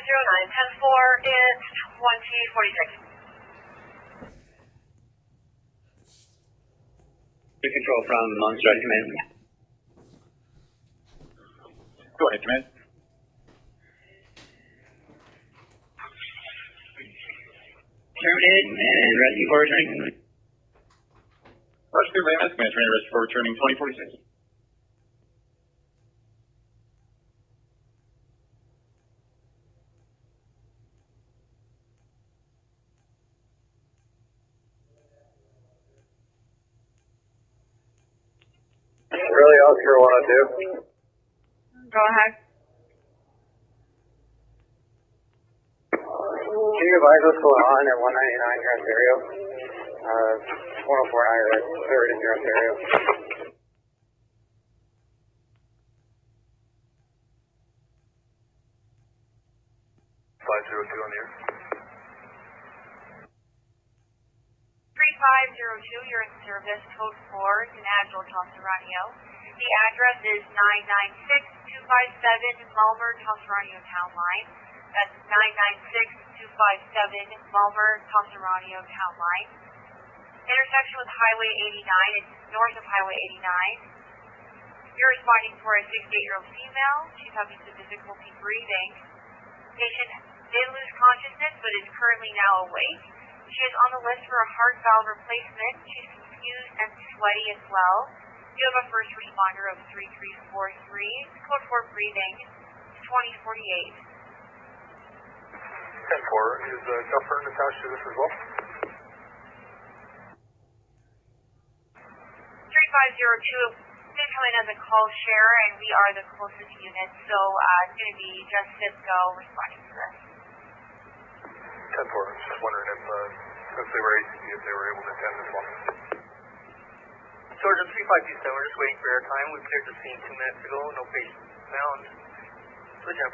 3509, 10-4, it's 2046. Control from Monster Command. Go ahead, Command. Terminated and rescue for returning. Rescue Raymond, Command Trainer, rescue for returning 2046. Really, Oscar 102. Go ahead. Can you advise what's going on at 199 here in Ontario? 1049 right, 3rd in here in Ontario. 502 on the air. 3502, you're in service, code 4, in Agile, Tossarano. The address is 996257 Mulmer, Tossarano Town Line. That's 996257 Mulmer, Tossarano Town Line. Intersection with Highway 89, it's north of Highway 89. You're responding for a 68-year-old female. She's having some difficulty breathing. Patient did lose consciousness, but is currently now awake. She is on the list for a heart valve replacement. She's confused and sweaty as well. You have a first responder of 3343. Code 4 breathing, 2048. 10-4, is Dufferin attached to this as well? 3502 did come in as a call share, and we are the closest unit, so it's going to be just Simcoe responding to this. 10-4, I was just wondering if, since they were ACC, if they were able to attend as well. Sergeant 3527, we're just waiting for air time. We cleared the scene 2 minutes ago. No patient found. Switch on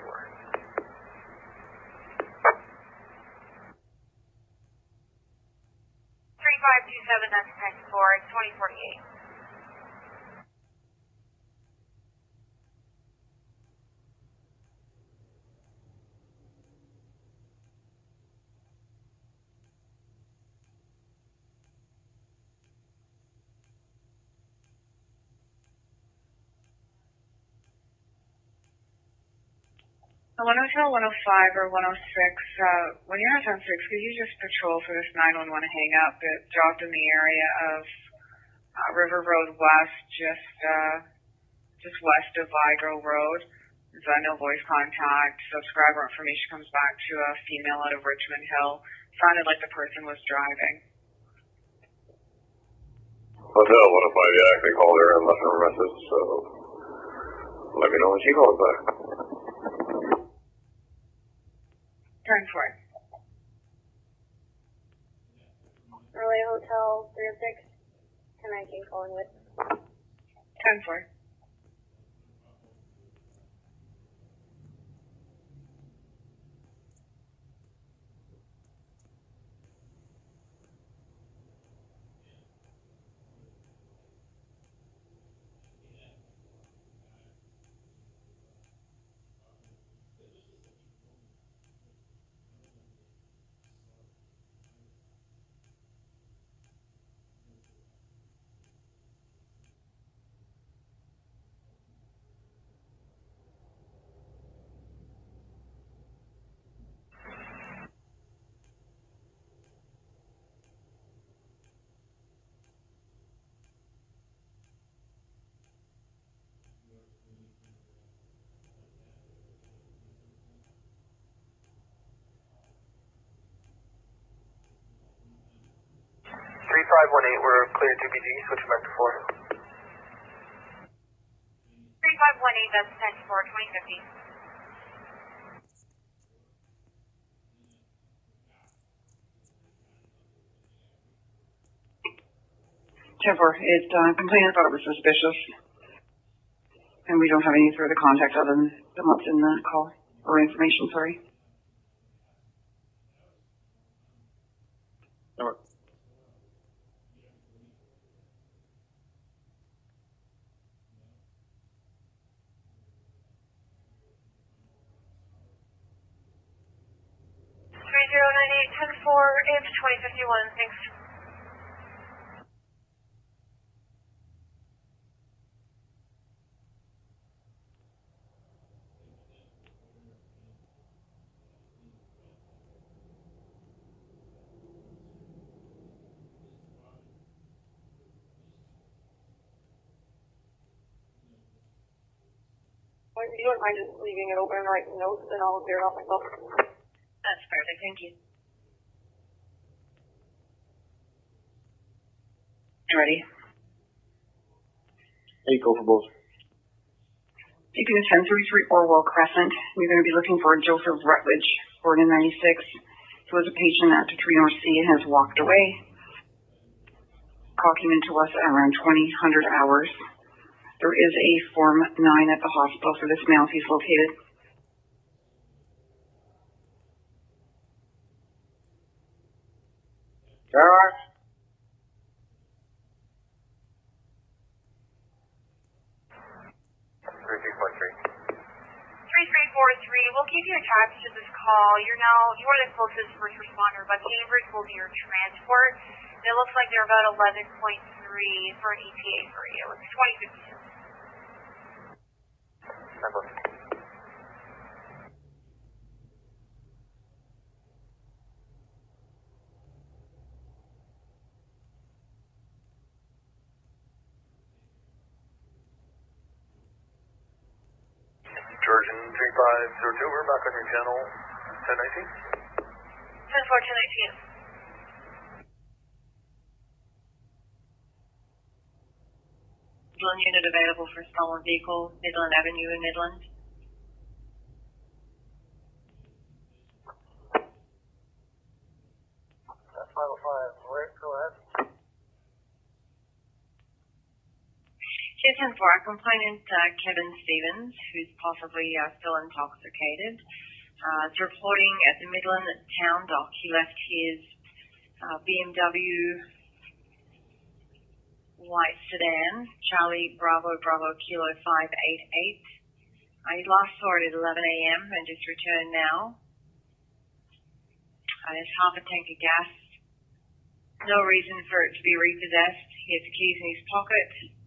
3527, that's 10-4, it's 2048. I 105 or 106, when you're not on 6, could you just patrol for this 911 hang up? It dropped in the area of River Road West, just west of Vigo Road. There's no voice contact. Subscriber information comes back to a female out of Richmond Hill. Sounded like the person was driving. Hotel 105, yeah, I called her and left her a message, so let me know when she calls back. Turn for it. Relay Hotel 306, 1019 calling with. 10-4. We're clear to BG, switching back to 4. 3518, that's 10-4, 2050. It's complaining about it was suspicious, and we don't have any further contact other than what's in the call, or information, sorry. Over. 10-4, it's 2051, thanks. If you don't mind just leaving it open and writing notes, then I'll clear it off myself. That's perfect, thank you. Ready? Hey, go for both. Taking 1033 Orwell Crescent, we're going to be looking for Joseph Rutledge, born in 96, who was a patient at the 3 North C and has walked away. Call came into us at around 2000 hours. There is a Form 9 at the hospital for this male if he's located. Alright. 3343, we'll keep you attached to this call. You are the closest first responder, but Cambridge will be your transport. It looks like they're about 11.3 for an ETA for you. It's 2052. Georgian 3502, we're back on your channel 1019. 10-4, 1019. Midland unit available for stolen vehicle, Midland Avenue in Midland. That's 505. Where? Go ahead. 210-4, our complainant Kevin Stevens, who's possibly still intoxicated, is reporting at the Midland Town Dock. He left his BMW white sedan, Charlie Bravo Bravo Kilo 588. He last saw it at 11 a.m. and just returned now. There's half a tank of gas. No reason for it to be repossessed. He has the keys in his pocket.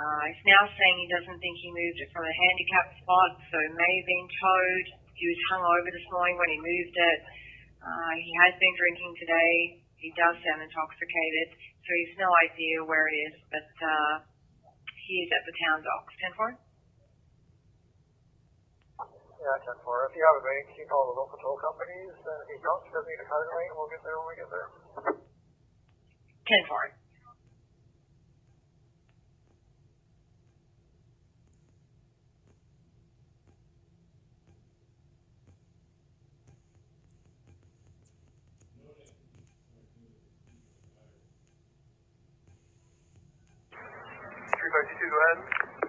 He's now saying he doesn't think he moved it from a handicapped spot, so it may have been towed. He was hungover this morning when he moved it. He has been drinking today. He does sound intoxicated, so he's no idea where it is, but he is at the town docks. 10-4? Yeah, 10-4. If you have a bank, you call the local toll companies, and if you don't, just need a card rate, and we'll get there when we get there. 10-4. 3522, go ahead. 3522,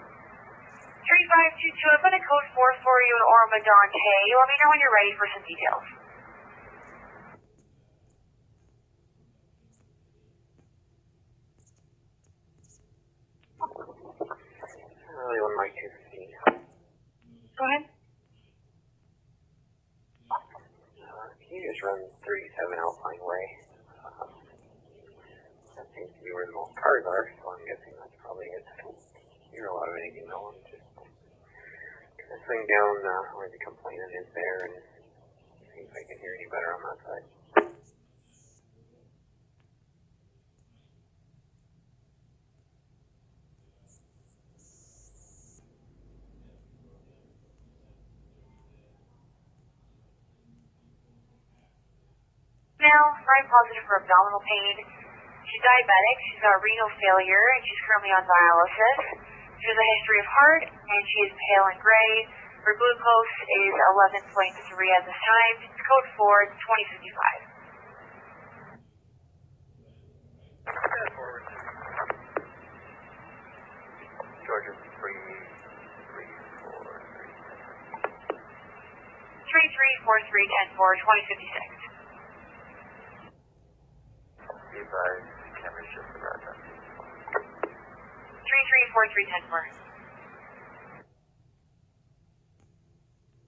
I'm going to code 4 for you in Orma Dante. Let me know when you're ready for some details. I really want my 215. Go ahead. Can you just run 37 Alpine Way? That seems to be where the most cars are, so I'm guessing that's probably it. I don't hear a lot of anything though. I'm just gonna swing down where the complainant is there and see if I can hear any better on that side. Now, very positive for abdominal pain. She's diabetic, she's got renal failure, and she's currently on dialysis. She has a history of heart, and she is pale and gray. Her glucose is 11.3 at this time. It's code 4, it's 2055. Forward. Georgian 3343. 334310-4, 2056. Advise camera shift the route. 334310-4.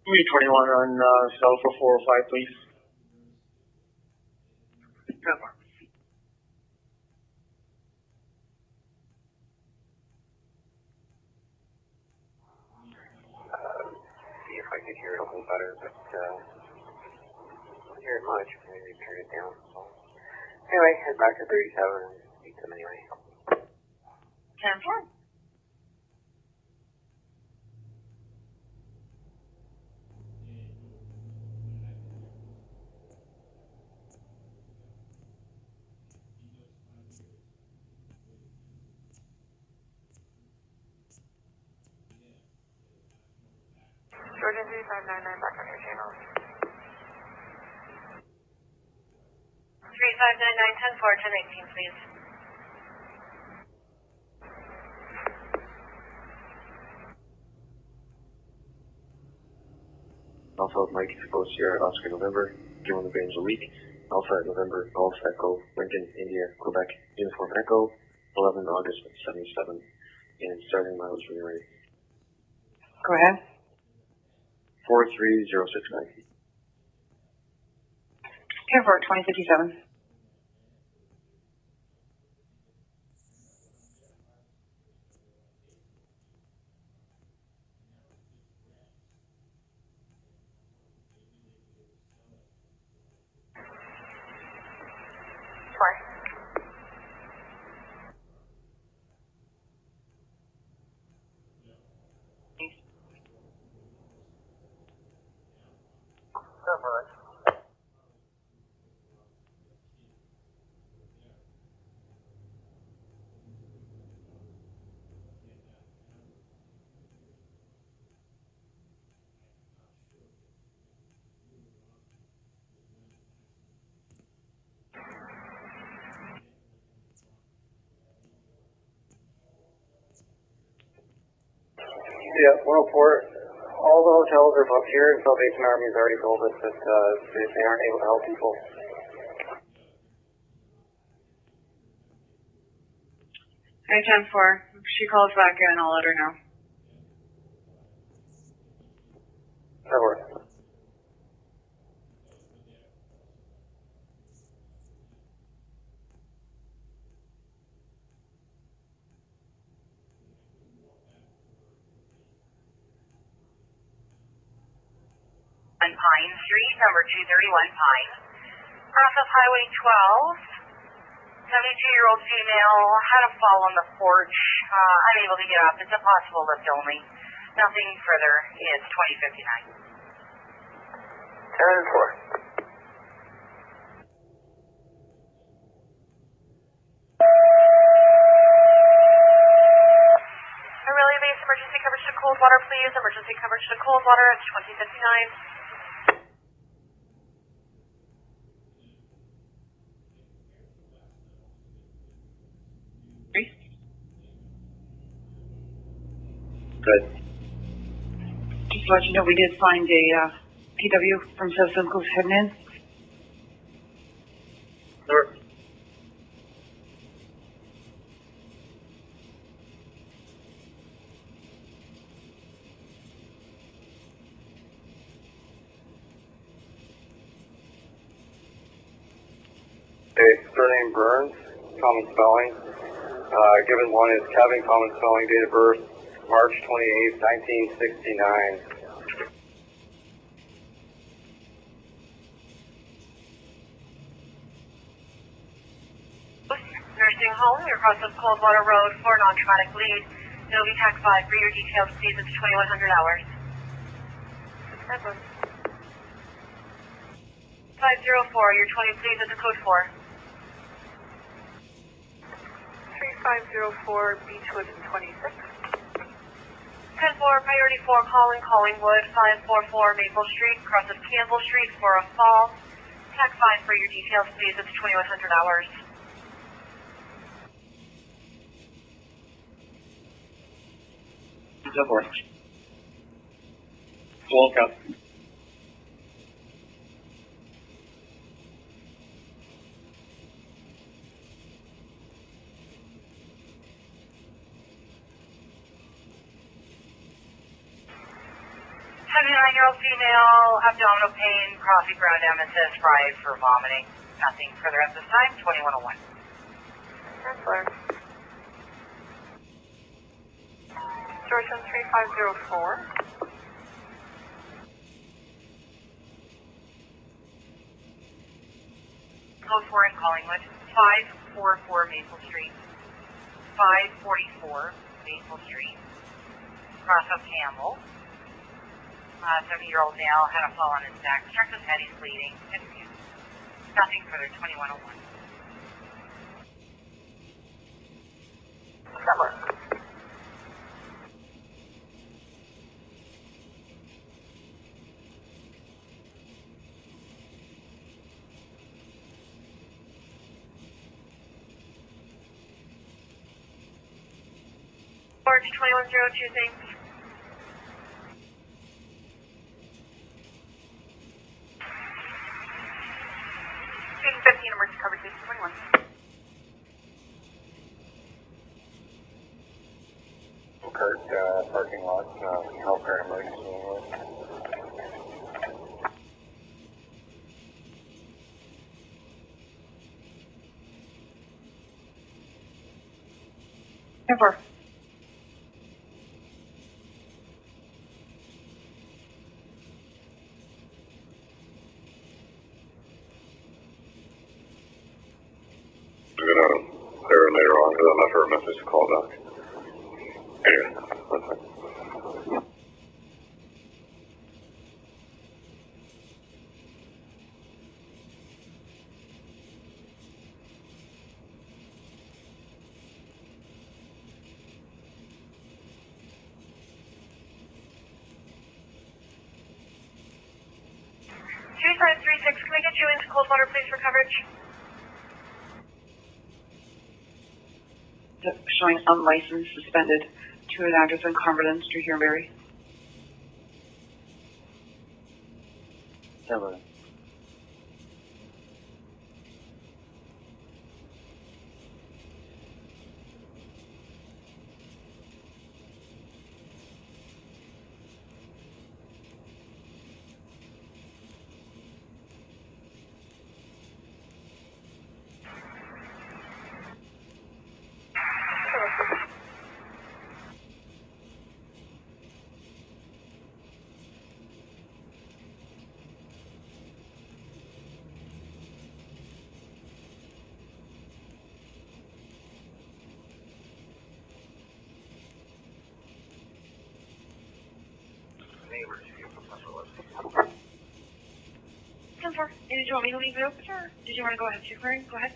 321 on South for 405, please. little better, but don't hear it much. Maybe turn it down. So anyway, head back to 37 and meet them anyway. 10-4. Jordan 3599 back on your channel. 3599 10-4, 1018, please. Alpha Mike Expo Sierra Oscar November, German Range a week, Alpha November Golf Echo Lincoln India Quebec Uniform Echo 11 August 77 and starting mileage when you're ready. Go ahead. 43069. 10-4, 2057. Yeah, 104. All the hotels are booked here, and Salvation Army has already told us that they aren't able to help people. Hey, 10-4. If she calls back in, I'll let her know. That works. Pine Street, number 231 Pine. Off of Highway 12, 72-year-old female had a fall on the porch, unable to get up. It's a possible lift only. Nothing further. It's 2059. 10-4. Really base emergency coverage to cold water, please. Emergency coverage to cold water. It's 2059. Good. Just to let you know, we did find a PW from South Simcoe heading in. Sure. Okay, surname Burns, common spelling. Given one is Kevin, common spelling, date of birth, March 28th, 1969. Nursing home, you're across of Coldwater Road for non-traumatic bleed. It'll be TAC 5 for your details, please. It's 2100 hours. 504, your 20, please. It's a code 4. 3504 Beechwood and 26. 10-4, priority 4, calling Collingwood, 544 Maple Street, cross of Campbell Street for a fall. TAC 5 for your details, please. It's 2100 hours. That works. Welcome. Year-old female, abdominal pain, coffee ground emesis, fried for vomiting. Nothing further at this time. 2101. That's fine. Georgian 3504. code 4 in Collingwood, 544 Maple Street, 544 Maple Street, cross of Campbell. 70-year-old male had a fall on his neck, struck his head, he's bleeding. Nothing further, 2101. Summer. Orange 2102, thanks. Station 15, emergency coverage, station 21. Parking lot, healthcare emergency. Never. I'm gonna clear him later on because I'm not sure a message to call back. Anyway, that's fine. Two 536, can I get you into cold water, please, for coverage? Showing unlicensed, suspended to an address on Cumberland Street here in Barrie. Hello. Did you want me to leave it open, or did you want to go ahead and clearing? Go ahead.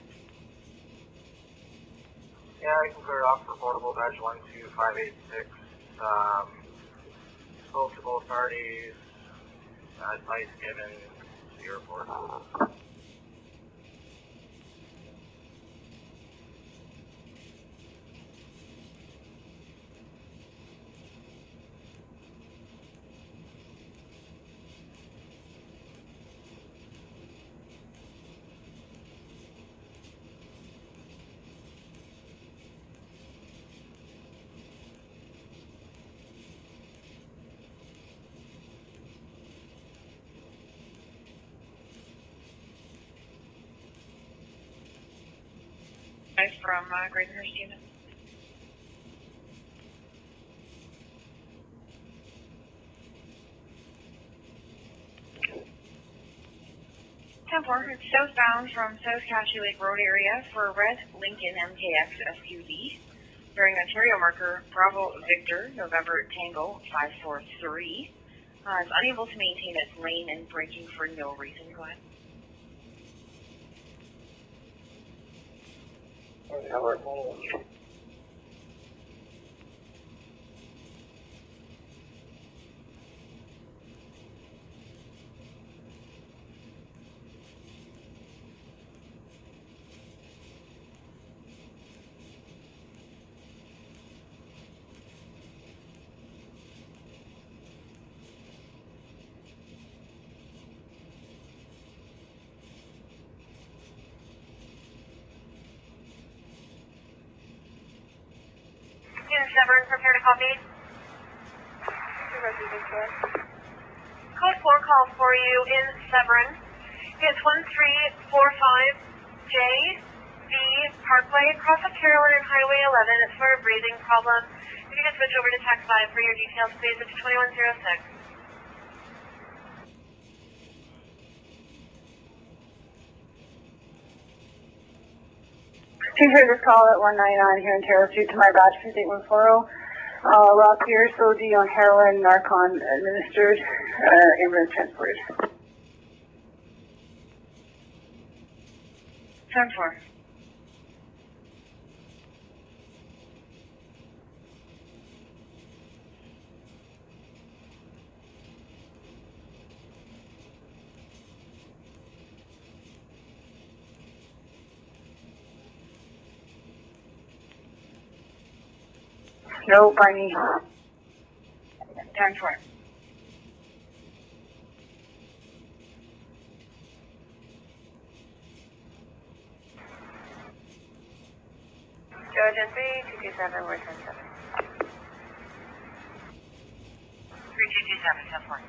Yeah, I can clear it off for portable badge 12586. Spoke to both parties. Advice given to your report. Guys from Gravenhurst unit. It's southbound from South Cashew Lake Road area for a red Lincoln MKX SUV bearing Ontario marker Bravo Victor November Tango 543. It's unable to maintain its lane and braking for no reason. Go ahead. Severn, prepare to copy. Code 4 calls for you in Severn. It's 1345J V Parkway, across of Carolyn and Highway 11. It's for a breathing problem. If you can switch over to Tax 5 for your details, please. It's 2106. Please hear this call at 199 here in Terrace Street to my badge 58140. Rob Pierce, OD on heroin, Narcon administered, ambulance transported. 10-4. No, by me. 10-4. Judge and 3227, we're 10-7. 3227, 10-4.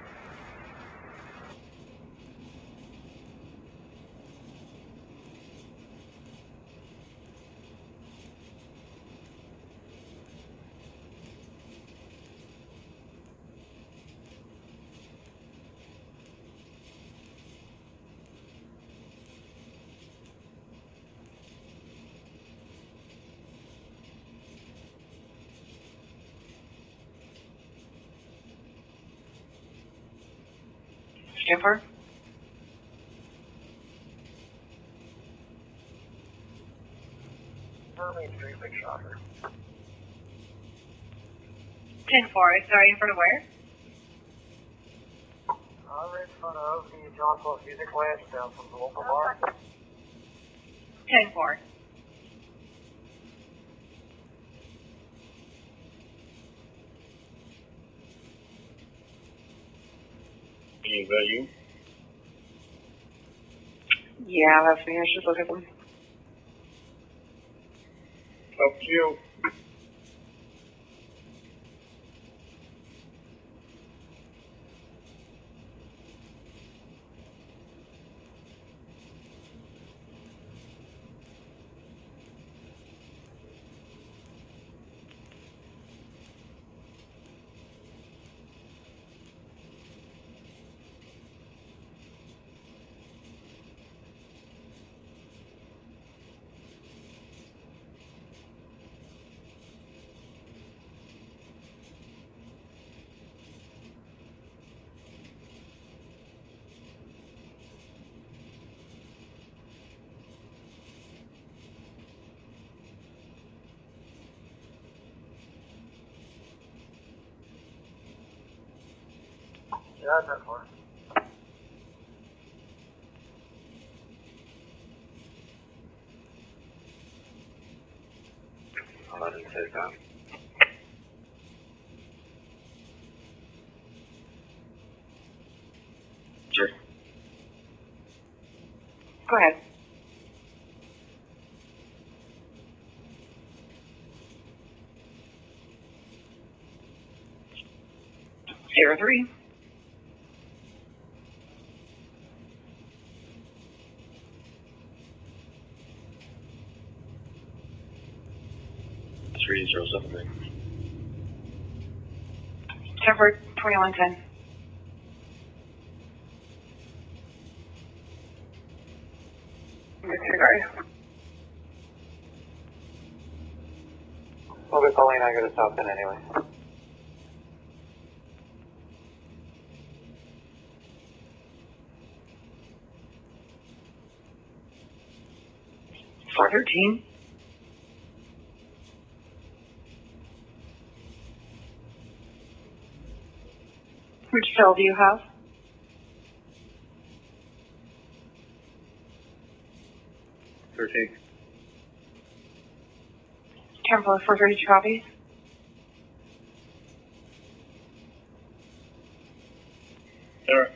Skipper? Main Street, Big Shocker. 10-4, sorry, in front of where? Right in front of the John Paul Music Lounge down from the local bar. 10-4. Is that you? Yeah, that's me. I should look at them. Up to you. Yeah, that's fine. Sure. Go ahead. Zero 3. Three 079. 10-4, 2110. Disregard. Okay, Pauline, I gotta stop in anyway. Four 13. Which cell do you have? 13. 10-4, 432 copies. There.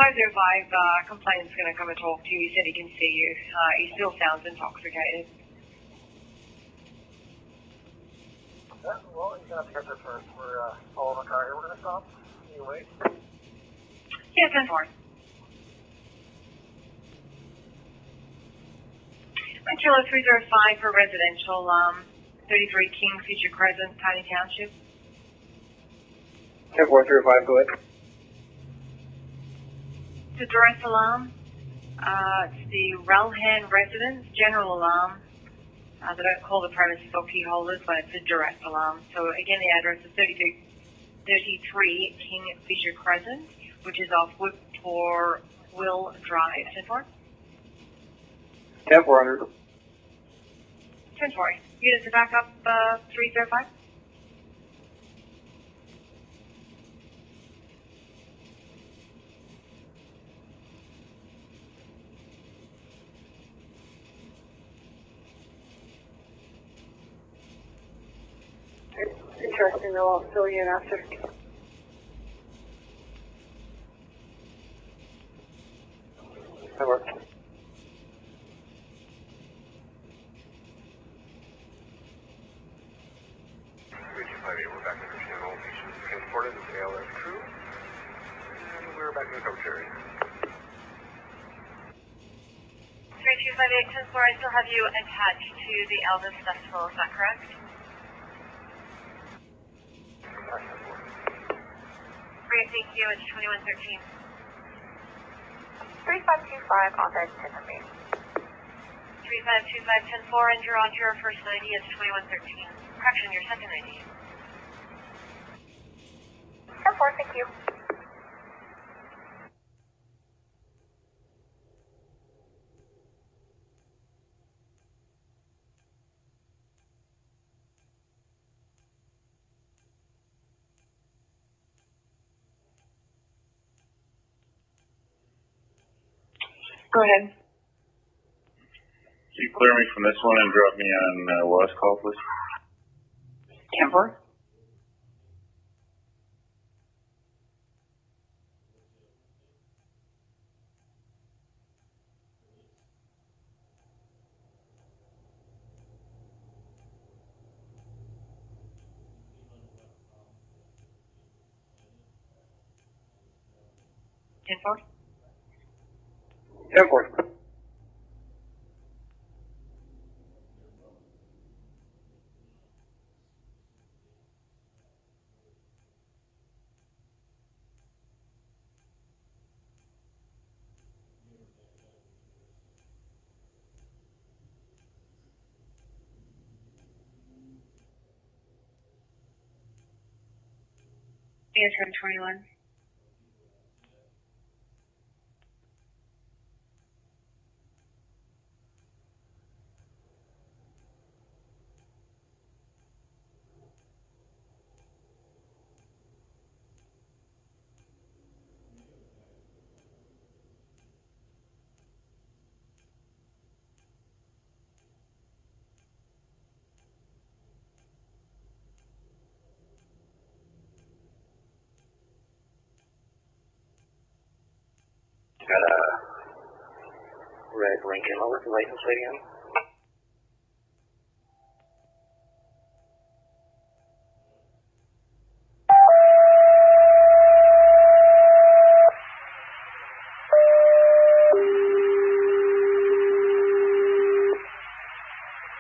505, complainant's going to come and talk to you. He said he can see you. He still sounds intoxicated. Yeah, well, you're going to have to get there first. We're following a car here. We're going to stop. Can you wait? Yeah, 10-4. Kilo 305 for residential, 33 Kingfisher Crescent, Tiny Township. 10-4-305, go ahead. It's a direct alarm. It's the Relhan residence, general alarm. They don't call the premises or key holders, but it's a direct alarm. So again, the address is 33 Kingfisher Crescent, which is off Whippoorwill Drive. 10-4? 10-400. 10-4. Units to back up 305. Interesting, though. I'll fill you in after. That works. We're back in the channel. Patients transported with ALS crew. And we're back in the coach area. 3258 10-4, I still have you attached to the Elvis Festival, is that correct? Great, thank you. It's 2113. 3525 authorized Timothy. 3525 10-4, and you're on to your first ID. It's 2113. Correction, your second ID. 10-4, thank you. Go ahead. Can you clear me from this one and drop me on last call, please? 10-4. Ten-4. 10-4. Yes, 21. Got a red Lincoln license plate again.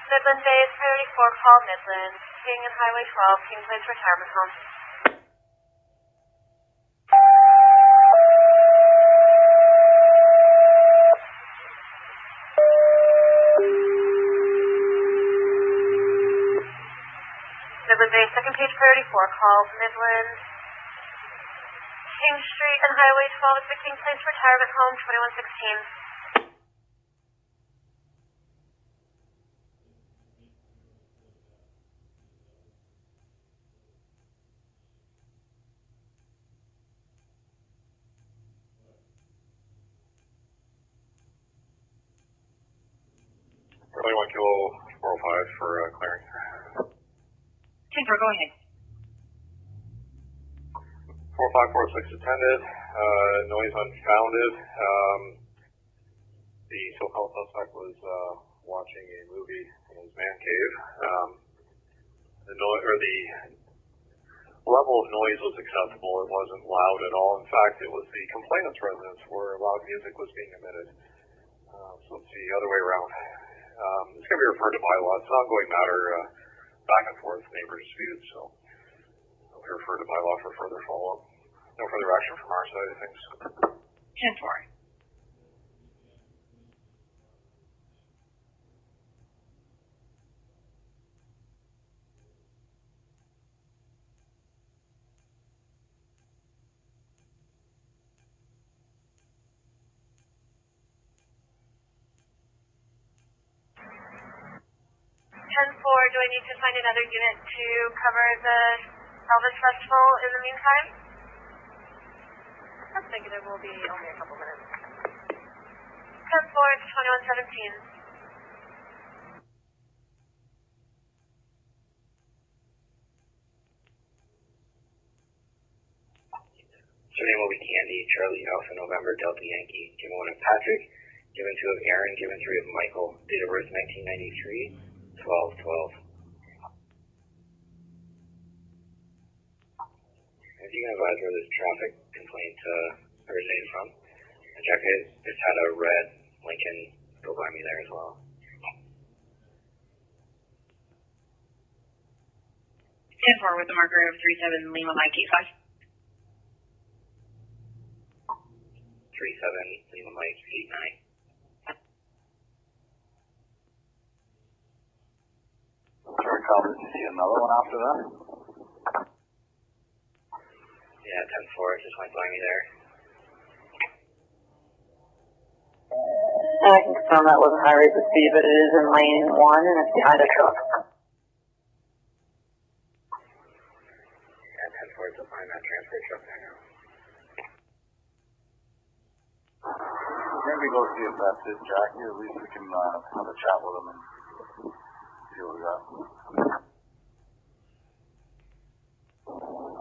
Midland Bay is priority 4, call Midland. King and Highway 12, King Place Retirement Home. Midland Bay, second page priority 4, call Midland. King Street and Highway 12 is the King Place Retirement Home, 2116. Really 1 kilo 405 for clearance. 10-4, go ahead. 405 4546 attended. Noise unfounded. The so-called suspect was watching a movie in his man cave. The level of noise was acceptable. It wasn't loud at all. In fact, it was the complainant's residence where loud music was being emitted. So it's the other way around. It's going to be referred to by law. It's an ongoing matter, back and forth neighbor dispute. So we refer to by law for further follow-up. No further action from our side of things. 10-4. Do I need to find another unit to cover the Elvis Festival in the meantime? I'm thinking it will be only a couple minutes. 10-4 to 2117. Surname will be Candy, Charlie Alpha November Delta Yankee. Given 1 of Patrick, given 2 of Aaron, given 3 of Michael. Date of birth 1993. 12/12. If you can advise where this traffic complaint originated from, and check it. It's had a red Lincoln go by me there as well. 10-4 with the marker of 37 Lima Mike 85. 37 Lima Mike 89. Sorry, Calvin, did you see another one after that? Yeah, 10-4 just went by me there. I can confirm that wasn't high rate of speed, but it is in lane 1 and it's behind a truck. Yeah, 10-4 is behind that transport truck there now. Maybe go see if that's it, Jackie. At least we can have a chat with him and see what we got.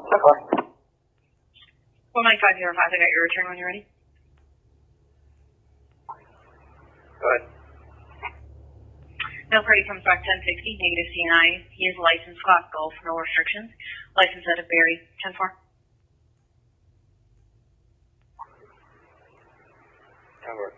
Okay. 19505, I got your return when you're ready. Go ahead. Mail party comes back 1060, negative CNI. He is licensed Class Golf, no restrictions. License out of Barrie, 10-4. 10-4.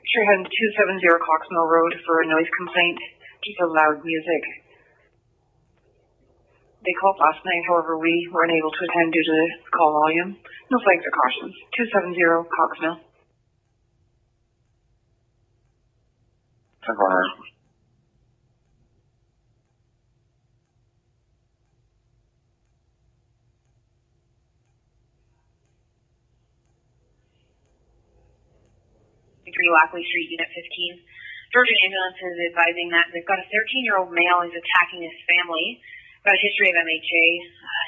Sure, heading to 270 Coxmill Road for a noise complaint. Just a loud music. They called last night, however, we were unable to attend due to the call volume. No flags or cautions. 270 Coxmill. 10-4. Lackley Street, Unit 15. Georgia Ambulance is advising that they've got a 13-year-old male who's attacking his family. Got a history of MHA.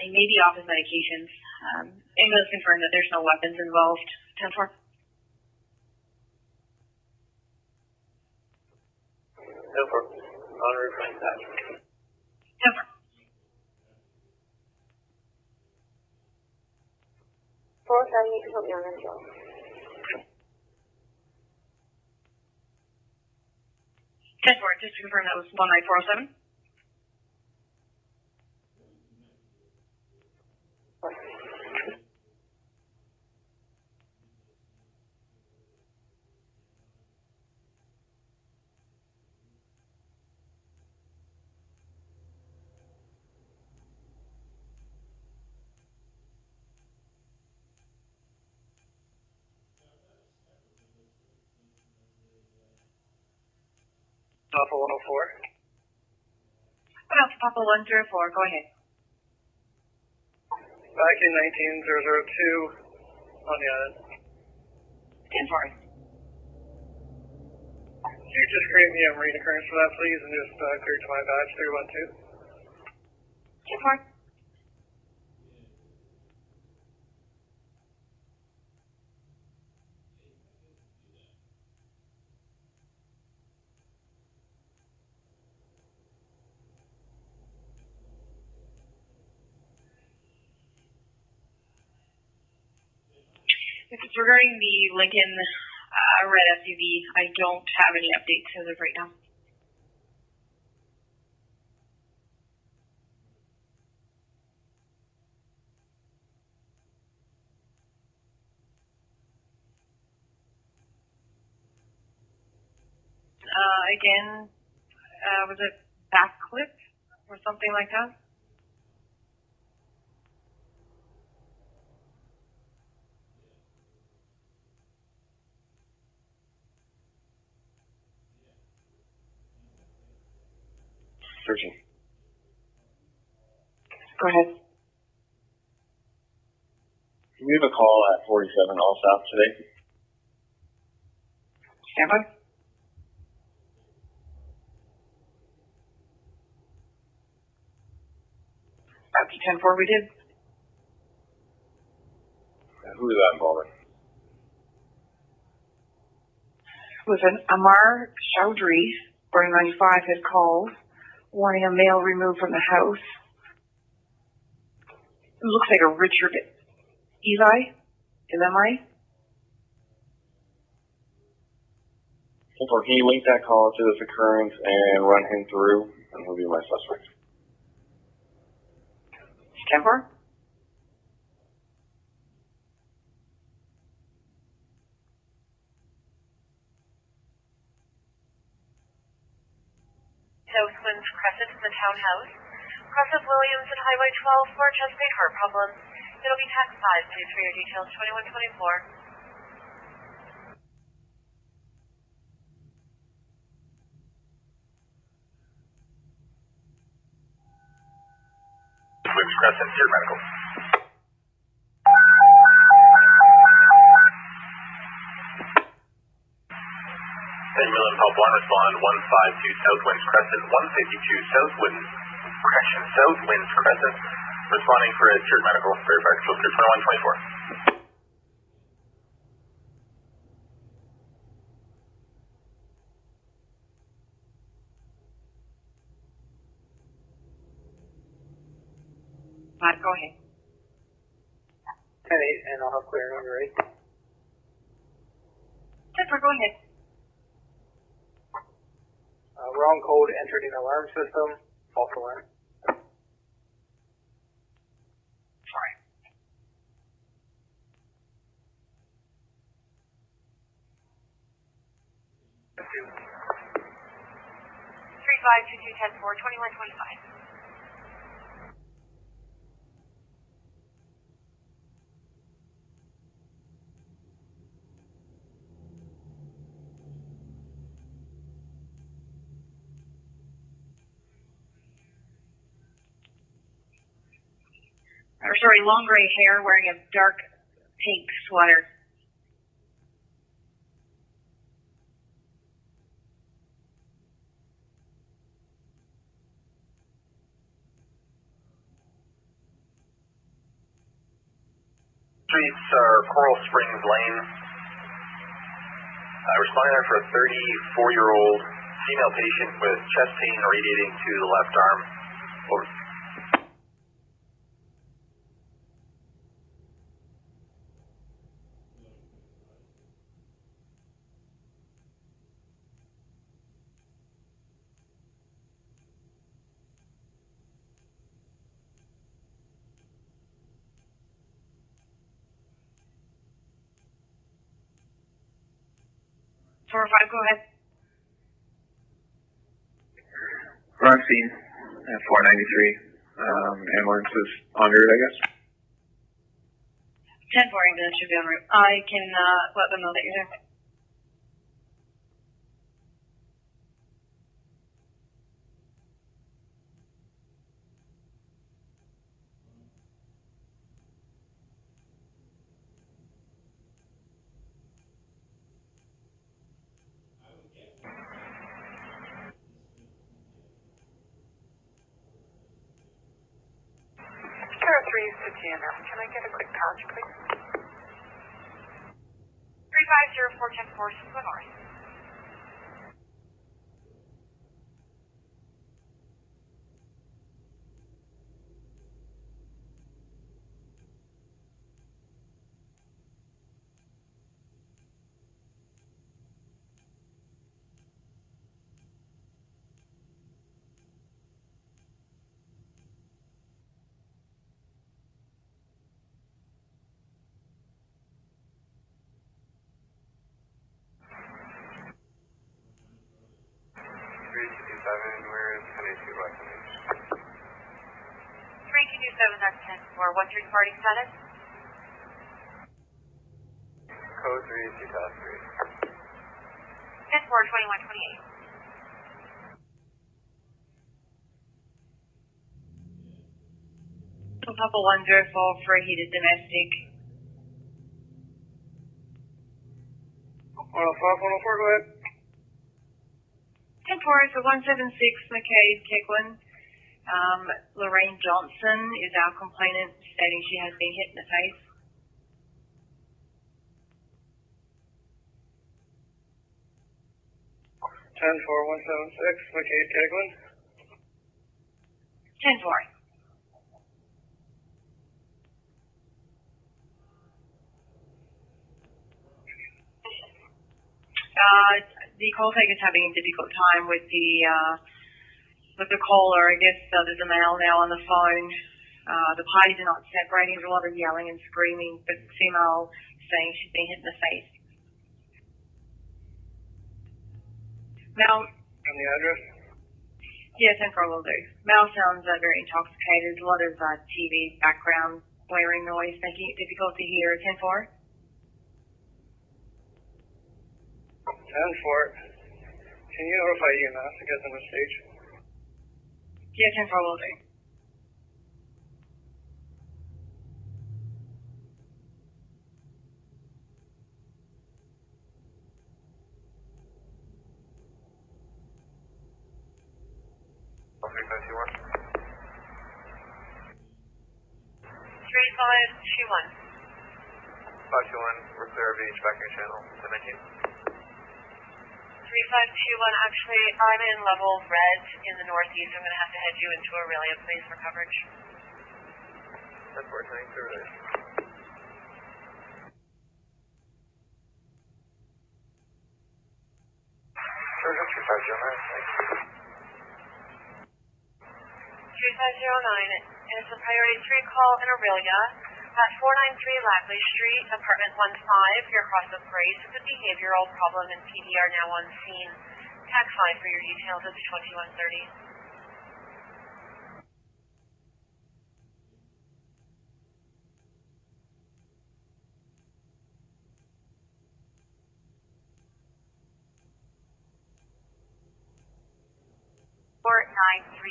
He may be off his medications. Ambulance confirmed that there's no weapons involved. 10-4. 10-4. On route for dispatch. 10-4. 407, you can help me on this one. 10-4, just to confirm that was 19407. Papa 104. Alpha Papa 104, go ahead. Back in 19002 on the island. 10-4. Can you just create me a marine occurrence for that, please, and just clear to my badge 312? 10-4. If it's regarding the Lincoln red SUV, I don't have any updates as of right now. Again, was it backclip or something like that? Searching. Go ahead. We have a call at 47 all south today. Stand by. Up to 10-4 we did. Who is that involving? Was an Amar Chowdhury, 4095, had called, wanting a male removed from the house. It looks like a Richard Eli, LMI. Can you link that call to this occurrence and run him through, and he'll be my suspect. 10-4. Southwinds Crescent from the townhouse. Cross of Williams and Highway 12 for Chesapeake heart problems. It'll be tax 5. Please for your details, 2124. Williams Crescent, Deer Medical. 10 million Pulp 1, respond 152 Southwinds Crescent, 152 Southwinds Crescent, responding for a Deer Medical, verified control clear 2124. Go ahead. 10-8, and I'll have clear number 8. 10-4, go ahead. Wrong code entered in alarm system. False alarm. Sorry. Three 522 10-4, 2125. Or sorry, long gray hair, wearing a dark pink sweater. Streets are Coral Springs Lane. Responding there for a 34-year-old female patient with chest pain radiating to the left arm. Over. Four or 5, go ahead. Wrong scene at 493. Ambulance is en route, I guess. 10-4, ambulance should be en route. I can let them know that you're there. 3 to GNM. Can I get a quick patch, please? 350410 Simcoe North. Where is 1082 West Image? 3227, that's 10-4. What's your departing status? Code 323. 10-4, 2128. Papa 104 for a heated domestic. 105, 104, go ahead. 10-4 is a 176 McCabe Kequin. Lorraine Johnson is our complainant, stating she has been hit in the face. Ten four 176 McCabe Keglin. 10-4. The call taker's having a difficult time with the caller. I guess there's a male now on the phone. The parties are not separating. There's a lot of yelling and screaming, but the female is saying she's been hit in the face. Mel. And the address? Yes, 10-4 will do. Mel sounds very intoxicated. There's a lot of TV background blaring noise, making it difficult to hear. 10-4. 10-4. Can you notify EMS to get them to stage? Yeah, 10-4 will do. Okay, 3521. 521, we're clear of each back in your channel. 17. 3521, actually, I'm in level red in the northeast. I'm going to have to head you into Aurelia, please, for coverage. 10-4, turning through there. Sure, that's 3509. 3509, it's a priority 3 call in Aurelia at 493 Lackley Street, apartment 15. You're across the Grace with a behavioral problem, and PD are now on scene. Tax line for your details is 2130.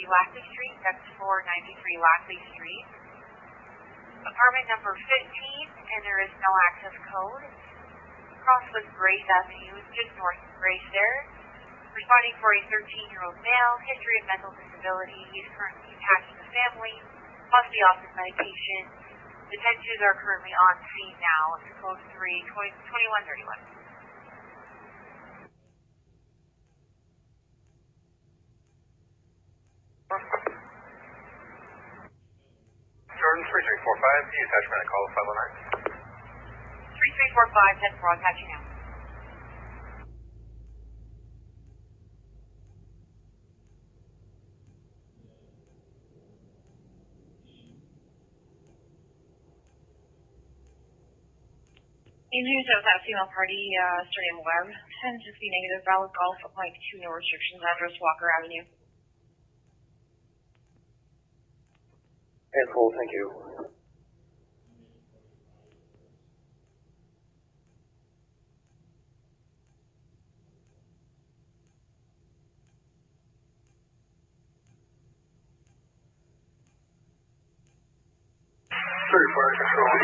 Lackley Street, that's 493 Lackley Street. Apartment number 15, and there is no access code. Cross with Grace Avenue, just north of Grace there. Responding for a 13-year-old male, history of mental disability. He's currently attached to the family, must be off his medication. Detentions are currently on scene now. It's code 2131. Jordan 3345, the attachment at call 509. 3345, 10-4, I'll catch you now. In news of that female party, Stadium Web, 10-60 negative, valid golf, applying 2 no restrictions, address Walker Avenue. And full, thank you.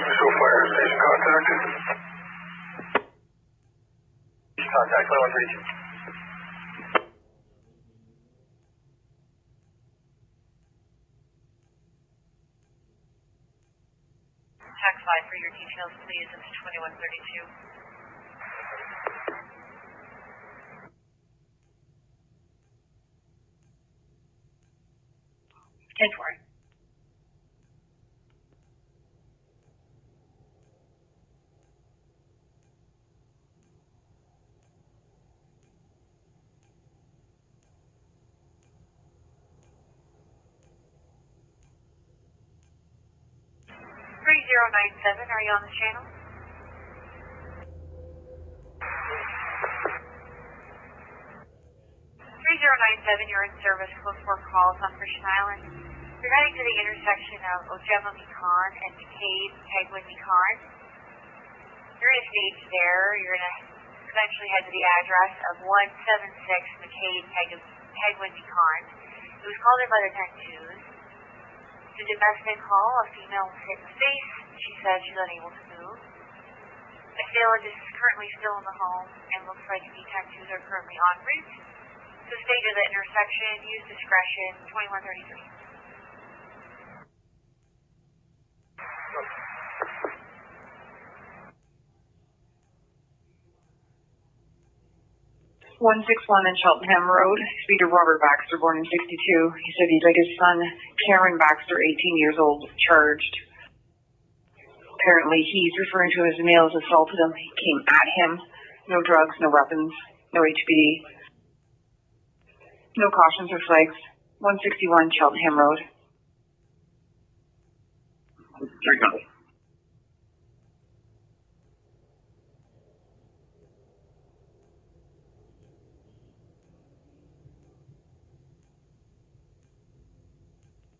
Control fire station contact. Contact 132. 5 for your details, please. It's 2132. 10-4. .3097, are you on the channel? 3097, you're in service, close 4 calls on Christian Island. You're heading to the intersection of Ojema Mikan and McCade, Pegwood Mikan. You're in a stage there. You're going to eventually head to the address of 176 McCade, Pegwood Mikan. It was called in by the 10-2s. It's a domestic call. A female was hit in the face. She said she's unable to move. Assailant is currently still in the home and looks like the 10-2s are currently en route. So stay to the intersection, use discretion, 2133. One 161 in Cheltenham Road. Speeder Robert Baxter, born in 62. He said he'd like his son, Cameron Baxter, 18 years old, charged. Apparently, he's referring to his male as assaulted him. He came at him. No drugs, no weapons, no HPD. No cautions or flags. 161 Cheltenham Road. Three copy.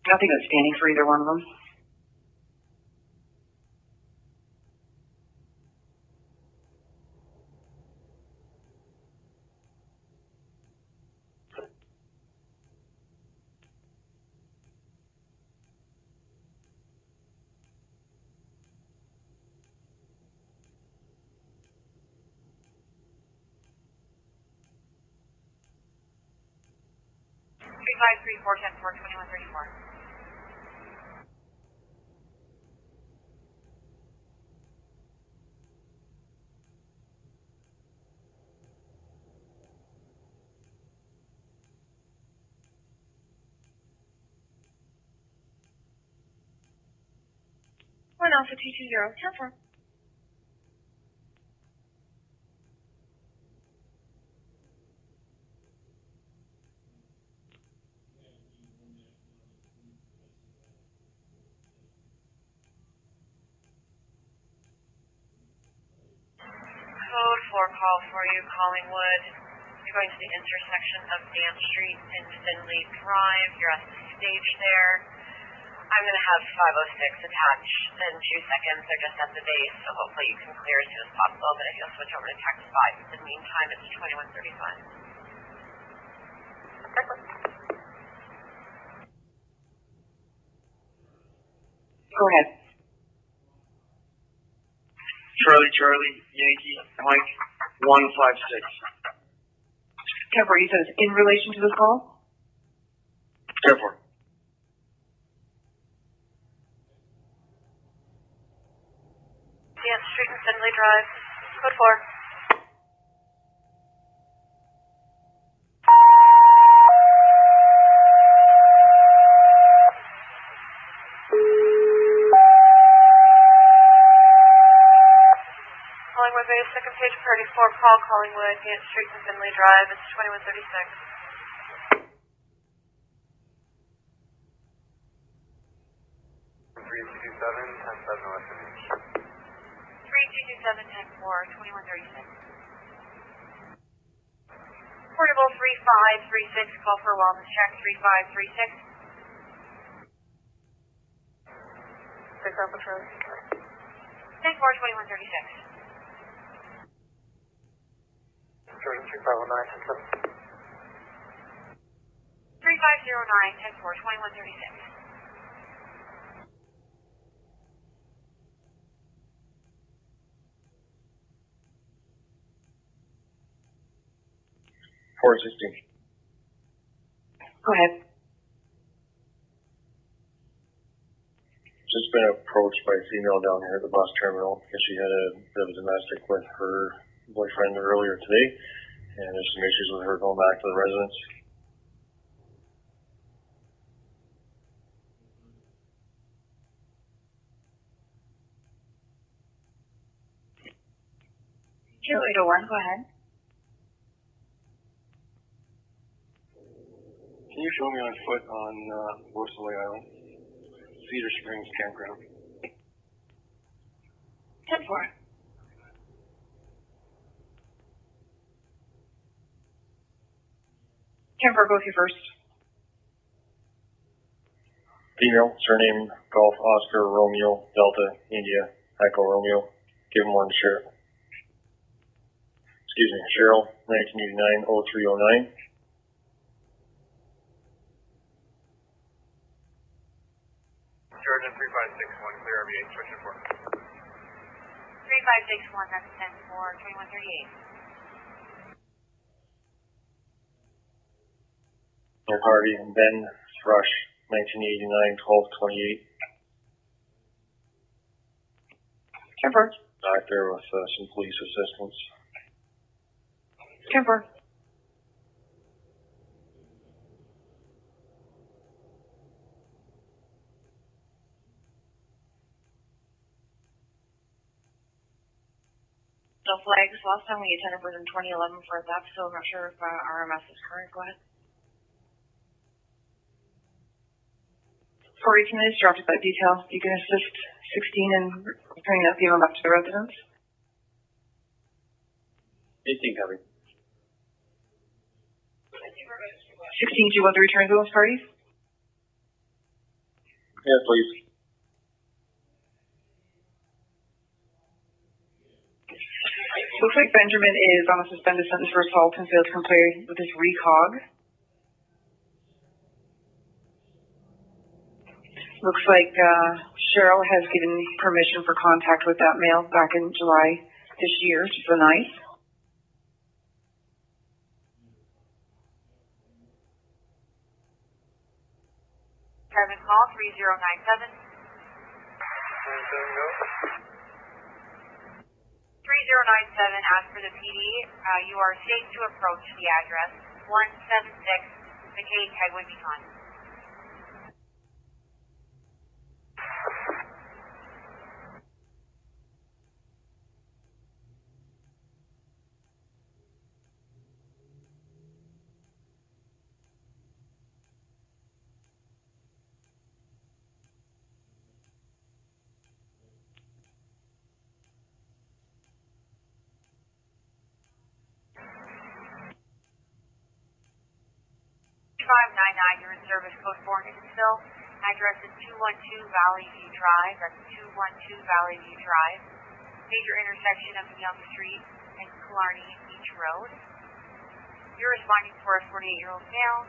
Nothing outstanding for either one of them. Three 534 10 4 2134. One Alpha 220, 10-4. Code 4 call for you, Collingwood. You're going to the intersection of Dam Street and Finley Drive. You're at the stage there. I'm going to have 506 attach in 2 seconds. They're just at the base, so hopefully you can clear as soon as possible. But if you'll switch over to tax 5, in the meantime, it's 2135. Go ahead. Charlie, Yankee, Mike, 156. 10-4, you said it's in relation to this call? 10-4. Dam Street and Finley Drive. Code 4. Collingwood Bay, second page, priority 4 call, Collingwood, Dam Street and Finley Drive. It's 2136. 3227, 10-7 West Image. 3227 10 4 2136. Portable 3536, call for a wellness check, 3536. 6 Alpha Charlie. 10 4 2136. Jordan 3509, 10-7. 3509 10 4 2136. 416. Go ahead. just been approached by a female down here at the bus terminal because she had a bit of a domestic with her boyfriend earlier today, and there's some issues with her going back to the residence. Kilo 801, go ahead. Can you show me on foot on Rosalie Island, Cedar Springs Campground? 10-4. 10-4, go with you first. Female, surname Golf Oscar Romeo Delta India Echo Romeo. Give him one to Cheryl. Excuse me, Cheryl, 1989-0309. Jordan 3561, clear RV8, switching 4. 3561, that's 10-4, 2138. Nick Hardy and Ben Thrush, 1989-1228. 10-4. Back there with some police assistance. 10-4. No flags. Last time we attended was in 2011 for that, so I'm not sure if RMS is current. Go ahead. For 18 minutes, dropped at that detail. You can assist 16 in returning that female back to the residence. 18 coming. 16, do you want to return to those parties? Yeah, please. Looks like Benjamin is on a suspended sentence for assault and failed to comply with his recog. Looks like Cheryl has given permission for contact with that male back in July this year, which is nice. Kevin, call 3097. 3097, ask for the PD. You are safe to approach the address 176 McKay Kegwood Beacon. You're in service code 4 Nixonville. Address is 212 Valley View Drive. That's 212 Valley View Drive. Major intersection of Young Street and Killarney Beach Road. You're responding for a 48-year-old male.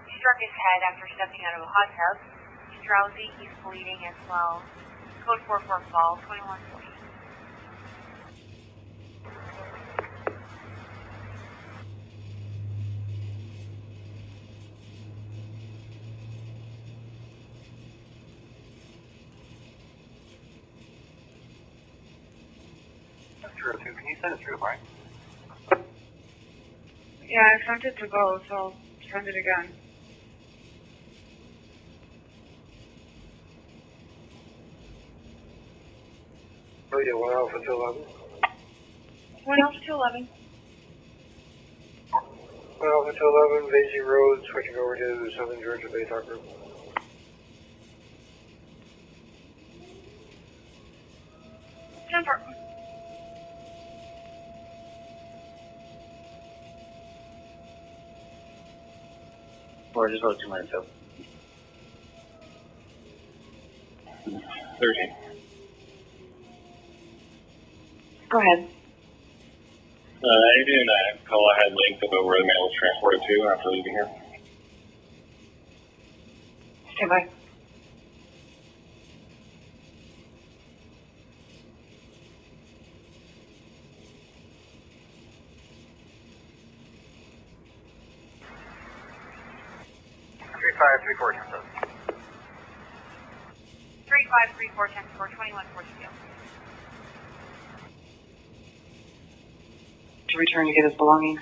He struck his head after stepping out of a hot tub. He's drowsy. He's bleeding as well. Code 44 Fall 2140. 02, can you send it through, Barrie? Yeah, I sent it to both, so I'll send it again. Oh yeah, 1 Alpha to 11. 1 Alpha to 11. 1 Alpha to 11, Vasey Road, switching over to the Southern Georgia Bay Talk Group. Or just about 2 minutes out. 13. Go ahead. I did a call ahead link to where the mail was transported to after leaving here. Stand by. 3534 2142. To return to get his belongings.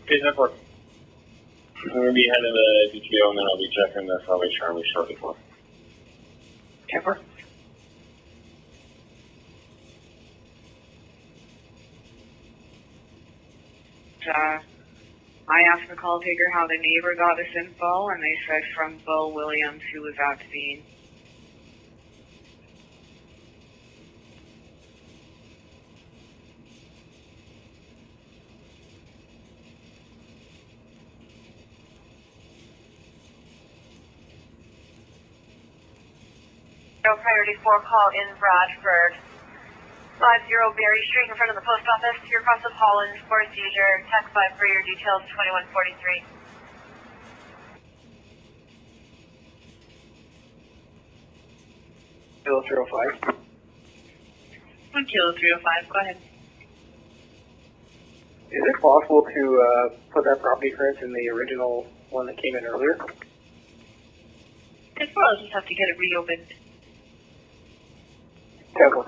Okay, network. I'm going to be heading to the DTO and then I'll be checking the Salvation Army shortly for. Temper. I asked the call taker how the neighbor got this info, and they said from Bill Williams, who was at the scene. Priority 4 call in Bradford. 50 Barrie Street in front of the post office. You're across the Holland for a seizure. Text 5 for your details, 2143. Kilo 305. 1 Kilo 305, go ahead. Is it possible to put that property occurrence in the original one that came in earlier? As well as just have to get it reopened. Temple.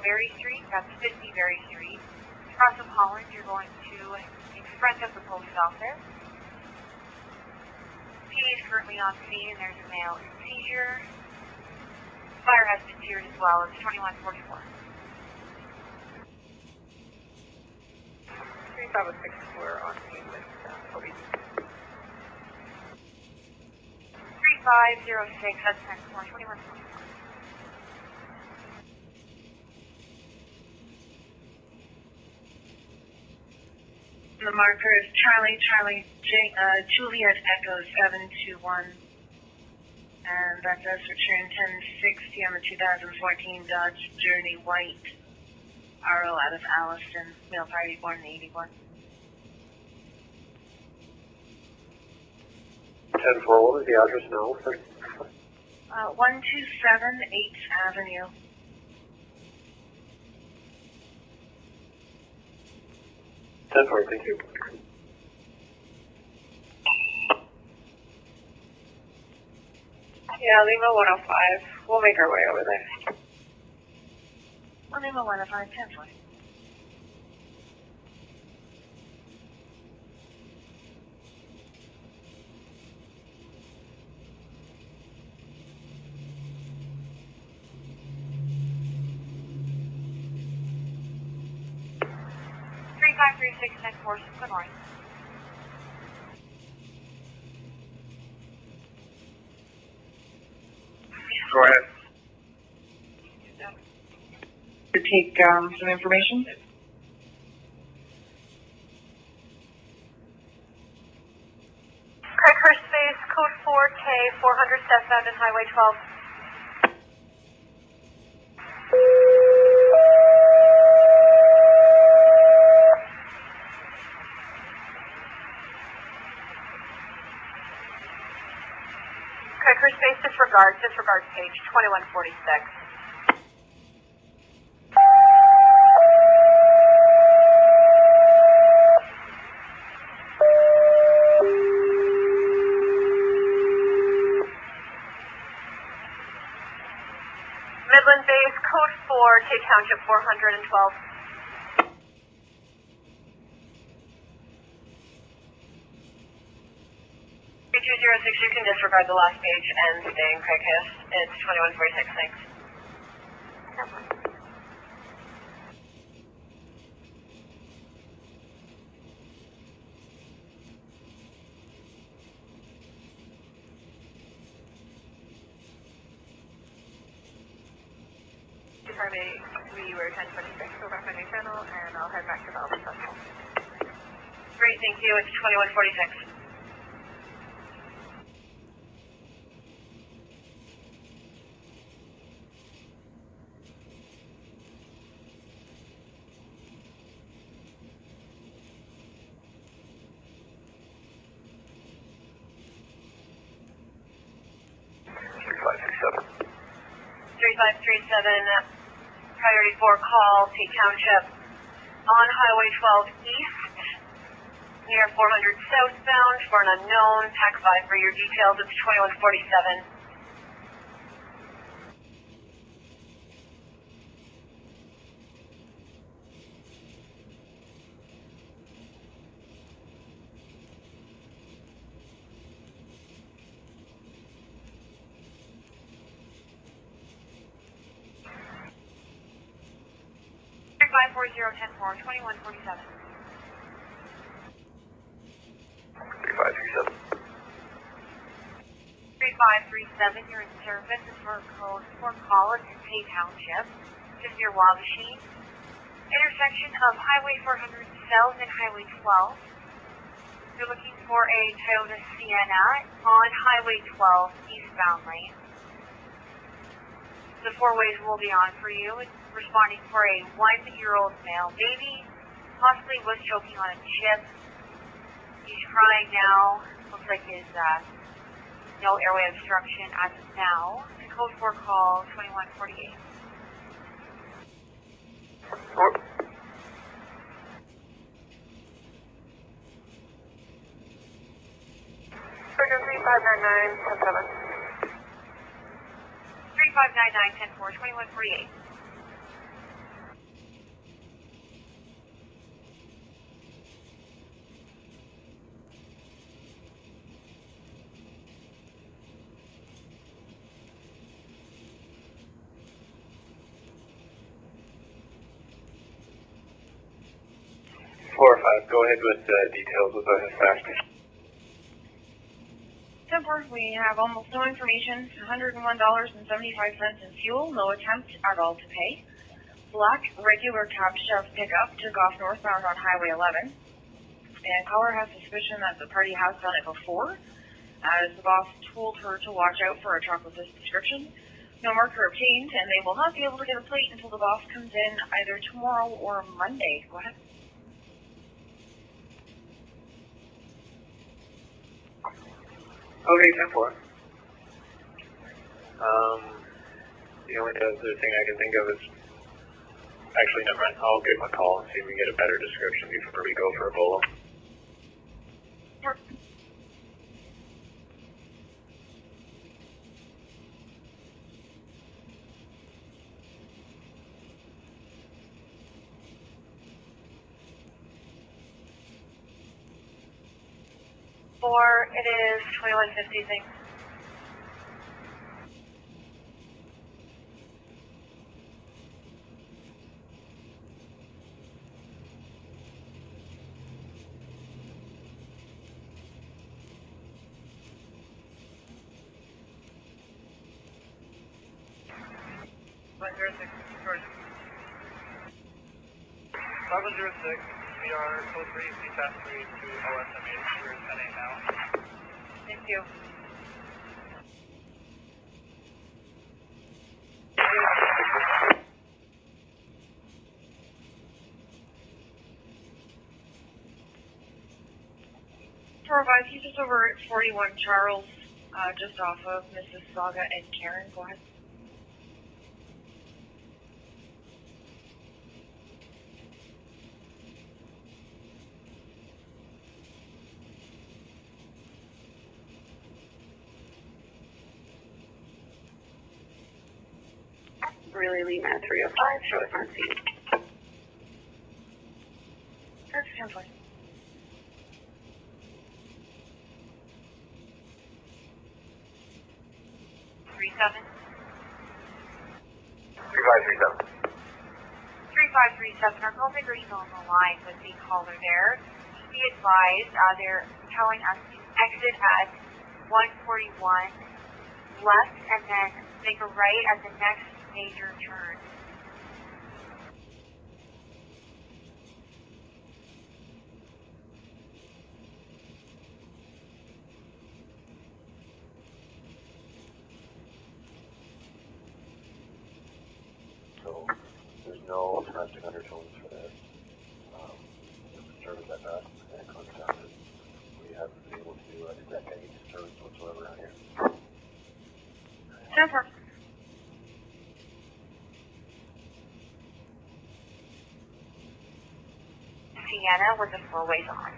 Barrie Street, that's 50 Barrie Street. Across of Holland, you're going to in front of the post office. P is currently on scene, and there's a male in seizure. Fire has been tiered as well. It's 2144. 3506, we're on scene with police. 3506, that's 2144. The marker is Juliet Echo 721, and that does return 1060 on the 2014 Dodge Journey White RO out of Alliston, male party born in 81. 10-4, what was the address now? 127 8th Avenue. 10-4, thank you. Yeah, Lima 105. We'll make our way over there. Lima 105, 10-4. Good morning. Go ahead. To take some information. Cracker space, code 4K, 400 southbound and Highway 12. Cracker space, disregard page 2146. Midland base, code 4, Cape Township 412. 3206, you can disregard the last page and stay in Craighead. It's 2146, thanks. We were 1026, go back on your channel, and I'll head back to the office. Great, thank you. It's 2146. 3537. 3537, priority 4 call, Tate Township, on Highway 12 East, near 400 southbound for an unknown, TAC 5 for your details, it's 2147. Five 4010 2147. 3537. 3537, you're in service. It's for code 4 call. It's in Tate Township, just near Wabashee. Intersection of Highway 400 South and Highway 12. You're looking for a Toyota Sienna on Highway 12 eastbound lane. The 4 ways will be on for you. It's responding for a 1-year-old male baby, possibly was choking on a chip. He's crying now. Looks like his no airway obstruction as of now. The code 4 call 2148. Frequency 599 10-7. 3599 10-4 2148. Go ahead with details of the dispatch. 10-4, we have almost no information. $101.75 in fuel, no attempt at all to pay. Black regular cab chef pickup took off northbound on Highway 11. And caller has suspicion that the party has done it before, as the boss told her to watch out for a truck with this description. No marker obtained, and they will not be able to get a plate until the boss comes in either tomorrow or Monday. Go ahead. Okay, 10-4. The only other thing I can think of is, actually, never mind. I'll give him a call and see if we can get a better description before we go for a bolo. Sure. It is 2150, thanks. Bravo 06, we are code 3, CTAS 3 to OSMA. We're at 10 now. Thank you. Provide, he's just over at 41 Charles, just off of Mississauga and Karen. Go ahead. Really lean at 305, show it on scene. That's 10-4. 3537, our call taker is still on the line with the caller there. Be advised, they're telling us to exit at 141 left and then make a right at the next major turn. So there's no domestic undertones for this. Disturbance at best, and contracted. We haven't been able to detect any disturbance whatsoever out here. 10-4. Sienna with the four-ways on.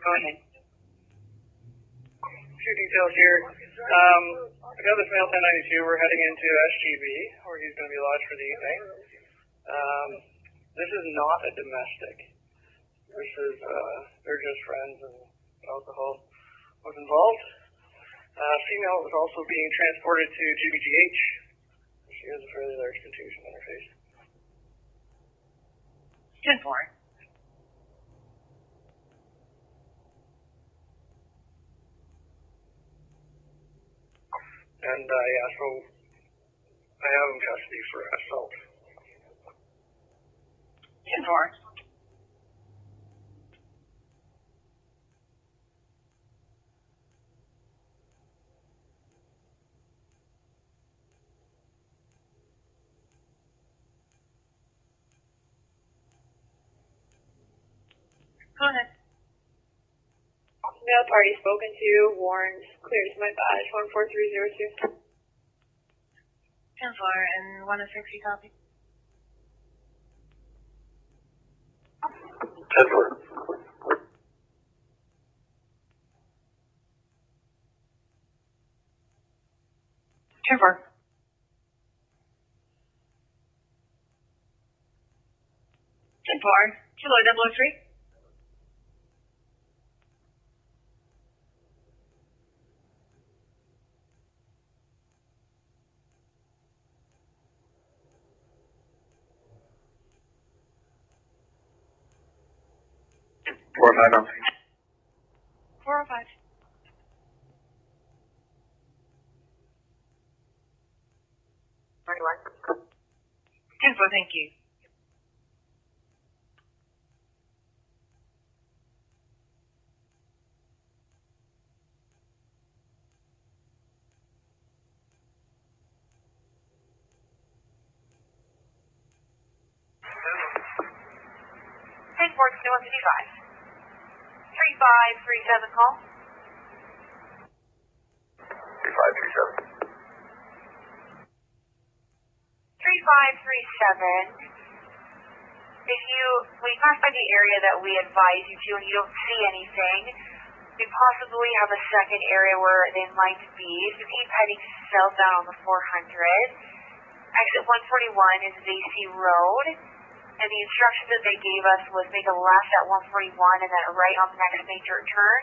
Go ahead. Few details here. I got this male 1092. We're heading into SGB, where he's going to be lodged for the evening. This is not a domestic. This is, they're just friends and alcohol was involved. Female was also being transported to GBGH. She has a fairly large contusion on her face. 10-4. And, yeah, so I have him custody for assault. 10-4. Go ahead. Male party spoken to, warned, clears my badge, 14302. 10-4 and 106, you copy? 10-4. 10-4. 10-4. Kilo 003. Four or five on 405. 10-4, thank you. Transport 155. 3537 call. 3537. 3537. When you pass by the area that we advise you to and you don't see anything, we possibly have a second area where they might be. So keep heading southbound on the 400. Exit 141 is VC Road. And the instructions that they gave us was make a left at 141 and then a right on the next major turn.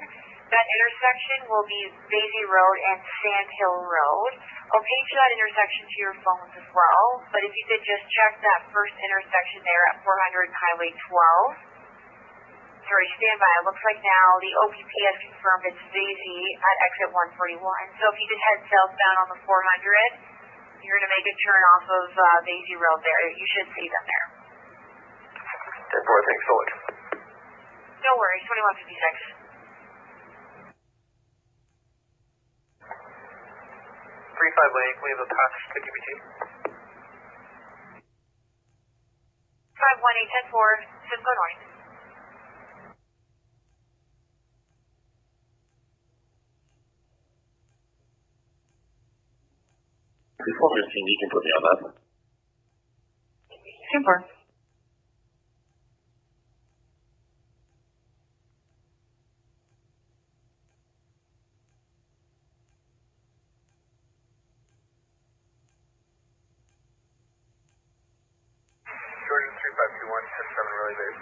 That intersection will be Daisy Road and Sand Hill Road. I'll page that intersection to your phones as well, but if you could just check that first intersection there at 400 and Highway 12. Sorry, stand by. It looks like now the OPP has confirmed it's Daisy at exit 141. So if you could head southbound on the 400, you're going to make a turn off of Daisy Road there. You should see them there. 10-4, thanks so much. No worries, 2156. 35 lane, leave the patch to GBT. 51810-4, Simcoe North. Before 15, you can put me on that. 10-4. Georgia 3521, 10-7 really base.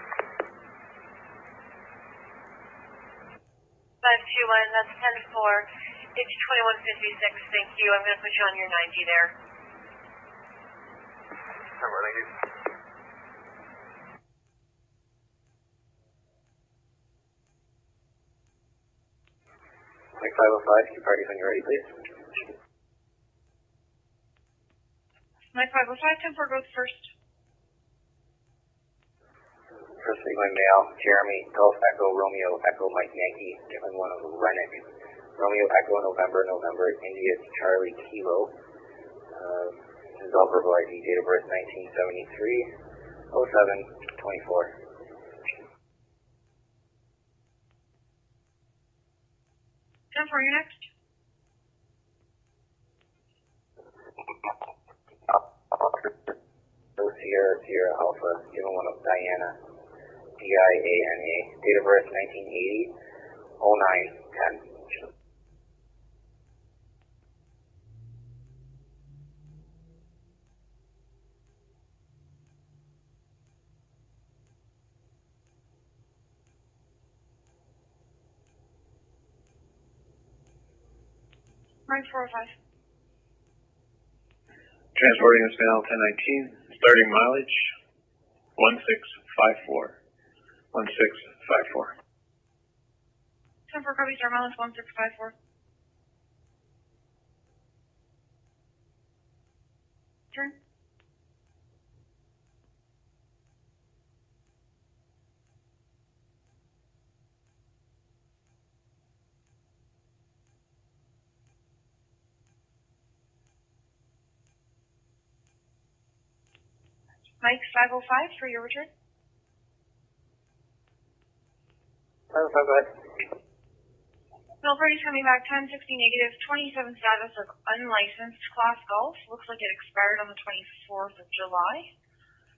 521, that's 10-4. It's 2156, thank you. I'm going to put you on your 90 there. Number, thank you. Like 505, you parties when you're ready, please. Mike 505, 10-4 goes first. First Sigma male, Jeremy, Golf Echo, Romeo, Echo, Mike Yankee, given one of Rennick. Romeo, Echo, November, India, Charlie, Kilo. This is all verbal ID, date of birth 1973, 07-24. 10-4, you're next. Sierra Alpha, given one of Diana, Diana, date of birth 1980, 09-10. Mike 405. Transporting this mail 1019, starting mileage 1654. 1654. 10-4 copy, start mileage 1654. Turn. Mike 505 for your return. 505. Bill Brady's coming back 1060 negative, 27 status of unlicensed class golf. Looks like it expired on the 24th of July.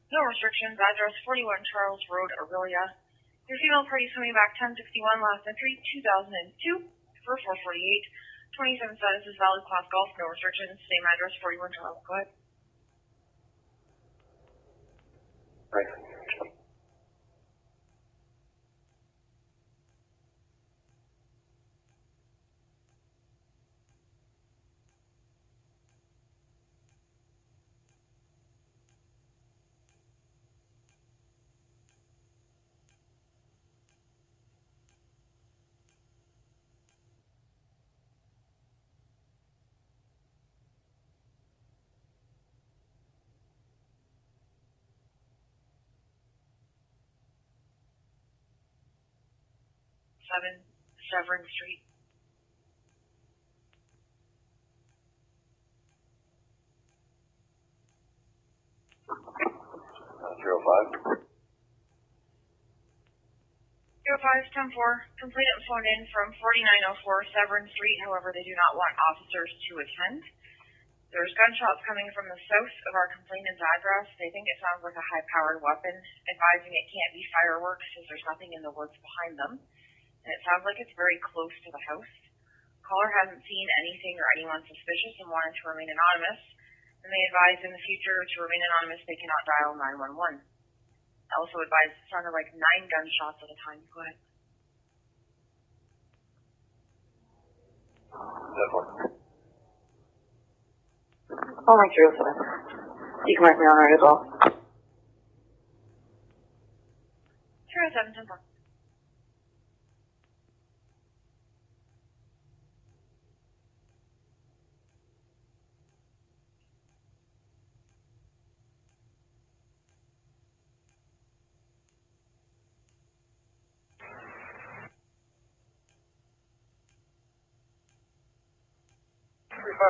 No restrictions. Address 41 Charles Road, Aurelia. Your female party's coming back 1061, last entry 2002 for 448. 27 status is valid class golf. No restrictions. Same address 41 Charles. Go ahead. Right. 7 Severn Street. Zero 05. 05 10-4. Complete and phone in from 4904 Severn Street. However, they do not want officers to attend. There's gunshots coming from the south of our complainant's address. They think it sounds like a high-powered weapon, advising it can't be fireworks as there's nothing in the woods behind them. And it sounds like it's very close to the house. Caller hasn't seen anything or anyone suspicious and wanted to remain anonymous. And they advised in the future to remain anonymous, they cannot dial 911. I also advised it sounded like 9 gunshots at a time. Go ahead. Oh, my true, so you can mark me on right as well. 07 10-4.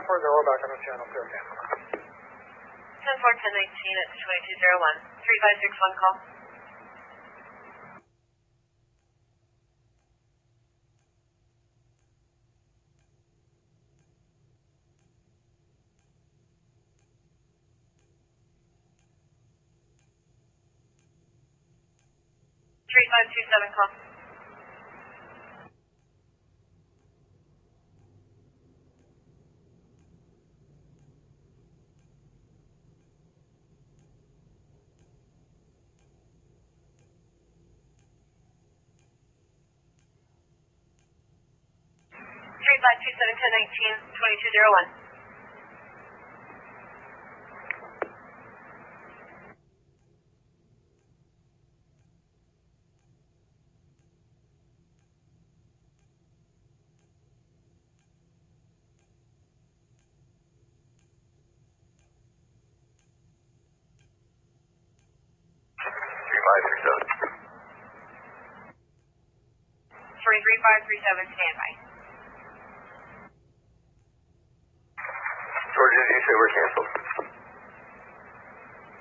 We're back on the channel, clear. 10-4, 1019 at 2201. 3561 call. Seven call. Street 527 1019 2201. Runway 3537, standby. Georgia, did you say we're canceled?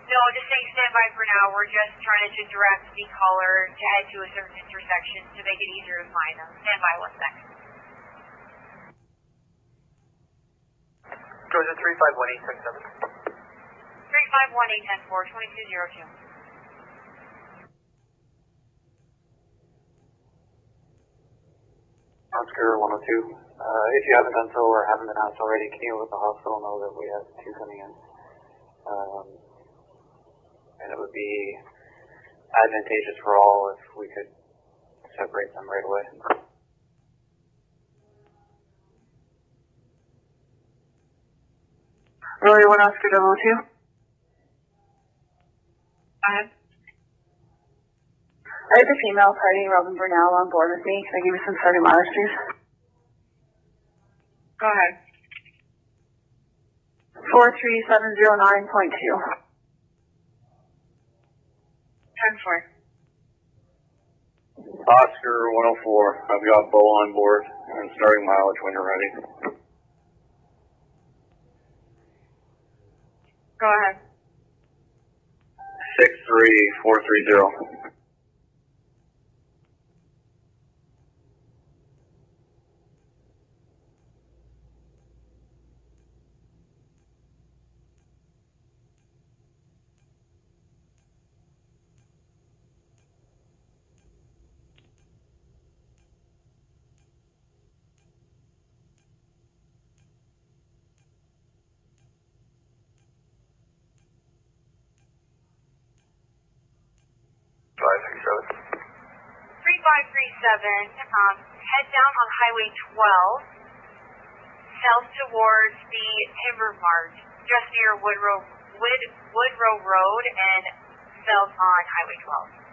No, just saying standby for now. We're just trying to direct the caller to head to a certain intersection to make it easier to find them. Standby 1 second. Georgia 351867. 351-810-4, 2202. Oscar 102. If you haven't done so or haven't been asked already, can you let the hospital know that we have 2 coming in? And it would be advantageous for all if we could separate them right away. Really, 1 Oscar 002? I have a female party, Robin Burnell, on board with me. Can I give you some starting mileage, please? Go ahead. 43709.2. 10-4. Oscar 104. I've got Bo on board and starting mileage when you're ready. Go ahead. 63430. Head down on Highway 12, south towards the Timber Mart, just near Woodrow Road and south on Highway 12.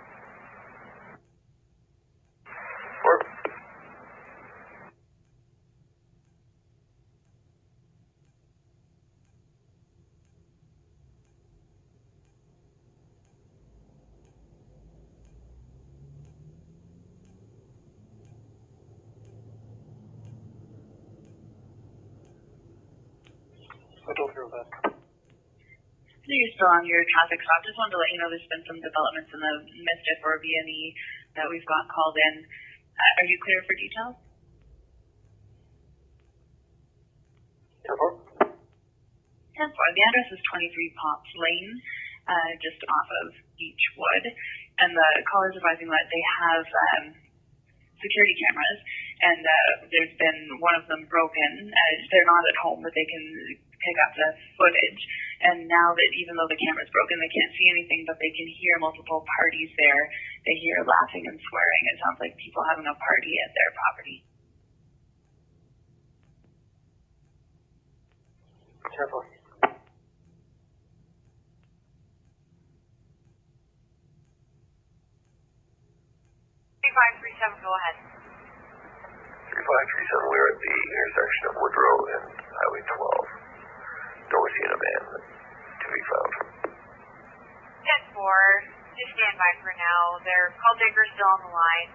You're still on your traffic stop. Just wanted to let you know there's been some developments in the Mischief or VME that we've got called in. Are you clear for details? 10-4. 10-4. The address is 23 Pops Lane, just off of Beechwood. And the caller's advising that they have security cameras, and there's been one of them broken. They're not at home, but they can pick up the footage. And now that even though the camera's broken, they can't see anything, but they can hear multiple parties there. They hear laughing and swearing. It sounds like people having a party at their property. 10-4. 3537, go ahead. 3537, we're at the intersection of Woodrow and Highway 12. Don't see a van to be found. 10-4, just stand by for now. Their call taker's still on the line.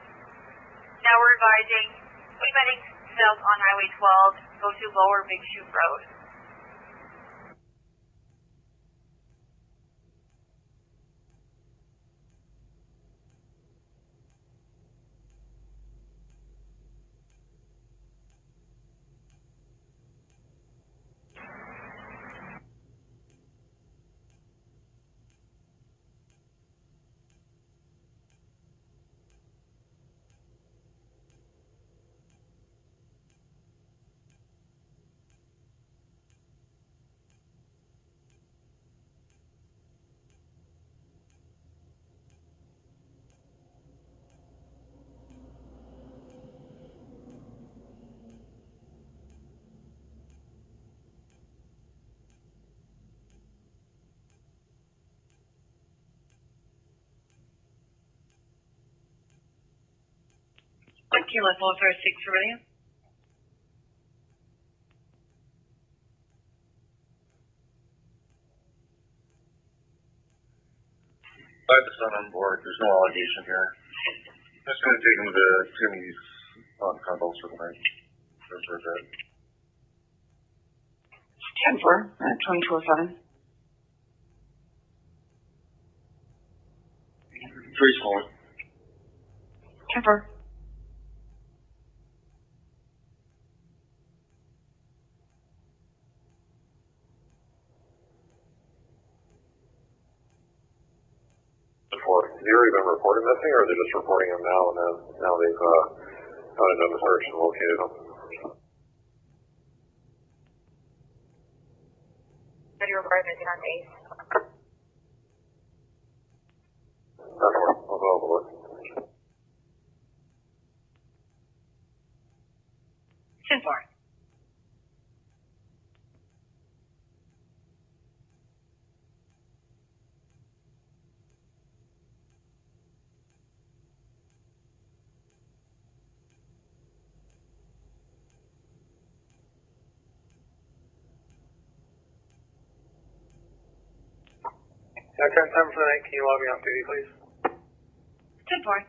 Now we're advising, heading south on Highway 12, go to Lower Big Shoot Road. Kilo 406 for William. I have the son on board. There's no allegation here. I'm just going to take him to Timmy's on Carmel for the night. For that. 10-4, 2207. 3 small. 10-4. Has he already been reported missing, or are they just reporting him now, and then now they've gone into the search and located him? Did you report missing on base? I'll go over it. 10-4. Current time for the night, can you log me off duty, please? 10-4.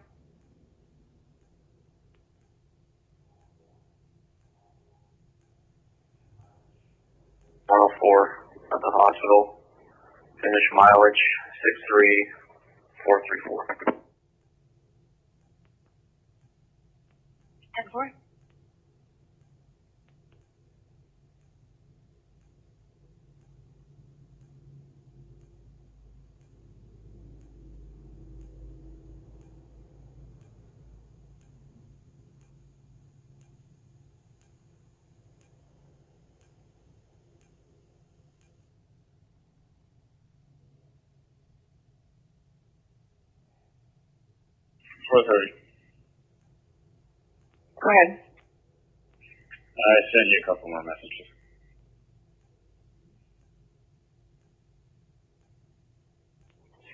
At the hospital. Finish mileage 63434. 10-4. Go ahead. I sent you a couple more messages.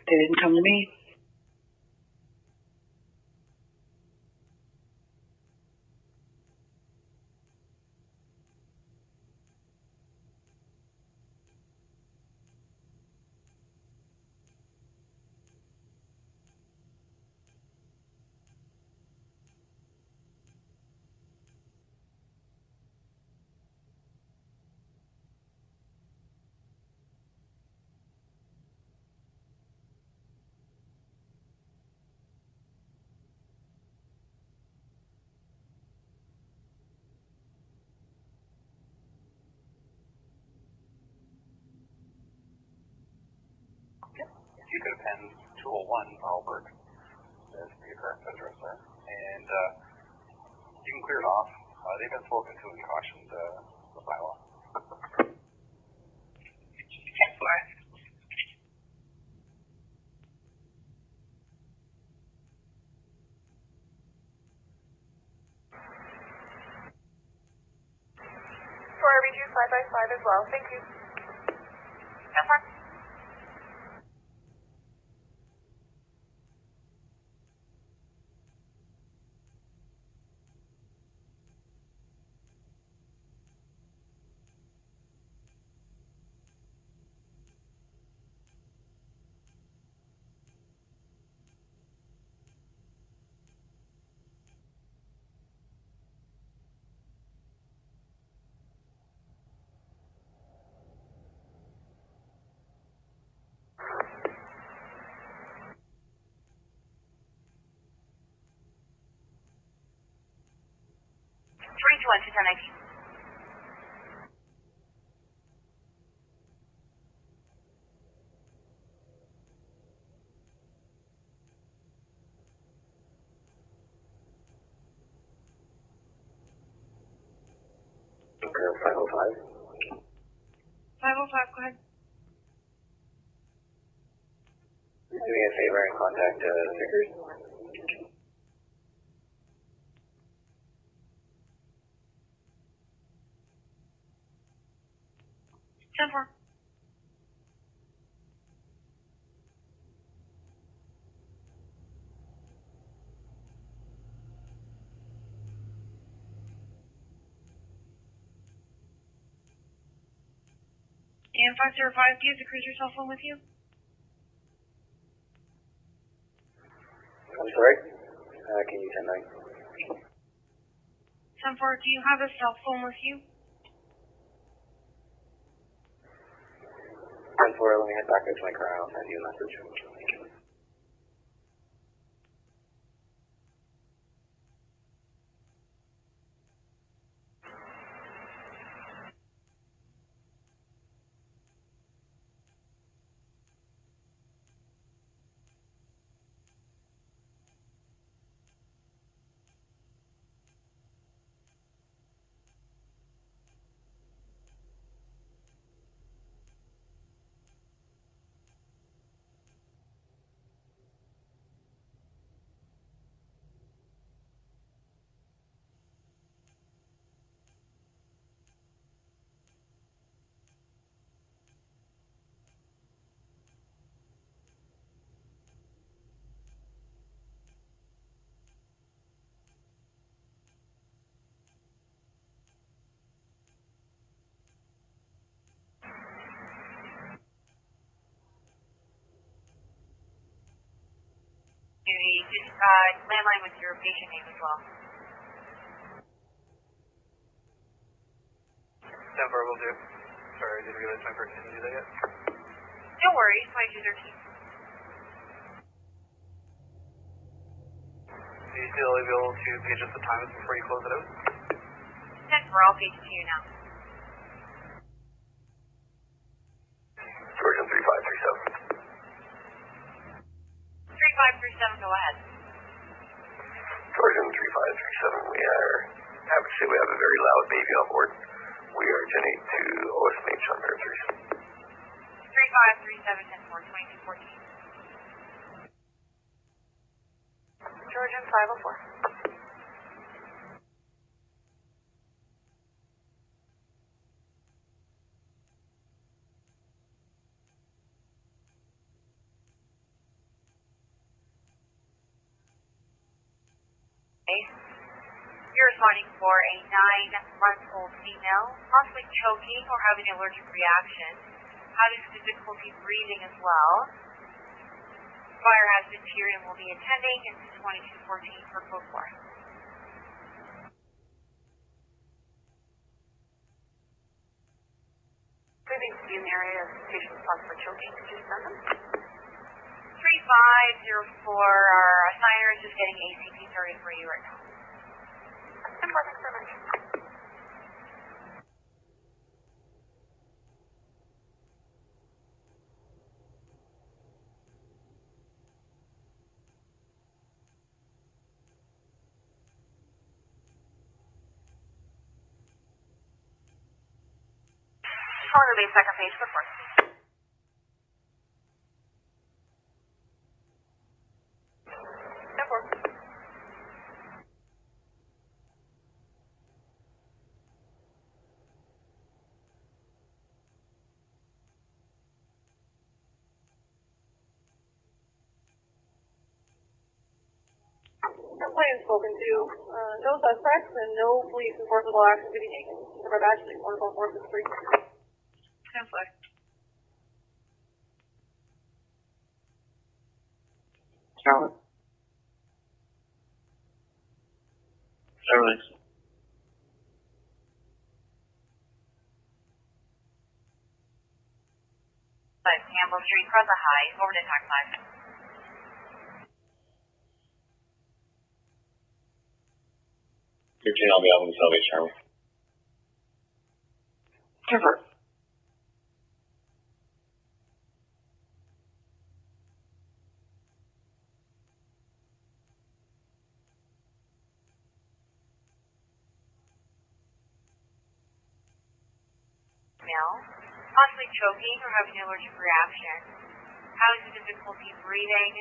They didn't come to me. If you could append 201 Albert as the current address there, and you can clear it off. They've been spoken to and cautioned the bylaw. 10-4. For RB2 5x5 as well. Thank you. 10-4. One to 1019. Okay, 505. 505, go ahead. Do me a favor and contact Vickers. 10-4. And 505, do you have the cruiser cell phone with you? I'm sorry? Can you 10-9? 10-4, do you have a cell phone with you? 10-4, let me head back into my car. I'll send you a message. Thank you. Landline with your patient name as well. 10-4 will do. Sorry, I didn't realize my person didn't do that yet. No worries, 2213. Are you still able to page up the times before you close it out? 10-4, I'll page it to you now. Georgian 3537. 3537, go ahead. Georgian 3537, we are happy to say we have a very loud baby on board. We are 10-8 to OSMH on their 3537, 10-4, 2214. Georgian 504. You're responding for a 9-month-old female, possibly choking or having an allergic reaction, having some difficulty breathing as well. Fire has been cleared and will be attending in 2214 for code 4. Moving to the area of patient response for choking, could you send them? 3504, our assigner is just getting ACP started for you right now. Important for me. Calling the second page for first. Complaint spoken to. No suspects and no police enforceable action to be taken. Number badge 61463. Conflict. Charlotte. Charlotte. Campbell Street, Cressa High, forward to tax 5. I'll be out in the Salvation Army. Confirm. Possibly choking or having an allergic reaction, having some difficulty breathing.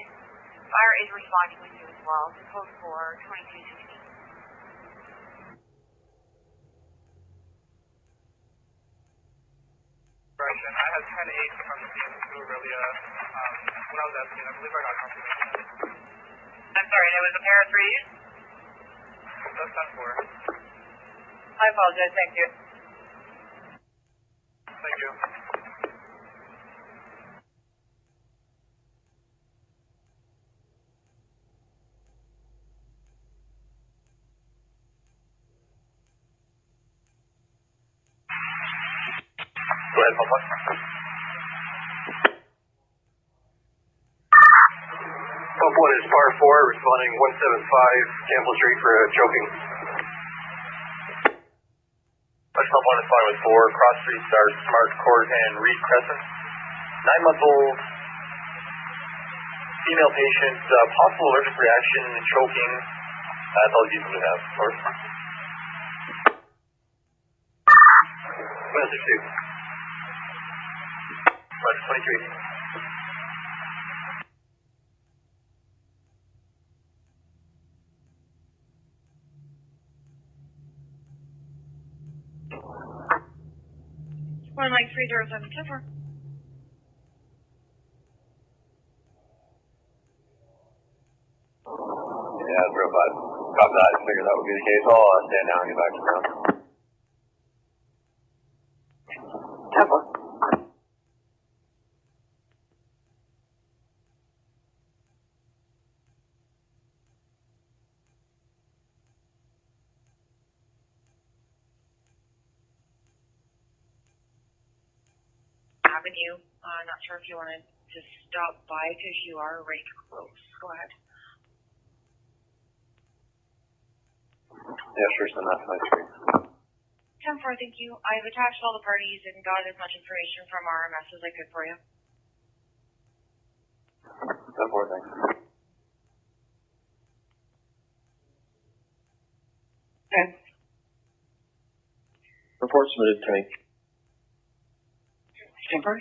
Fire is responding with you as well. So code 4, 2216. Right, then I had 10-8 from the scene to Aurelia. When I was asking, I believe I got confirmation. I'm sorry, there was a pair of threes? That's 10-4. I apologize, thank you. Thank you. ahead, pump one. Pump one is par 4, responding 175 Campbell Street for choking. Pump one is fine with 4, Cross Street, Star, Smart Court, and Reed Crescent. 9-month-old female patient, possible allergic reaction, choking. That's all you usually have, of course. Message 2. Message 23. One Mike 307 Tipper. Yeah, that's real bad. Copy that. I figured that would be the case. I'll stand down and get back to ground. Temple. Avenue. Not sure if you want to just stop by because you are right close. Go ahead. Yeah, sure, send that to my screen. 10-4, thank you. I've attached all the parties and got as much information from RMS as I could for you. 10-4, thanks. Okay. Report submitted to me. Temper.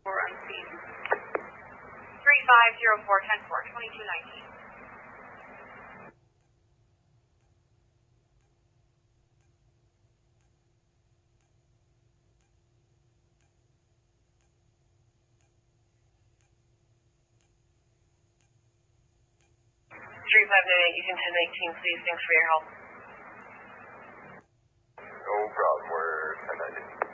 Or unseen. 3504 2219. You can 1019, please. Thanks for your help. No problem. We're 1019.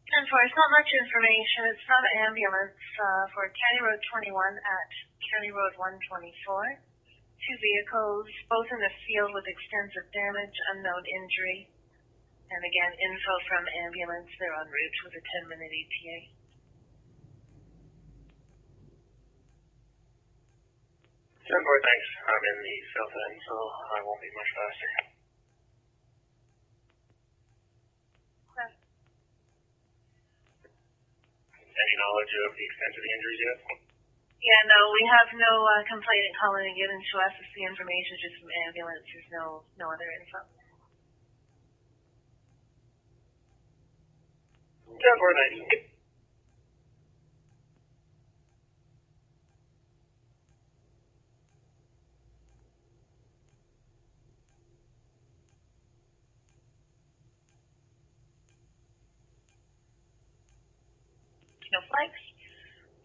10-4, it's not much information. It's not an ambulance for County Road 21 at County Road 124. 2 vehicles, both in the field with extensive damage, unknown injury. And again, info from ambulance. They're en route with a 10-minute ETA. 10-4, thanks. I'm in the south end, so I won't be much faster. Any knowledge of the extent of the injuries yet? Yeah, no, we have no complainant calling and given to us. It's the information just from ambulance. There's no other info. 10-4, thanks. No flags.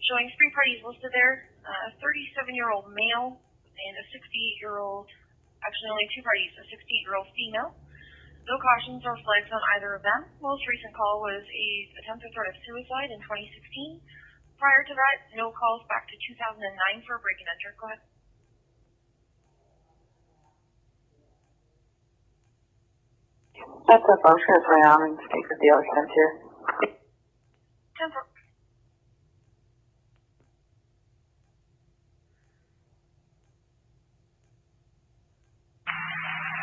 Showing 3 parties listed there. A 37-year-old male and a 68-year-old, actually only 2 parties, a 68-year-old female. No cautions or flags on either of them. Most recent call was a attempted threat of suicide in 2016. Prior to that, no calls back to 2009 for a break and enter. Go ahead. That's up. I'm just going to play on and speak with the other sense here. 10-4.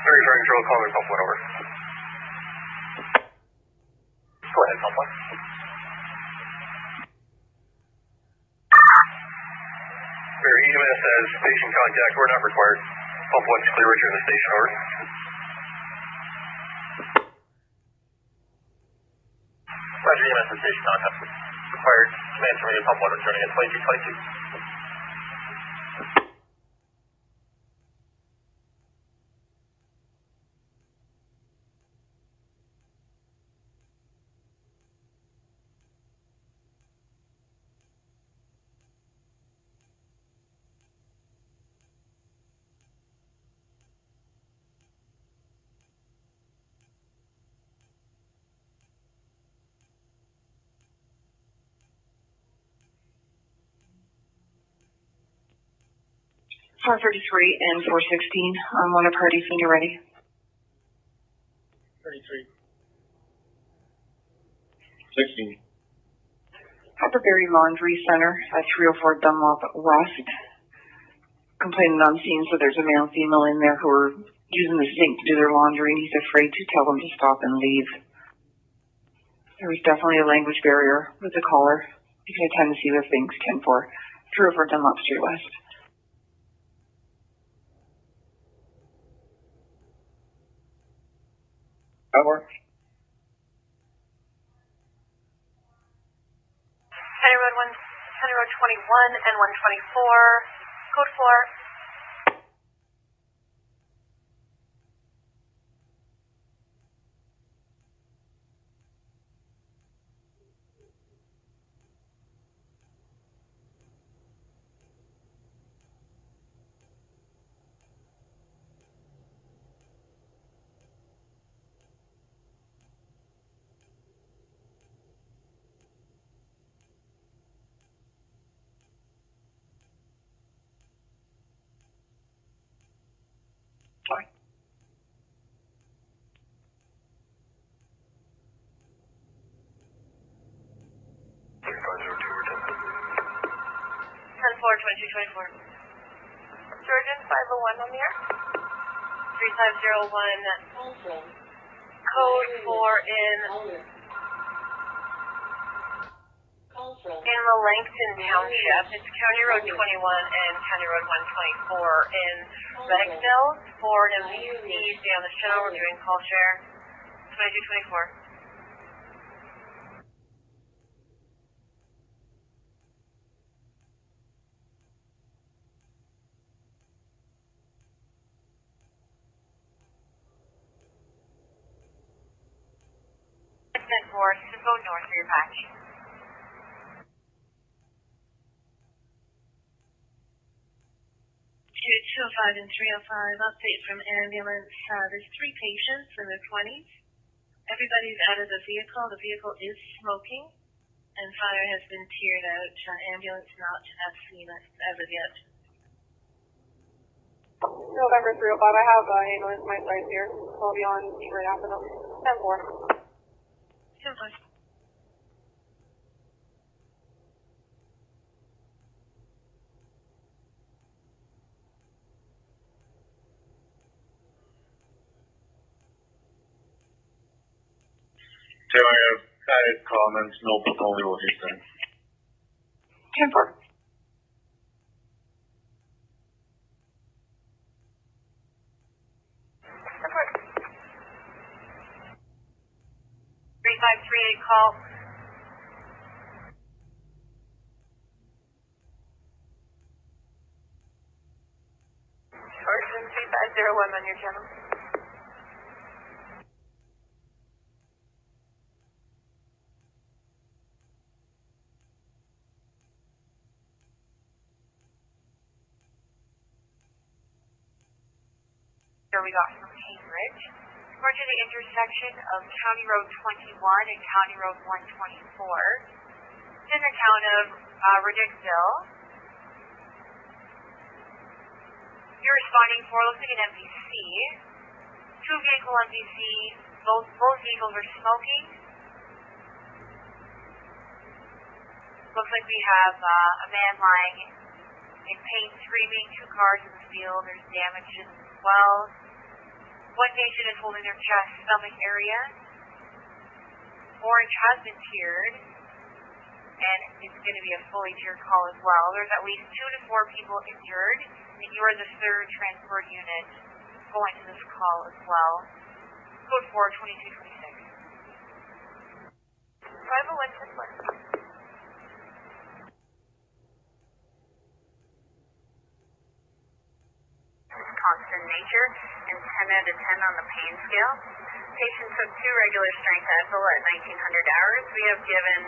Barrie Fire Control, call their pump one over. Go ahead, pump one. Barrie, EMS says station contact. We're not required. Pump one's clear. Return the station over. Roger, EMS says station contact. Required. Command from pump one returning at 2222. 433 and 416 on one of parties when you're ready. 33. 16. Barrie Laundry Center at 304 Dunlop West. Complaining on scene, so there's a male and female in there who are using the sink to do their laundry, and he's afraid to tell them to stop and leave. There was definitely a language barrier with the caller. You can attend to see the things 10-4, 304 Dunlop Street West. That works. County Road 21 and 124, code 4. Sorry. 10-4, 2224. Surgeon 501 on the air. 3501. Code 4 in the Langton Township. It's County Road 21 and County Road 124 in Reddickville. For an MVC, stay on the channel. We're doing call share. 2224. For Simcoe North for your patch. 205 and 305, update from ambulance. There's 3 patients in their 20s. Everybody's out of the vehicle. The vehicle is smoking, and fire has been tiered out. Ambulance not at scene as of yet. November 305, I have ambulance my side here. I'll be on right after them. 10-4. 10-4. Taylor, I have added comments, no only what you're saying. 10-4. Report. 3538 call. Sergeant 3501 on your channel. Here we got from Cambridge. We're to the intersection of County Road 21 and County Road 124. It's in the town of Reddickville. You're responding for, looks like an MVC. 2-vehicle MVC. Both vehicles are smoking. Looks like we have a man lying in pain, screaming. 2 cars in the field. There's damage as well. 1 patient is holding their chest, stomach area. Orange has been tiered, and it's going to be a fully tiered call as well. There's at least 2 to 4 people injured, and you are the 3rd transport unit going to this call as well. Code 4, 2226. 501 constant nature and 10 out of 10 on the pain scale. Patient took 2 regular strength Advil at 1900 hours. We have given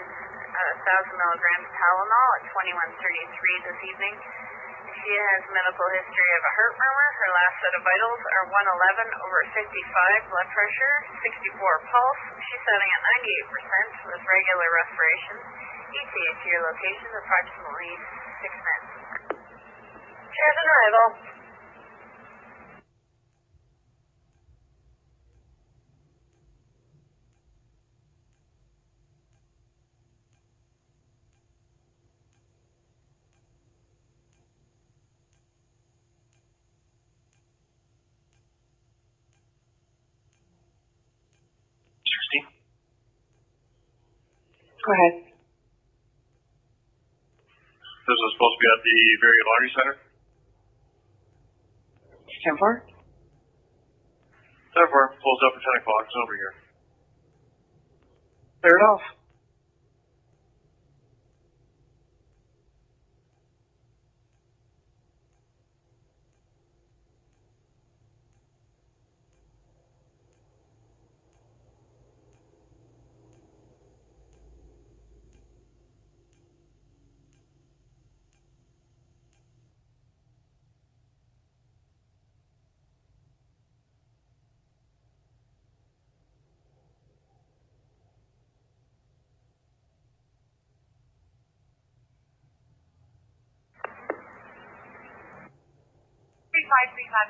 1,000 milligrams Tylenol at 2133 this evening. She has medical history of a heart murmur. Her last set of vitals are 111 over 55 blood pressure, 64 pulse. She's setting at 98% with regular respiration. ETA to your location approximately 6 minutes. Here's an arrival. Go ahead. This is supposed to be at the Barrie Laundry Center. 10-4? 10-4, closed up for 10 o'clock. It's over here. Clear it off.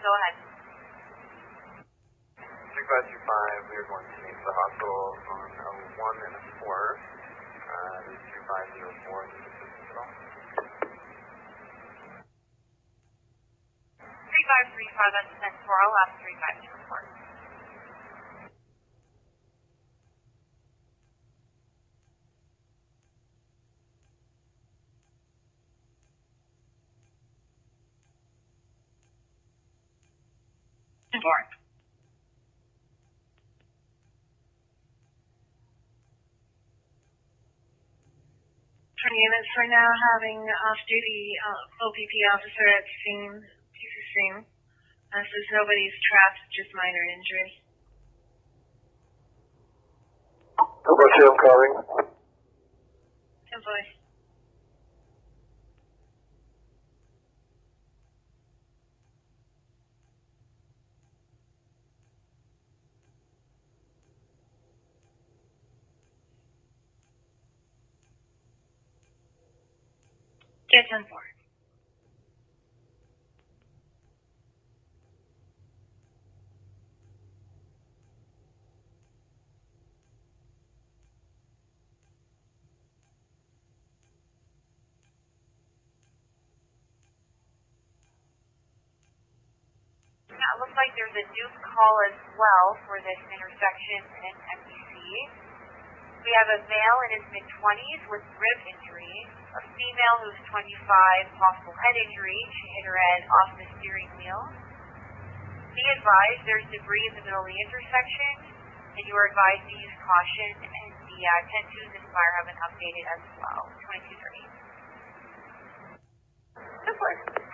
Go ahead. 3525, we are going to meet the hospital on a 1 and a 4. This is 2504, need assistance at all? 3535, that's 10-4. I'll have 35 to report. Units right now having off-duty OPP officer at scene, piece of scene. Says nobody's trapped, just minor injuries. Number 2, I'm calling. 10-5. Get 10-4. It looks like there's a new call as well for this intersection in MDC. We have a male in his mid-20s with rib injury, a female who's 25, possible head injury. She hit her head off the steering wheel. Be advised, there's debris in the middle of the intersection, and you are advised to use caution, and the 10-2s and fire have been updated as well, 2230. Good work.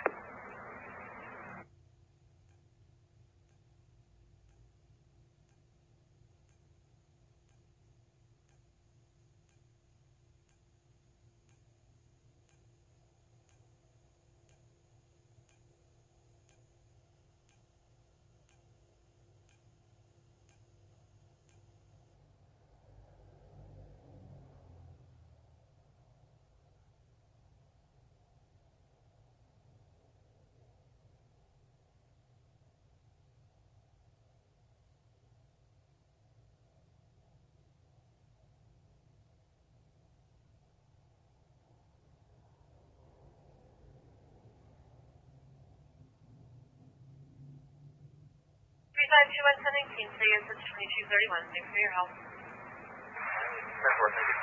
She was sending team for you for 2231. Thanks for your help. 10-4, thank you.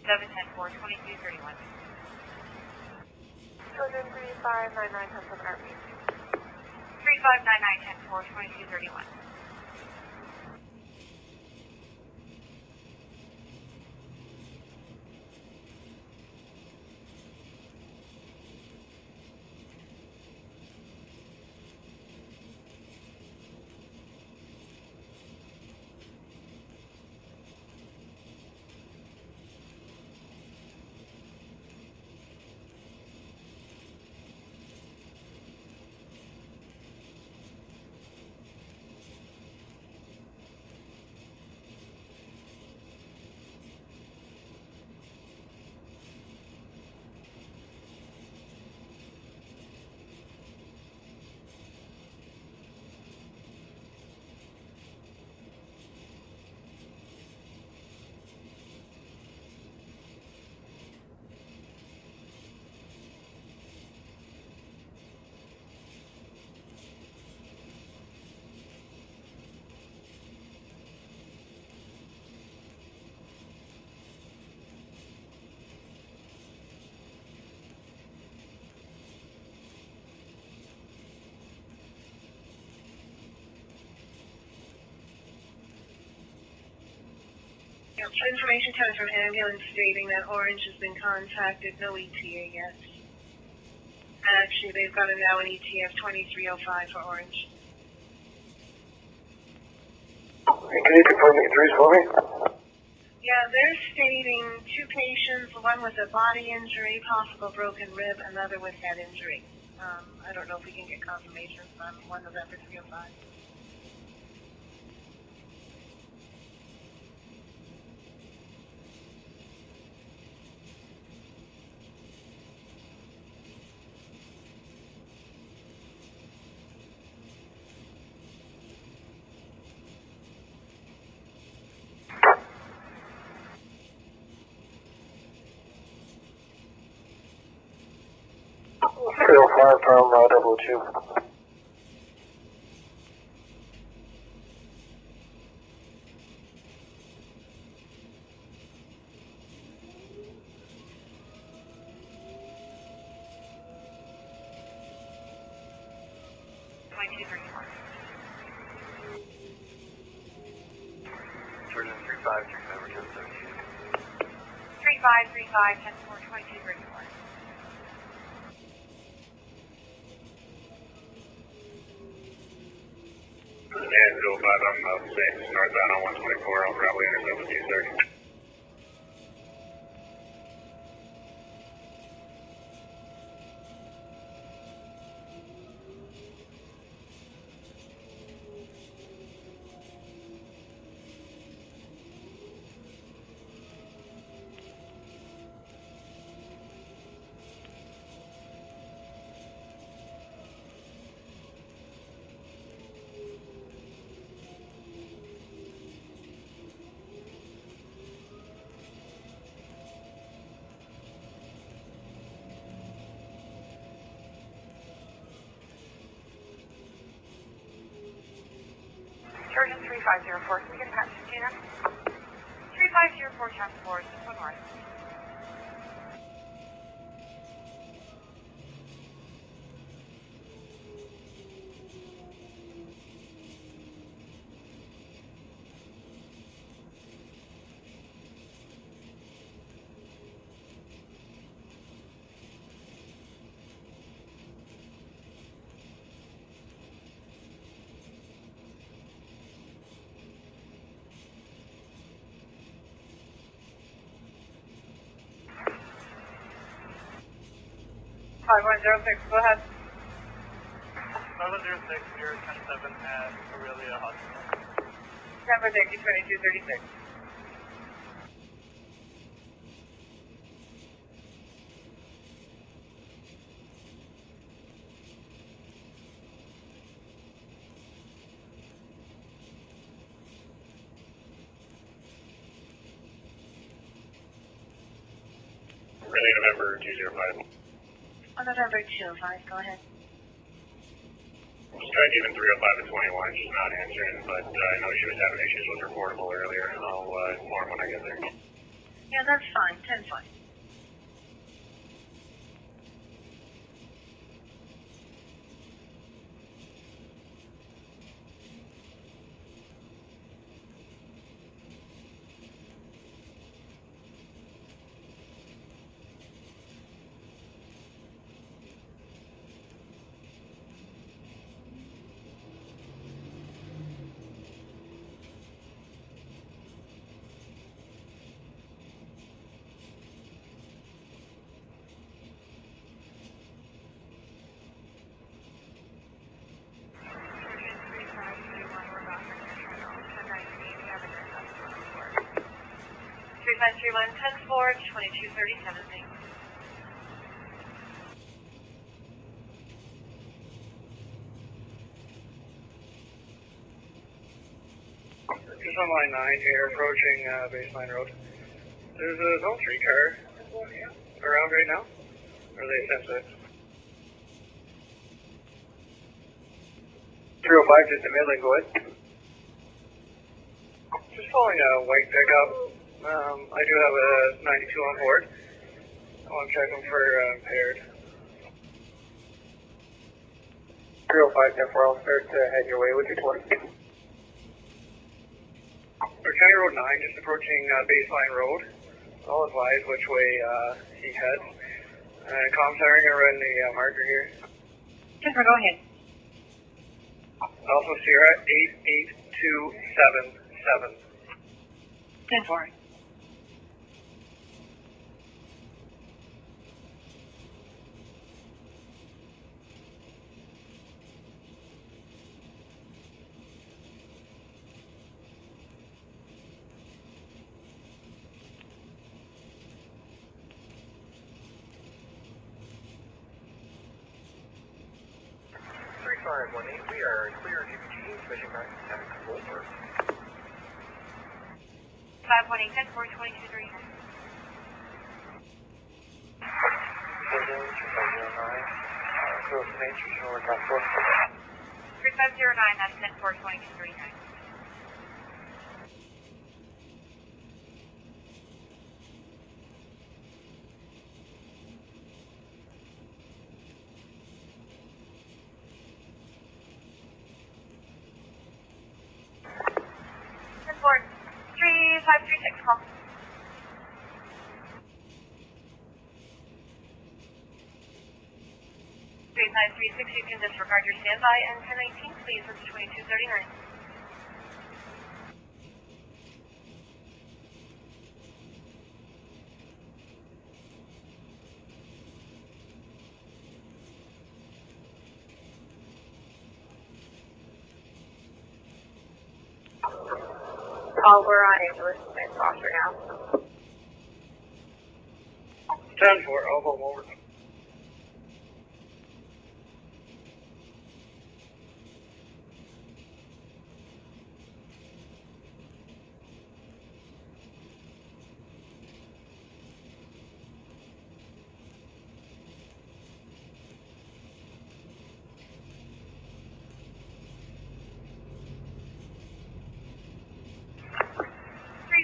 7-10-4, 2231. 23599 has an RP. 3599-10-4, 2231. Yep. Information coming from ambulance stating that Orange has been contacted, no ETA yet. Actually, they've got now an ETA of 2305 for Orange. Can you confirm the injuries for me? Yeah, they're stating two patients, one with a body injury, possible broken rib, another with head injury. I don't know if we can get confirmation from 1 November 305. Fire from 002. Surgeon 3537 over 3535, 10-4, 2234. And 05, I'm saying northbound on 124, I'll probably intercept with you, sir. Surgeon 3504, can we get a patch to Gina? 3504, task force, one more. Five one zero six. Go ahead. 1106, you're 107 at Aurelia Hospital. December 2236. Really November 205. On November 205, go ahead. Just tried giving 305 and 21, she's not answering, but I know she was having issues with her portable earlier, and I'll inform when I get there. Yeah, that's fine. 10 fine. Three 10-4, 2237, thanks. Just on line 9 here, approaching Baseline Road. There's a Zone 3 car around right now. Or they sense it. 305, just a middling, go ahead. Just following a white pickup. I do have a 92 on board. I want to check them for impaired. 305, 10-4, I'll start to head your way with your 20. We're trying to just approaching Baseline Road. I'll advise which way he heads. Comm Center, I'm going to run the marker here. Jennifer, go ahead. Alpha Sierra 88277. 10-4. We are clear GBG, switching back to 10 over. 518, 10 4, 22, 39. 3509, that's 10 4, 22, 39. Board 3536, call. 3536, you can disregard your standby, and 1019, please, with 2239. We're on ambulance and foster now. 10-4, I'll go over.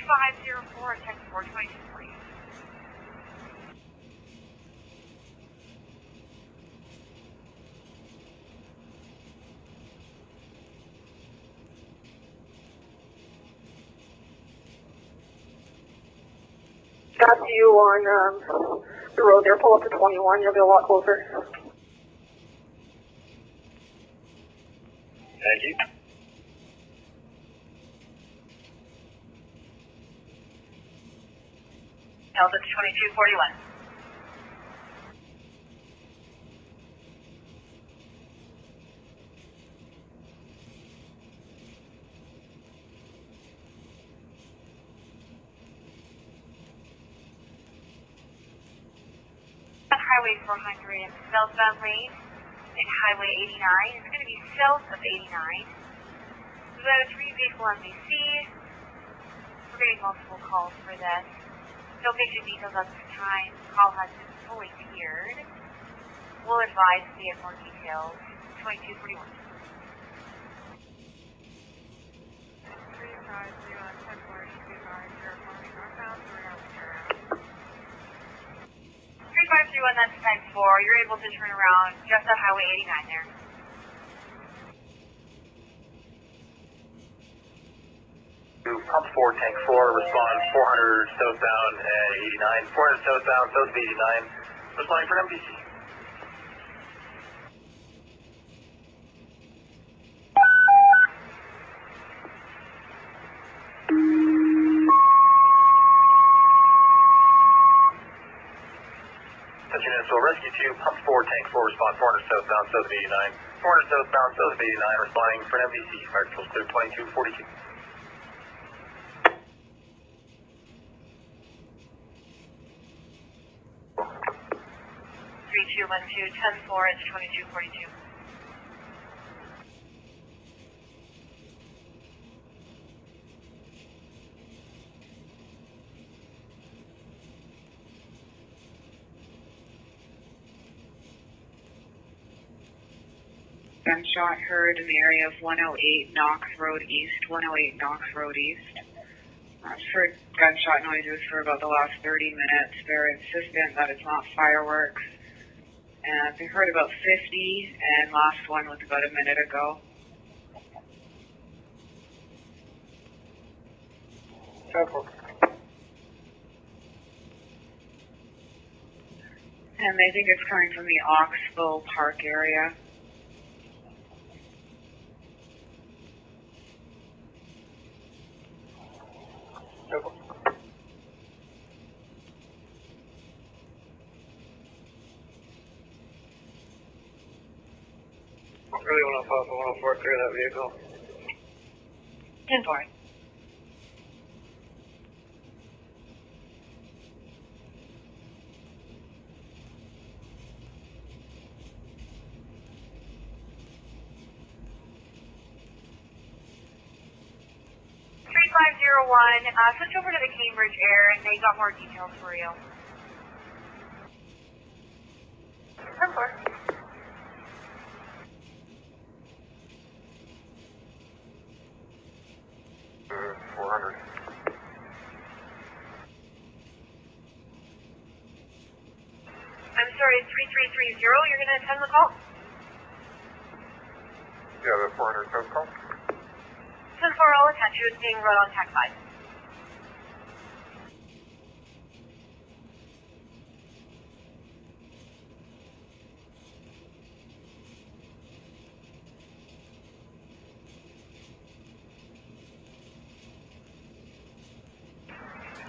Five zero four, text 422 for you. Got you on the road there. Pull up to 21. You'll be a lot closer. Thank you. Delta 2241. Highway 400 southbound lane and Highway 89. It's going to be south of 89. We've got a 3-vehicle MVC. We're getting multiple calls for this. No patient details at this time. Call has been fully cleared. We'll advise if we have more details. 2241. 3531, that's 10-4. You're able to turn around just on Highway 89 there. Pump 4, tank 4, respond 400 southbound at 89. 400 southbound, south of 89. Responding for MPC. So rescue 2, pump 4, tank 4, respond 400 southbound, south of 89. 400 southbound, south of 89, responding for an MPC. Fire control clear 2242. 3212, 10-4, it's 2242. Gunshot heard in the area of 108 Knox Road East, 108 Knox Road East. I've heard gunshot noises for about the last 30 minutes. They're insistent that it's not fireworks. And they heard about 50, and last one was about a minute ago. And they think it's coming from the Oxbow Park area. Really want to pop a 104, clear that vehicle. 10-4. Switch over to the Cambridge Air, and they got more details for you. 10-4. I'm sorry, it's 3330. You're going to attend the call? Yeah, the 400 code call. 10-4, I'll attend you. It's being run on tech side.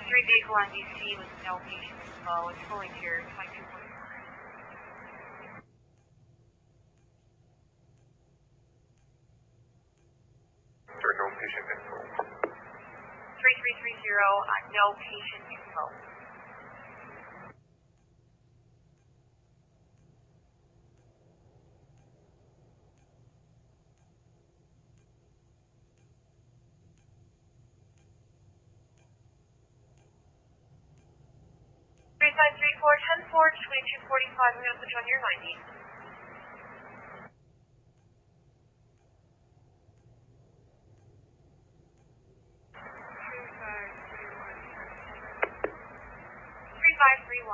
Street vehicle on DC with no patient info. It's fully cleared. 2244. No patient info. 3330, no patient info. Three five three four 10-4, 2245. I'm going to put you on your 90.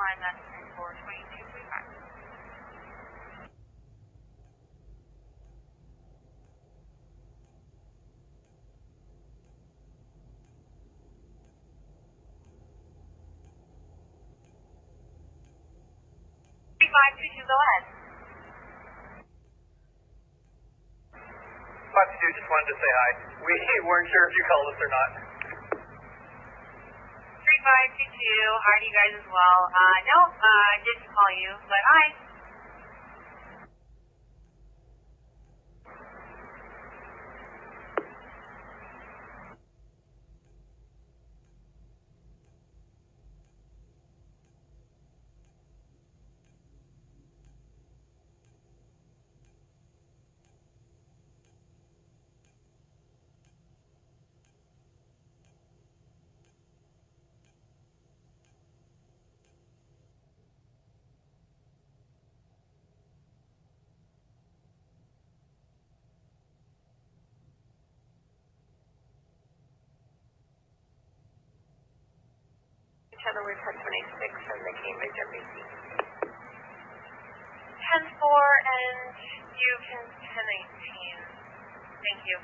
That's 10-4, 2245. Go ahead. 522, just wanted to say hi. We weren't sure if you called us or not. 3522, hi to you guys as well. No, I didn't call you, but hi. We've had 26 from the Cambridge MBC. 10-4, and you can 10-18. Thank you.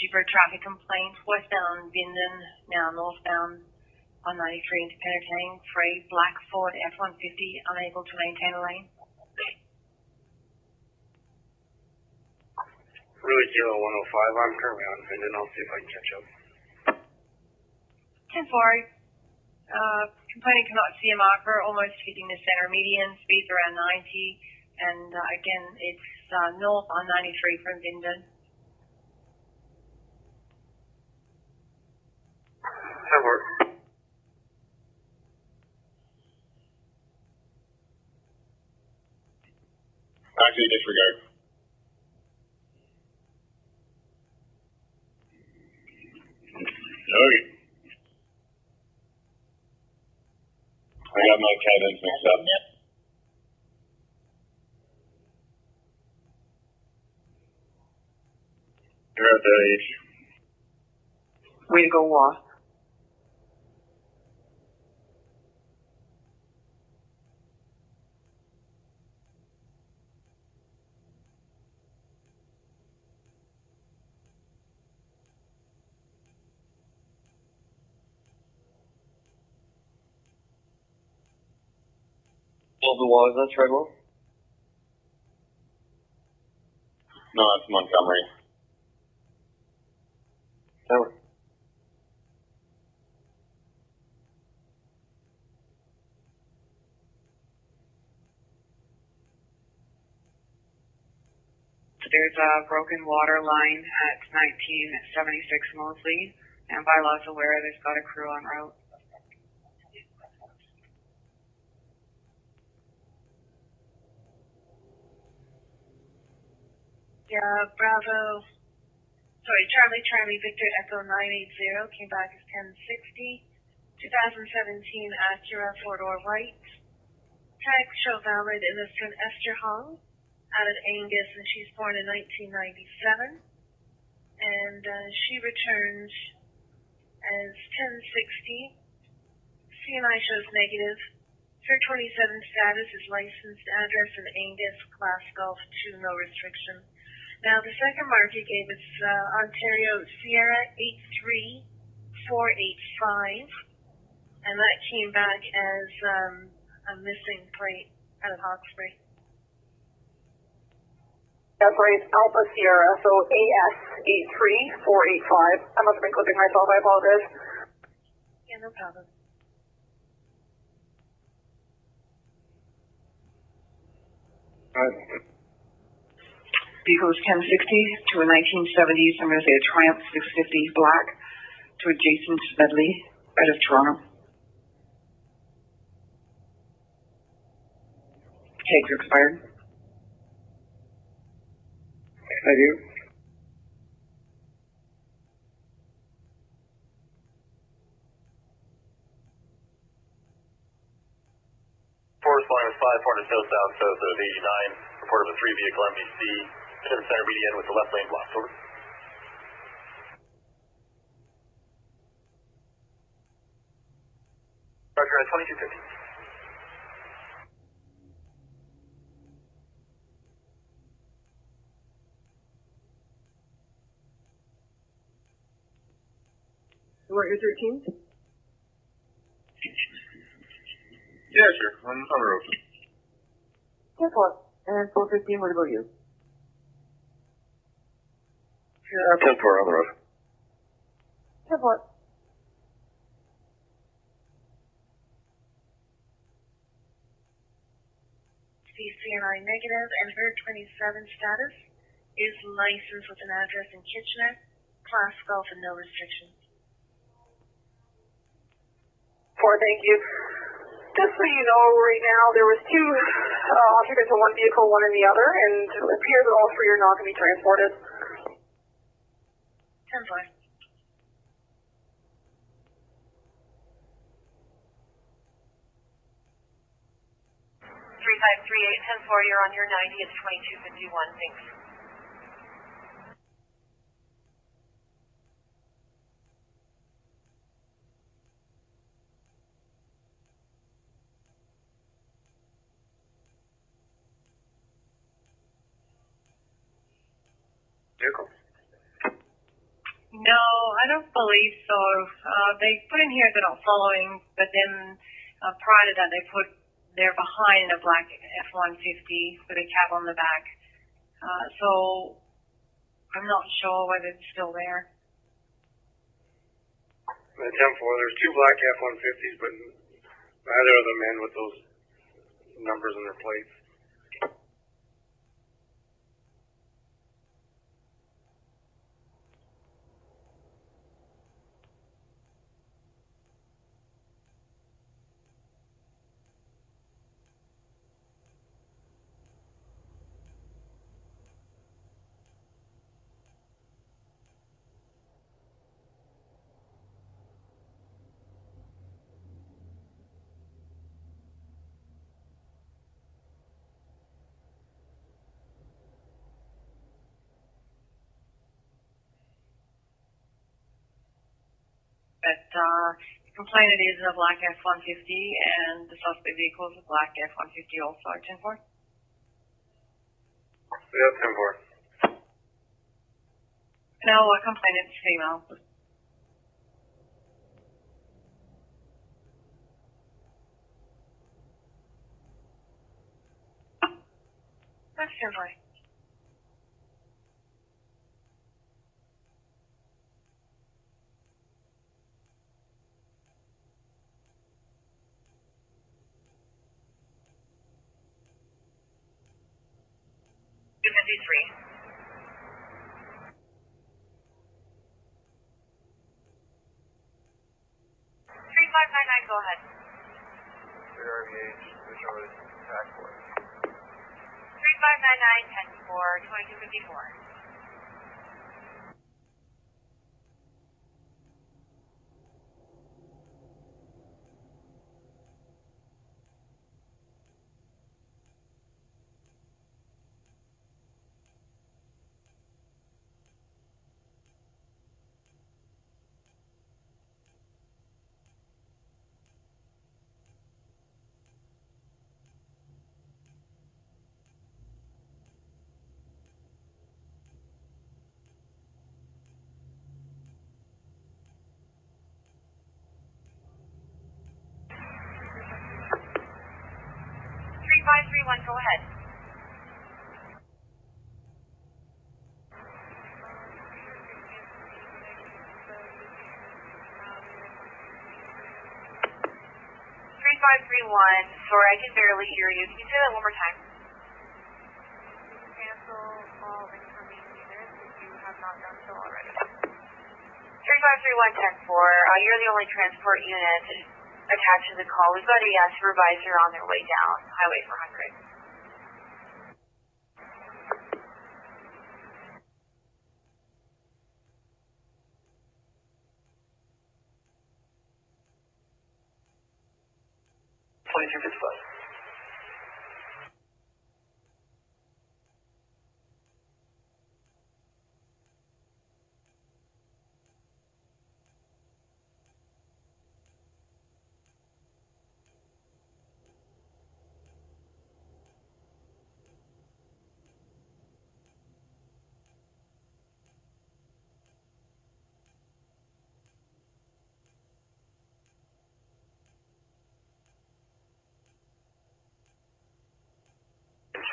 Shepherd traffic complaint, westbound Bindon, now northbound on 93 into Penetang, free, black Ford F-150, unable to maintain a lane. Really Kilo 105, I'm currently on Vinden. I'll see if I can catch up. 10-4, complaining cannot see a marker, almost hitting the center median, speeds around 90, and again, it's north on 93 from Vinden. 10-4. Actually, disregard. Okay. I got my cabins mixed up. You're at the age. Way to go, Wasp. Blue Wall, is that Treadwell? No, that's Montgomery. Tower. There's a broken water line at 1976 Mosley, and Bylaw's aware they've got a crew en route. Yeah, Bravo. Sorry, Charlie Victor Echo 980 came back as 1060. 2017 Acura 4-door white. Tag show valid innocent Esther Hong out of Angus, and she's born in 1997. And she returned as 1060. CNI shows negative. Her 27 status is licensed address in Angus, Class Golf 2, no restriction. Now, the second market gave us Ontario Sierra 83485, and that came back as a missing plate out of Hawkesbury. That's right, Alpha Sierra, so AS 83485. I must have been clipping myself, I apologize. Yeah, no problem. Vehicle is 1060 to a 1970s, I'm going to say a Triumph 650 black, to a Jason Smedley out of Toronto. Tags are expired. I do. Forest line is 5 southbound south of 89. Report of a 3-vehicle MBC. Into the center median with the left lane blocked. Over. Roger at 2250. You want your 13th? Yeah, sure. On the road. 10-4. And 415, what about you? 10-4 on the road. 10-4. CNI negative, and her 27 status is licensed with an address in Kitchener, Class Golf, and no restrictions. 4, thank you. Just so you know, right now there was 2 occupants in one vehicle, one in the other, and it appears that all 3 are not going to be transported. 10-4. 3538, 10-4, you're on your 90, it's 2251, thanks. Vehicle? No, I don't believe so. They put in here they're not following, but then prior to that they put they're behind a black F-150 with a cab on the back. So I'm not sure whether it's still there. At 10-4, there's 2 black F-150s, but neither of them end with those numbers on their plates. But the complainant is a black F-150 and the suspect vehicle is a black F-150 also. 10-4? Yeah, 10-4. No, a complainant's female. That's 1040. Three. 3599, go ahead. RVH, visual tax force. 3599, 10-4, 2254. Five three one. Go ahead. 3531. Sorry, I can barely hear you. Can you say that one more time? Cancel all incoming units if you have not done so already. 3531-10-4. You're the only transport unit attached to the call. We've got a supervisor on their way down Highway 400.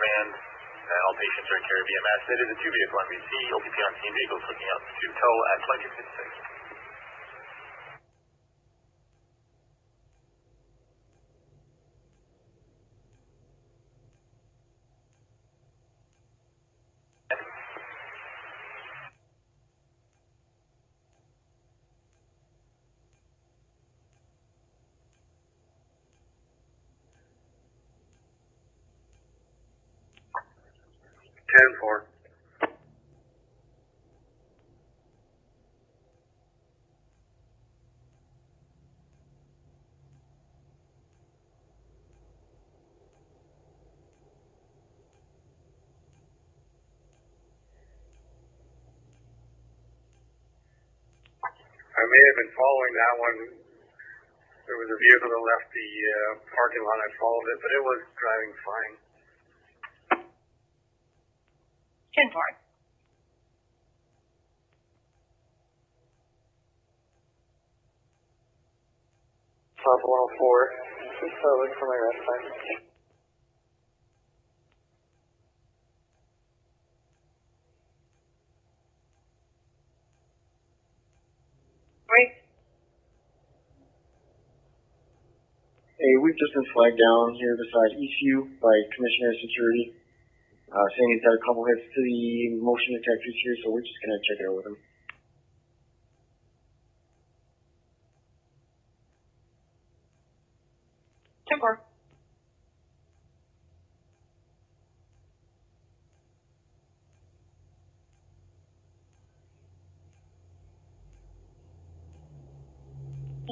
Van, and all patients are in care of EMS. It is a two-vehicle MVC. OPP on scene vehicles looking up to tow at 2256. Ten-4. I may have been following that one. There was a vehicle that left the parking lot. I followed it, but it was driving fine. 10-4. 104. Just looking for my rest time. Wait. Hey, we've just been flagged down here beside ECU by Commissioner of Security, saying he's got a couple hits to the motion detectors here, so we're just going to check it out with him. Temper.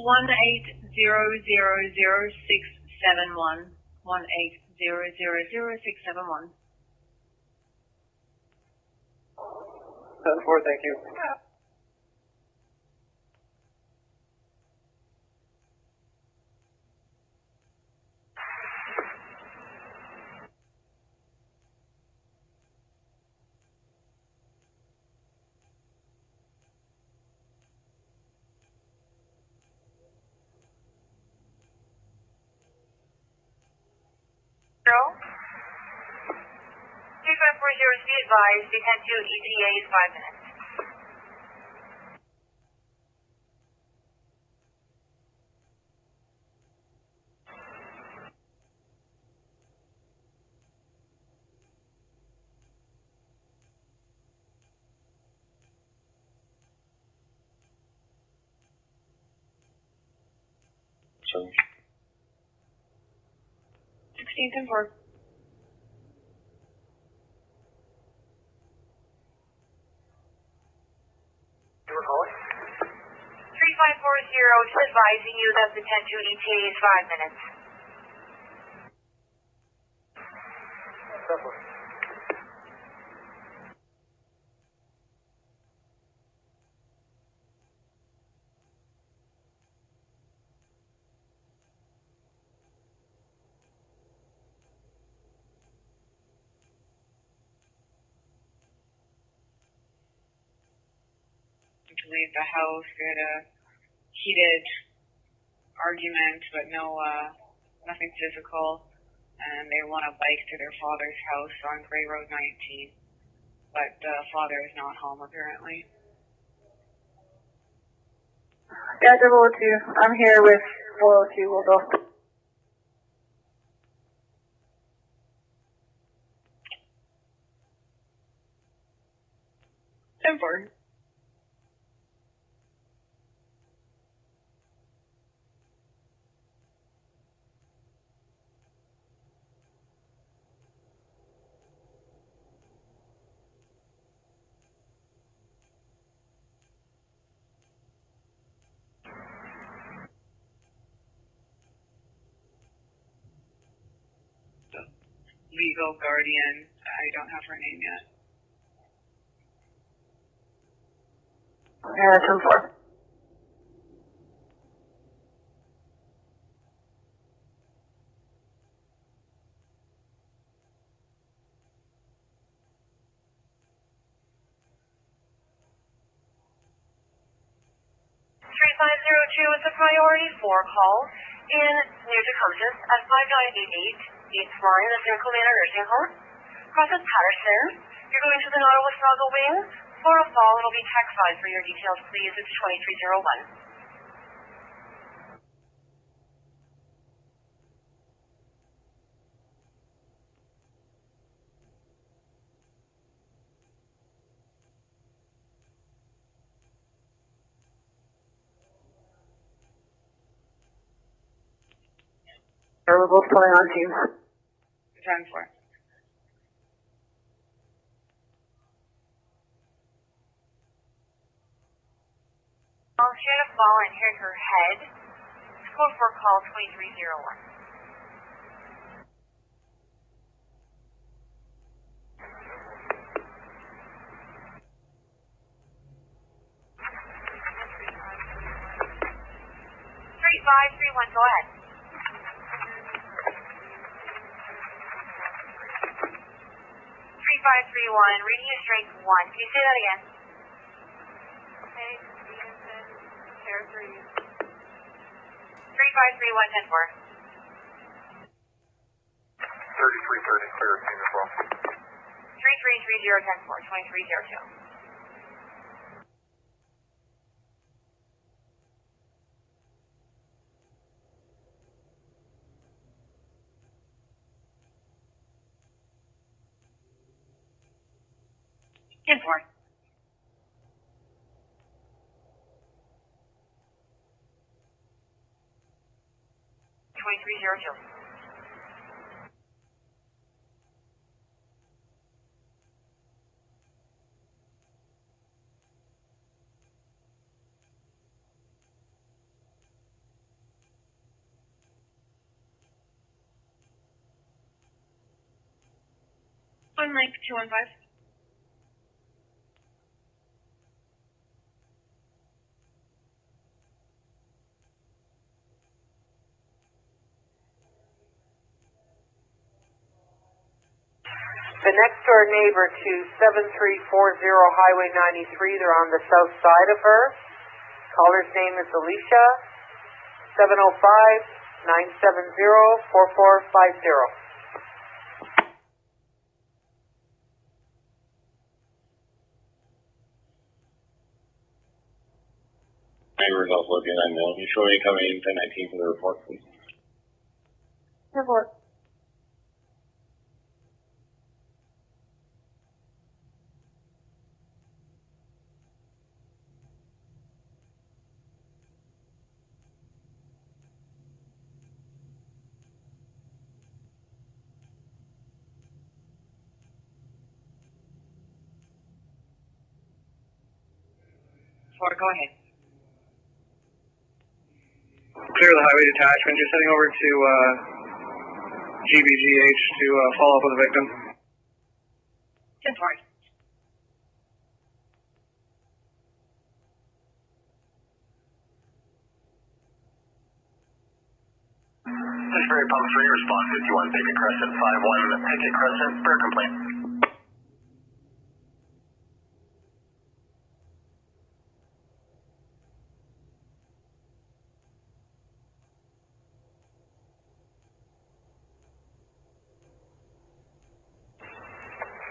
One 180000671. 180000671. 10-4, thank you. advise, detent to ETA is 5 minutes. So 16-4. You were calling? 3540, just advising you that the 10-2 ETA is 5 minutes. Definitely. To leave the house. We had a heated argument, but nothing physical. And they want a bike to their father's house on Gray Road 19. But the father is not home apparently. Yeah, 002. I'm here with 402. We'll go. Simple. Legal guardian. I don't have her name yet. Yeah, 10-4. Is a priority 4 call in New Dakotas at 5988 East Line of Simcoe Manor Nursing Home. Crosses Patterson. You're going to the Nautilus Raga Wing. For a fall, it'll be tech 5 for your details, please. It's 2301. We're both pulling on teams. 10-4. She had a fall and hit her head. Code for call 2301. Street 531, go ahead. 3531, reading you strength 1. Can you say that again? Okay, Stevenson, territory. 3531, 10-4. 3330, clear team as well. 3330, 10-4, 2302. Ten four. 2302. On Mike 215. The next door neighbor to 7340 Highway 93, they're on the south side of her. Caller's name is Alicia, 705-970-4450. Neighbors also looking at 9 mil. You show me coming in 1019 for the report, please. Report. Go ahead. Clear the highway detachment. Just heading over to GBGH to follow up with the victim. 10-4. Barrie Pump 3, respond 51, Picket Crescent, 5-1, Picket Crescent, bear complaint.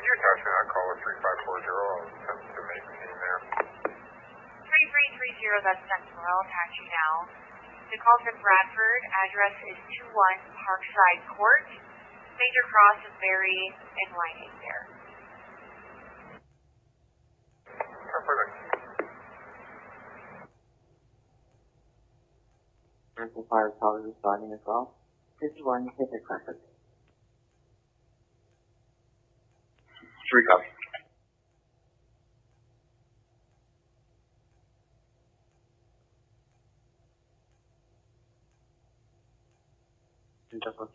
Attachment, I call it 3540. I'll attempt to make a team there. 3330, that's Sentinel. I'll attach you now. The call's in Bradford. Address is 21 Parkside Court. Major cross is Barrie and line 8 there. Perfect. Central Fire Power responding as well. 51 Picket Crescent. 3 copy. Interpol.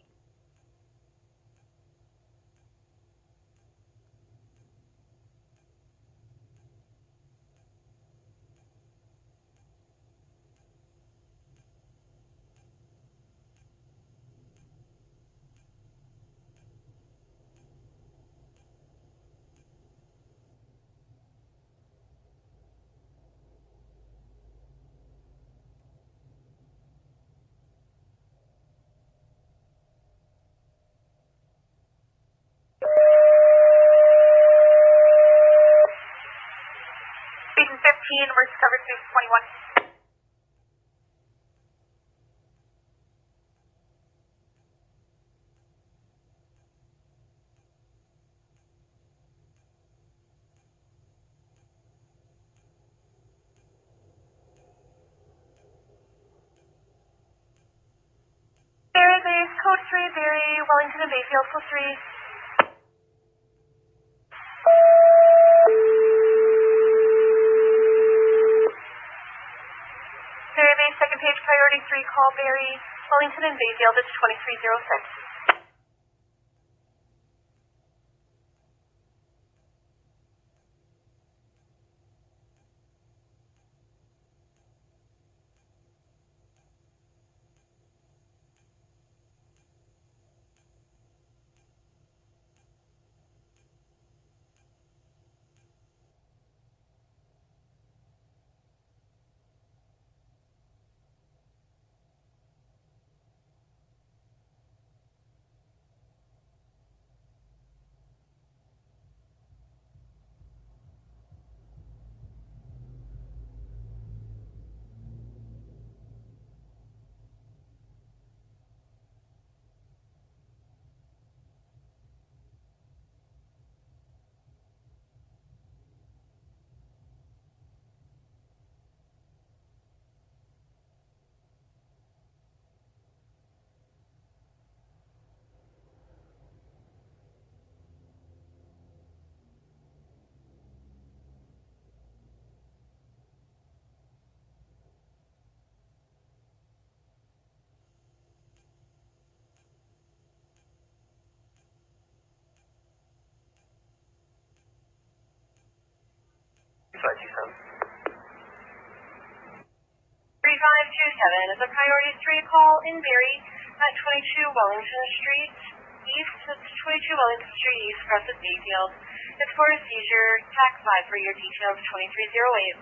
Station 15, emergency coverage, Station 21. Barrie base, code 3, Barrie, Wellington and Bayfield, code 3. Barrie base, second page, priority 3, call Barrie, Wellington and Bayfield, it's 2306. Side 27. 3527 is a priority 3 call in Barrie at 22 Wellington Street East. It's 22 Wellington Street East, Crescent Bayfield. It's for a seizure. TAC 5 for your details, 2308.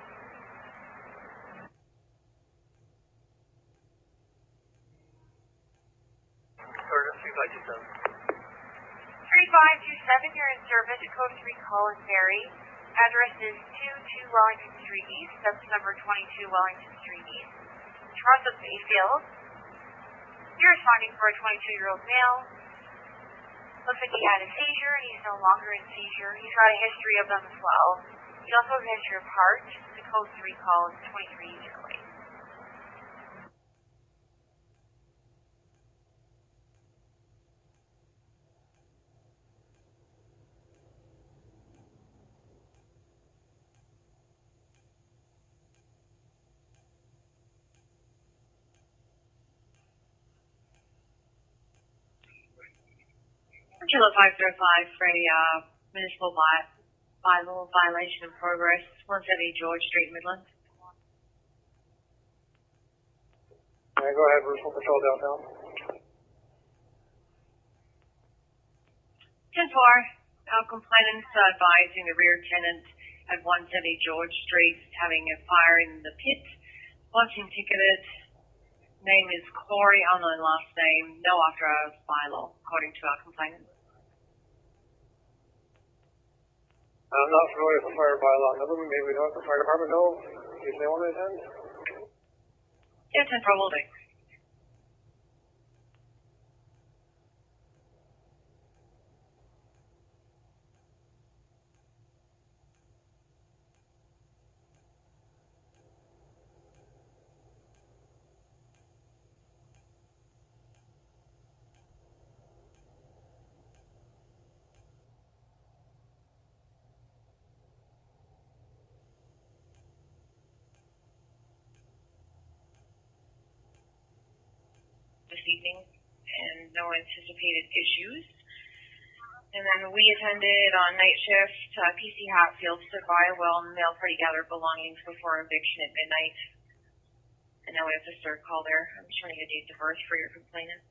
Emergency side 27. 3527, you're in service, code 3 call in Barrie. Address is 22 Wellington Street Street East. That's number 22 Wellington Street East. Toronto Bayfield. You're responding for a 22-year-old male. Looks like he had a seizure and he's no longer in seizure. He's got a history of them as well. He also has a history of heart. The code 3 call is 2308. Kilo 505 for a municipal bylaw violation in progress, 170 George Street, Midland. Can I go ahead, Municipal Patrol downtown? 10-4, our complainant's advising the rear tenant at 170 George Street having a fire in the pit. Wanting ticketed. Name is Corey, unknown last name, no after hours bylaw, according to our complainant. I'm not familiar with the fire bylaw. Maybe we know if the fire department know if they want to attend. Yeah, 10 probably. This evening, and no anticipated issues. And then we attended on night shift. PC Hatfield stood by while male party gathered belongings before eviction at midnight. And now we have the third call there. I'm just trying to get a date of birth for your complainant.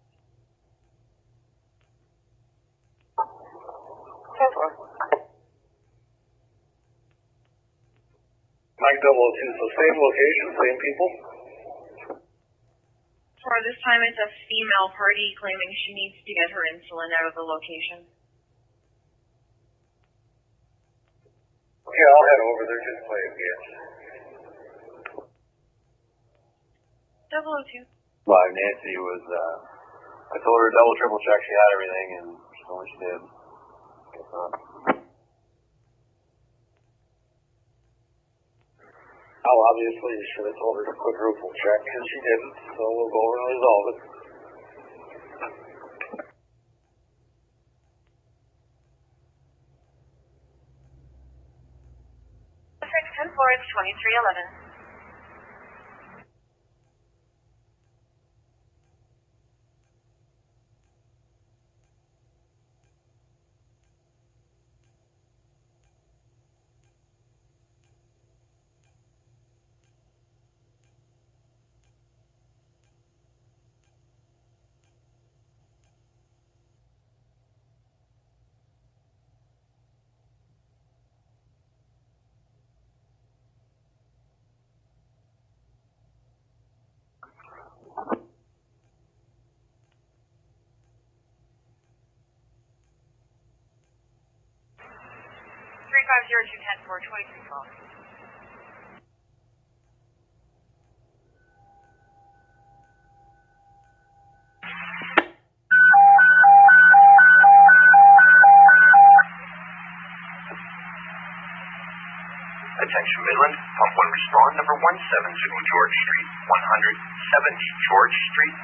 Mike 002, so same location, same people? For this time, it's a female party claiming she needs to get her insulin out of the location. Okay, I'll head over there, just play a game. 002. Live Nancy was, I told her double, triple check she had everything, and she told me she did. Guess not. Oh, obviously you should have told her to quadruple check, and she didn't, so we'll go over and resolve it. District 10-4, it's 2311. Three 502-10-4, 2312. Attention Midland, Pump 1 respond, number 170 George Street, 170 George Street.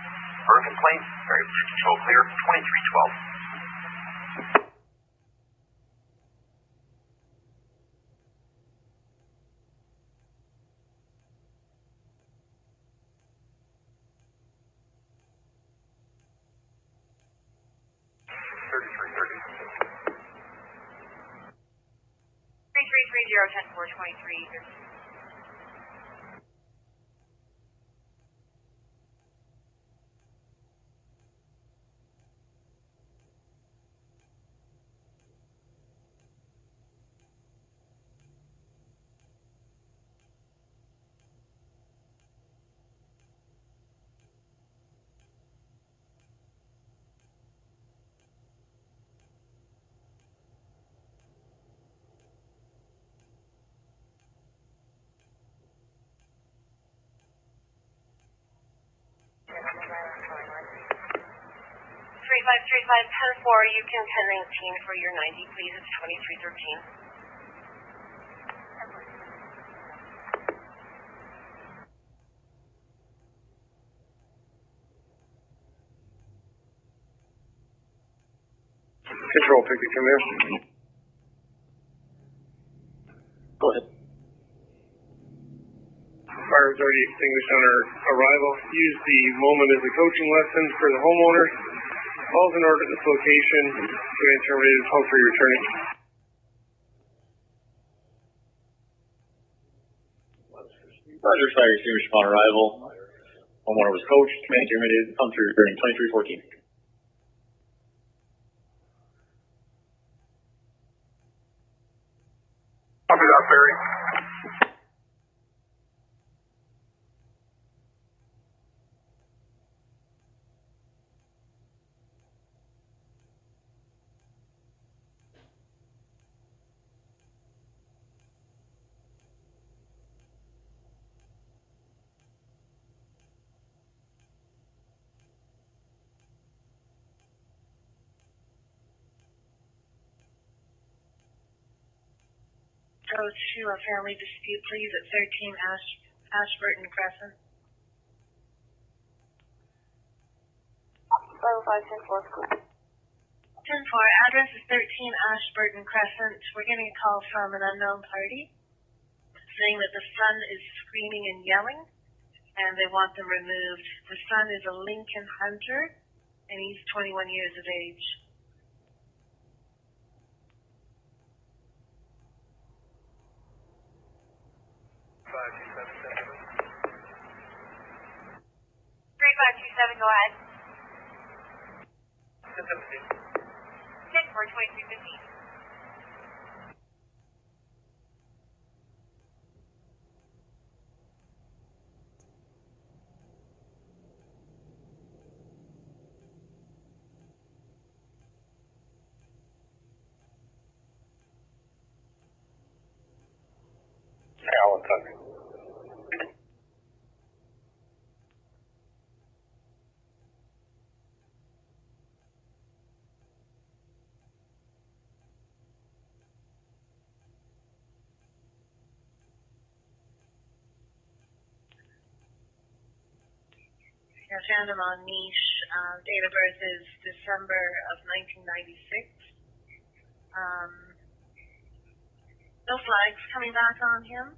For a complaint, Barrie Control clear, 2312. 3510 for you can 1019 for your 90, please. It's 2313. Control, pick the command. Go ahead. Fire was already extinguished on our arrival. Use the moment as a coaching lesson for the homeowner. All's in order at this location. Command terminated. Hope for your returning. Roger, fire extinguished upon arrival. Homeowner was coached. Command terminated. Come through returning 2314. Copy that, Barrie. Go to a family dispute, please, at 13 Ashburton Crescent. 510 school. 10-4, address is 13 Ashburton Crescent. We're getting a call from an unknown party saying that the son is screaming and yelling, and they want them removed. The son is a Lincoln Hunter, and he's 21 years of age. Go ahead. 10 for 2315. Alan Tucker. I found him on Niche. Date of birth is December of 1996. No flags coming back on him.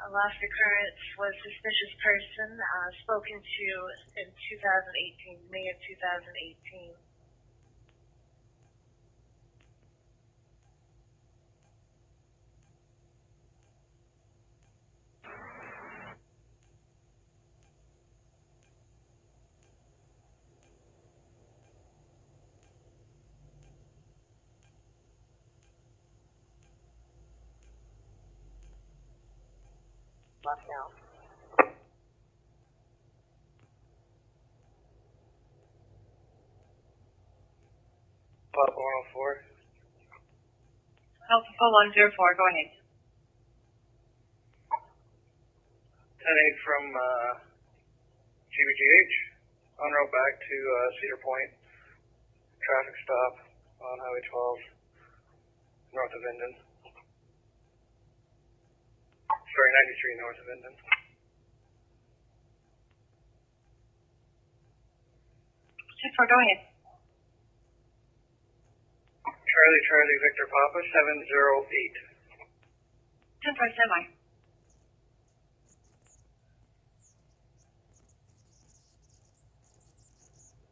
Last occurrence was suspicious person spoken to in 2018, May of 2018. Left now. Pop 104. Alpha 104, go ahead. 10-8 from GBGH, en route back to Cedar Point. Traffic stop on Highway 12, north of Minden. Sorry, 93 north of Minden. 10-4, go ahead. Charlie, Victor Papa, 708. 10-4, semi.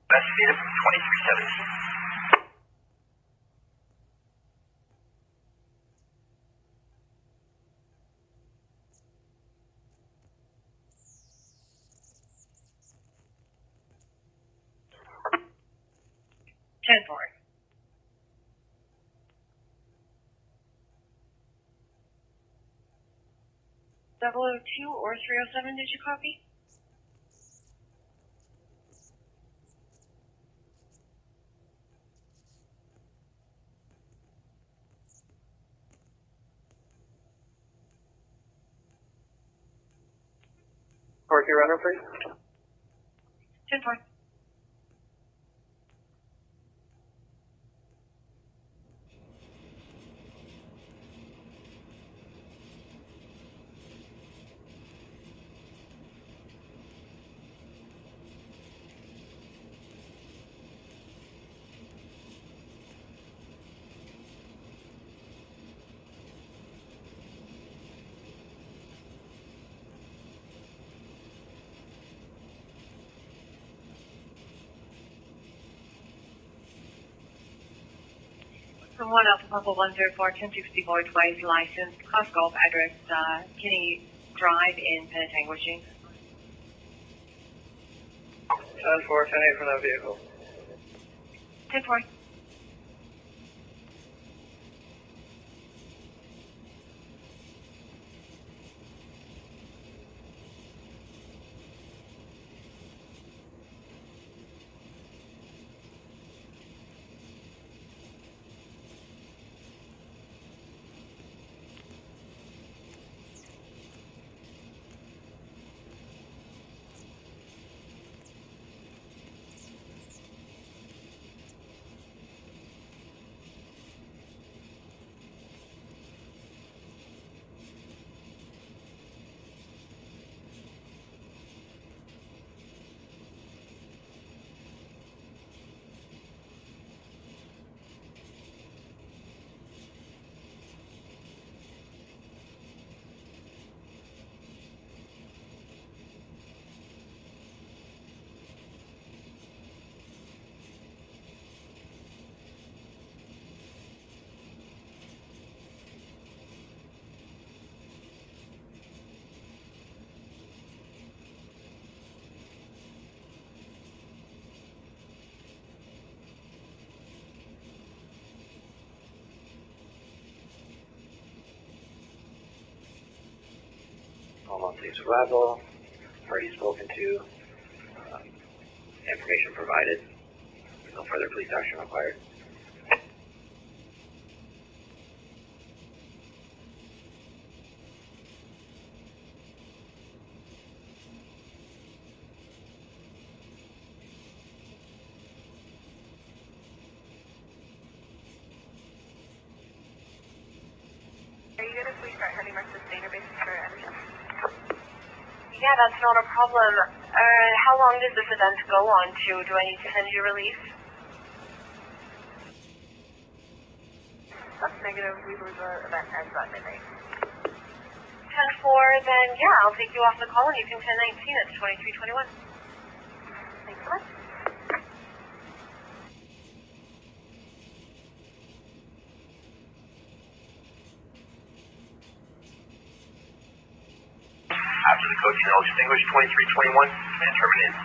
Investigated from 2317. $002 or 307, did you copy? Parky runner, please. 10-4. Someone else, Purple 104, 1060 Boyd Way, licensed, Class Golf, address, Kenny Drive in Penetanguishing. 10-4, 10-8 from that vehicle. 10-4. Home on safe arrival, party spoken to, information provided, no further police action required. Are you going to please start heading back to the database for energy? Yeah, that's not a problem. How long does this event go on to? Do I need to send you a release? That's negative. We believe the event ends at midnight. 10-4, then yeah, I'll take you off the call and you can 10-19 at 2321. Thanks so much. After the code signal extinguished, 2321, and terminated.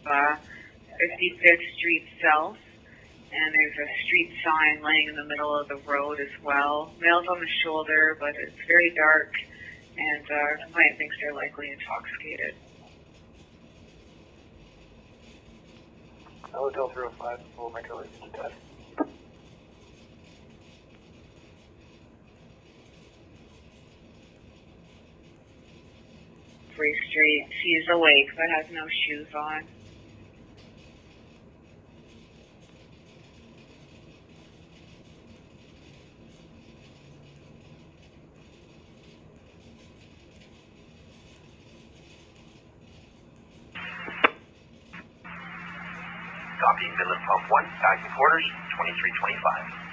55th Street South, and there's a street sign laying in the middle of the road as well. Male's on the shoulder, but it's very dark, and complainant thinks they're likely intoxicated. Hotel 305, full metro is test. Free Street. She is awake but has no shoes on. Copy, Midland Pump 1, back in quarters, 2325.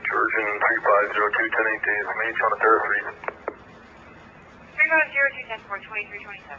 Georgian 3502 1080, H on the third street. 3502 2327.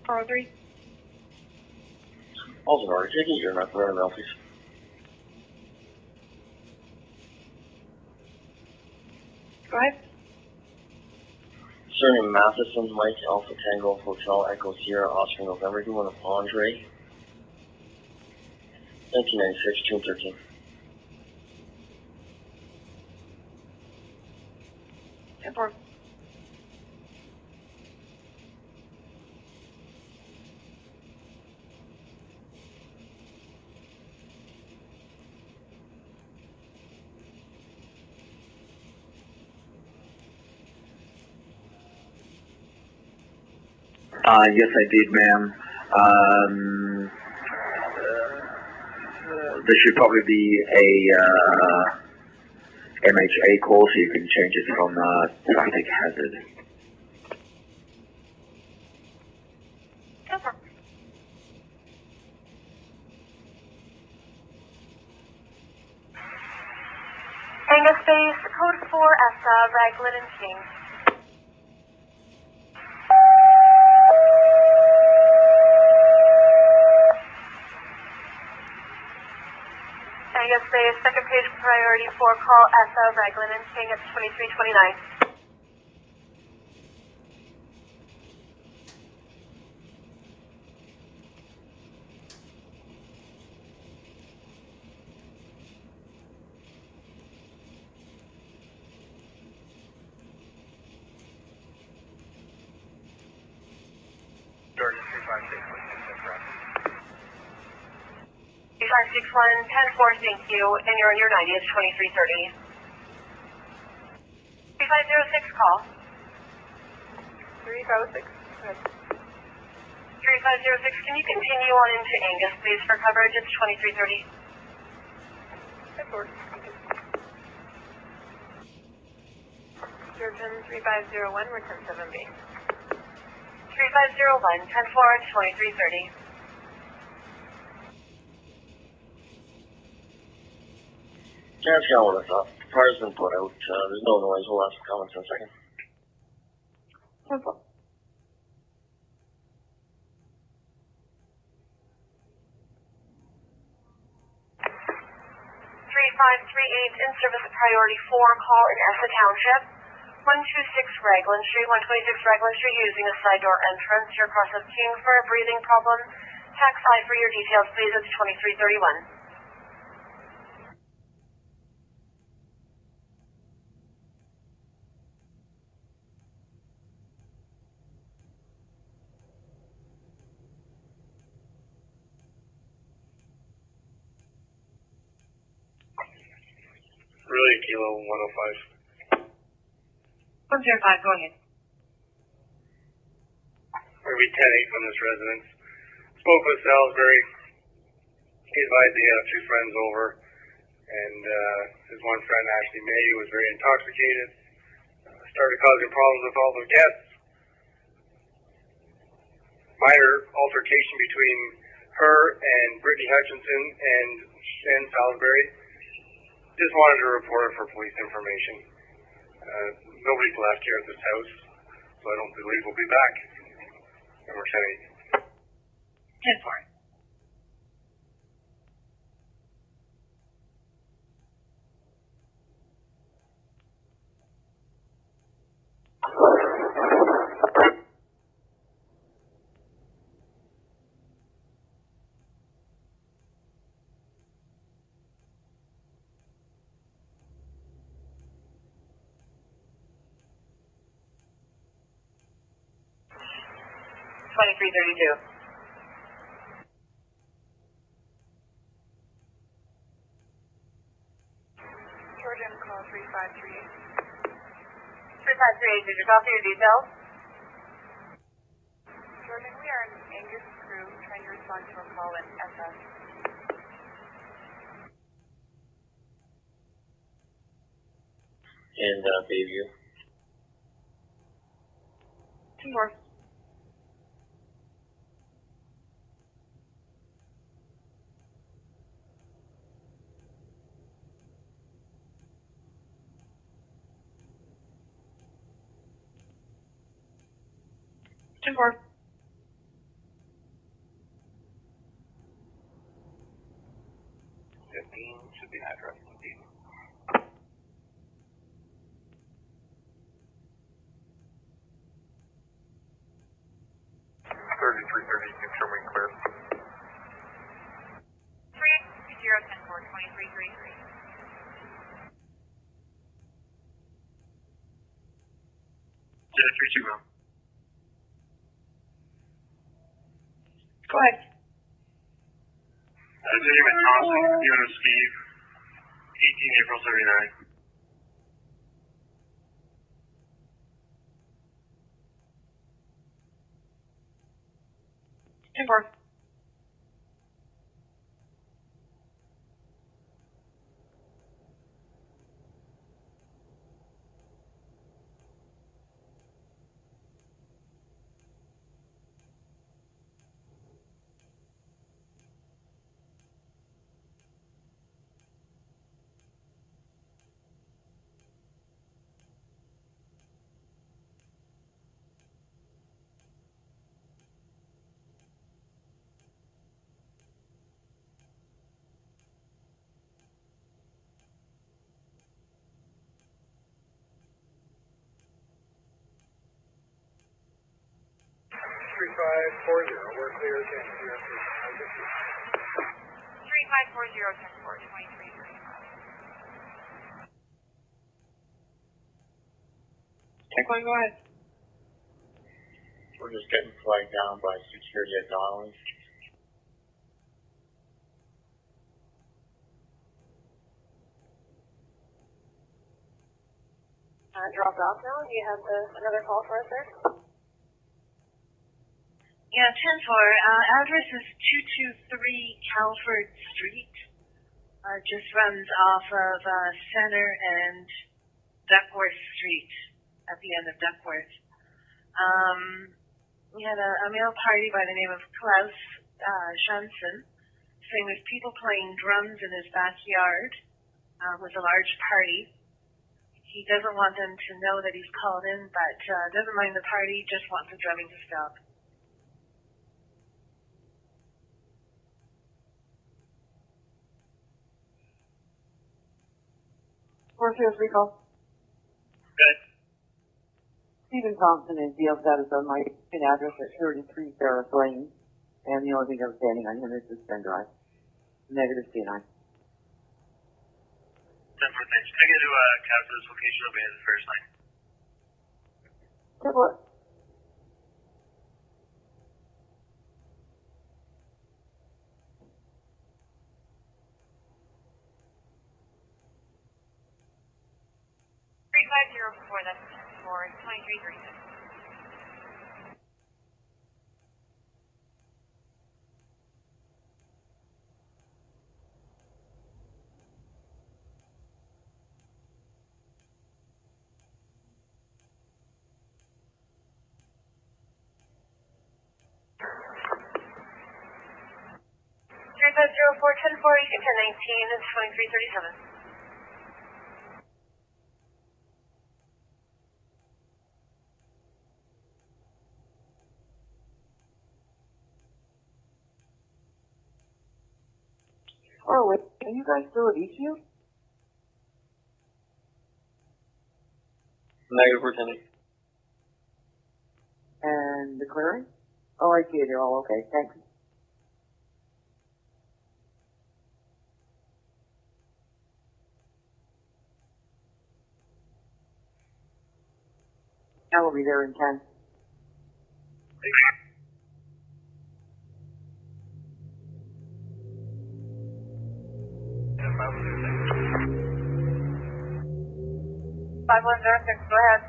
Four oh three. Also, in order, take it, you're not running around, please. Go ahead. Surname Matheson, Mike, Alpha Tango, Hotel, Echo Sierra, Oscar, November. Do you want a Andre? 1996, June 13. Airport. Yes, I did, ma'am. There should probably be a MHA call, so you can change it from traffic hazard. Tango Space, code 4, ESTA, Raglan and King. Tango Space, second page priority 4, call ESTA, Raglan and King at 2329. 3561, 10-4, thank you, and you're on your 90th, 2330. 3506 call. 3506. Good. 3506, can you continue on into Angus, please, for coverage? It's 2330. That works. Surgeon 3501, return 7 base. 3501, 10-4, 2330. Yeah, it's going with us. The fire's been put out. There's no noise. We'll have some comments in a second. No problem. 3538, in service of priority 4, call in Essa Township. 126 Raglan Street, 126 Raglan Street, using a side door entrance. You're across of King for a breathing problem. Tax I for your details, please. It's 2331. Really, Kilo 105. 105, go ahead. Maybe 10-8 from this residence. Spoke with Salisbury. He advised he had 2 friends over, and his one friend, Ashley May, was very intoxicated. Started causing problems with all the guests. Minor altercation between her and Brittany Hutchinson and Salisbury. Just wanted to report it for police information. Nobody's left here at this house, so I don't believe we'll be back. And we're 10-8. 10-4. Georgian call 3538. 3538, did you copy your details? Georgian, we are an Angus crew trying to respond to a call in SS. And Bayview. 2 more. Two more. 15 should be address. 3330, confirm we clear. 3010-4, 2333. Yeah, 3-2. Go ahead. David Thompson, unit Steve, 18 April 79. 10-4. We're clear, 10-0. 3540-10-4, 2335. Check one, go ahead. We're just getting flagged down by security at Donald. dropped off now. Do you have another call for us there? Yeah, 10-4. Address is 223 Calford Street. Just runs off of Center and Duckworth Street at the end of Duckworth. We had a male party by the name of Klaus Schansen, saying there's people playing drums in his backyard. Was a large party. He doesn't want them to know that he's called in, but doesn't mind the party, just wants the drumming to stop. Forces recall. Good. Stephen Thompson is the status on my address at 33 Ferris Lane, and the only thing outstanding on him is the spend drive. Negative C9. 10-4, thanks. Can I get to a cab for this location? It'll be in the first line. Good work. That's for 2336. Four 10-4, you can 1019 and 2337. Oh, wait, are you guys still at ECU? Negative, Lieutenant. And the clearing? Oh, I see it. You're all okay. Thanks. I will be there in 10. Five 106, go ahead.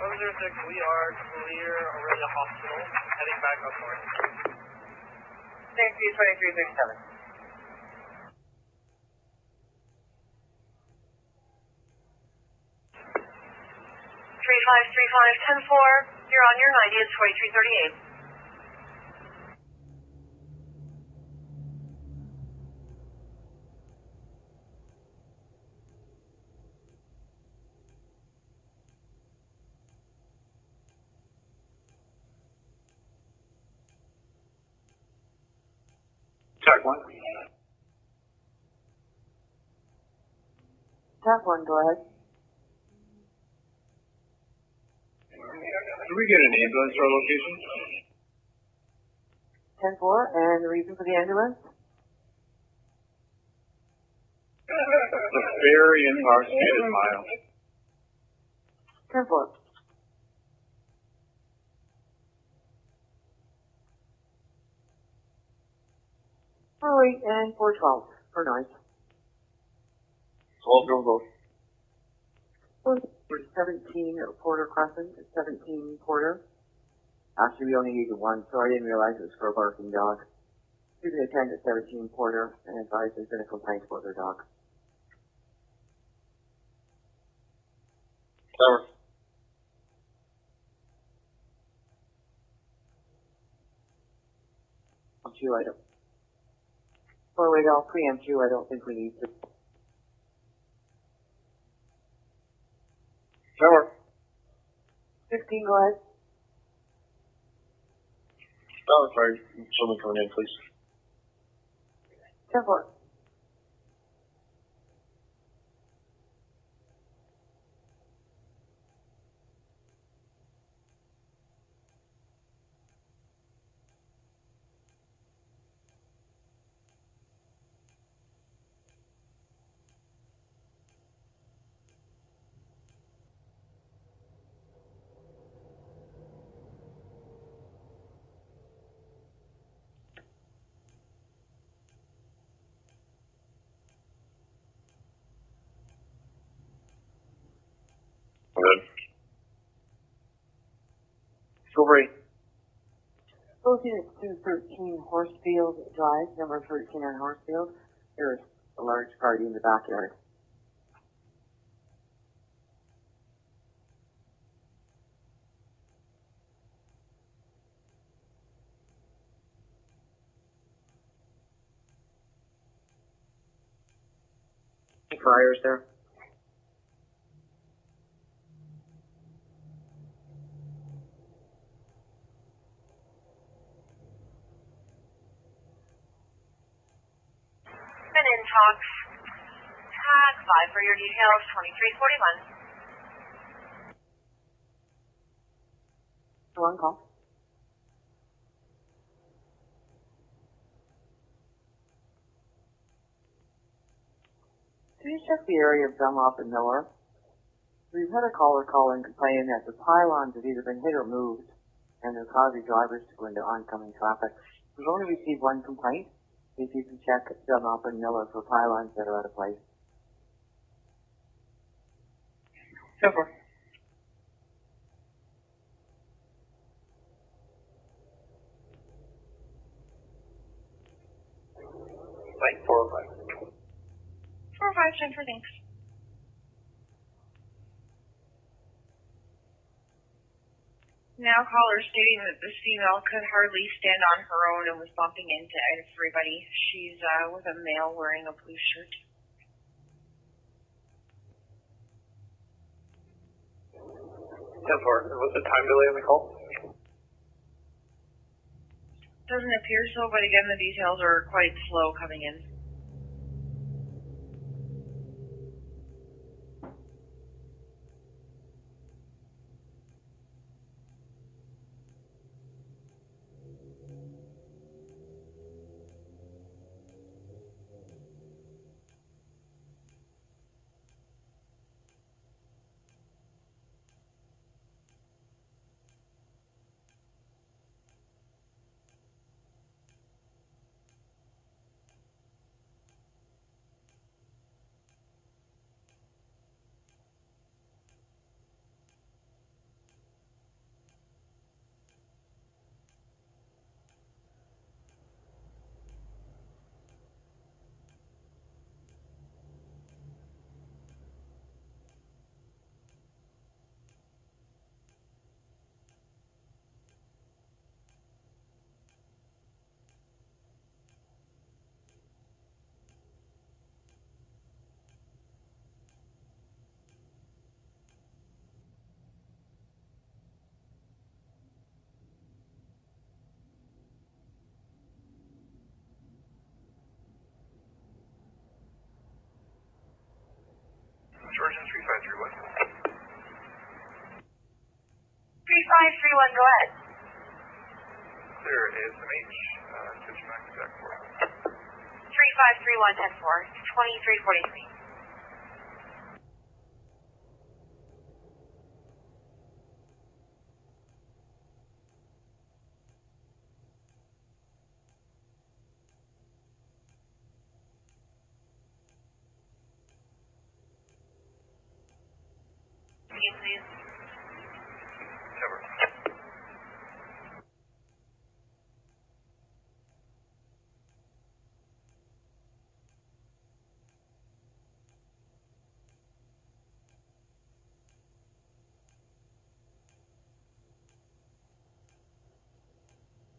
506, we are clear Aurelia Hospital, heading back up north. Thank you, 2337. 3535 10-4, you're on your 90, it's 2338. Check one. Tap 1, go ahead. Did we get an ambulance to our location? 10-4, and the reason for the ambulance? The very intoxicated mile. 10-4. Oh, 8 and 412 for night. 12 go both. 17 Porter Crescent, 17 Porter. Actually, we only needed one, so I didn't realize it was for a barking dog. You can attend at 17 Porter and advise there's been a complaint about their dog. Tower. I don't. Or wait, I'll preempt you. I don't think we need to. Tower. 16, go ahead. Oh, sorry. Someone coming in, please. 10-4. ahead. Silvery. Located at 213 Horsefield Drive, number 13 on Horsefield. There's a large party in the backyard. Fires there. Been in talks. Tag 5 for your details, 2341. One call. Please check the area of Dunlop and Miller. We've had a caller call in complaining that the pylons have either been hit or moved, and they're causing drivers to go into oncoming traffic. We've only received one complaint. If you can check Dunlop and Miller for pylons that are out of place. So far. Like 4 or 5. 4 or 5, Jennifer, thanks. Now caller stating that this female could hardly stand on her own and was bumping into everybody. She's with a male wearing a blue shirt. Was the time delay on the call? Doesn't appear so, but again, the details are quite slow coming in. Georgian 3531. 3531, go ahead. Clear ASMH, switch back to deck 4. 3531, 10-4, 2343. Please. Cover.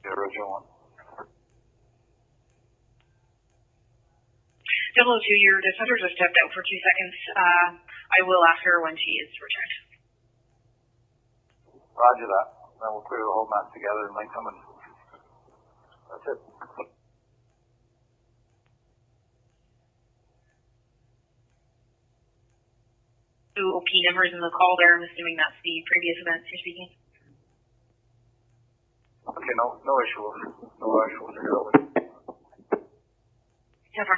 The original one. 002, your defender just stepped out for 2 seconds. I will ask her when she is returned. Roger that. Then we'll clear the whole map together and link them, and that's it. OP numbers in the call there. I'm assuming that's the previous events you're speaking. Okay, no issue. No issue. We'll figure it out. Never.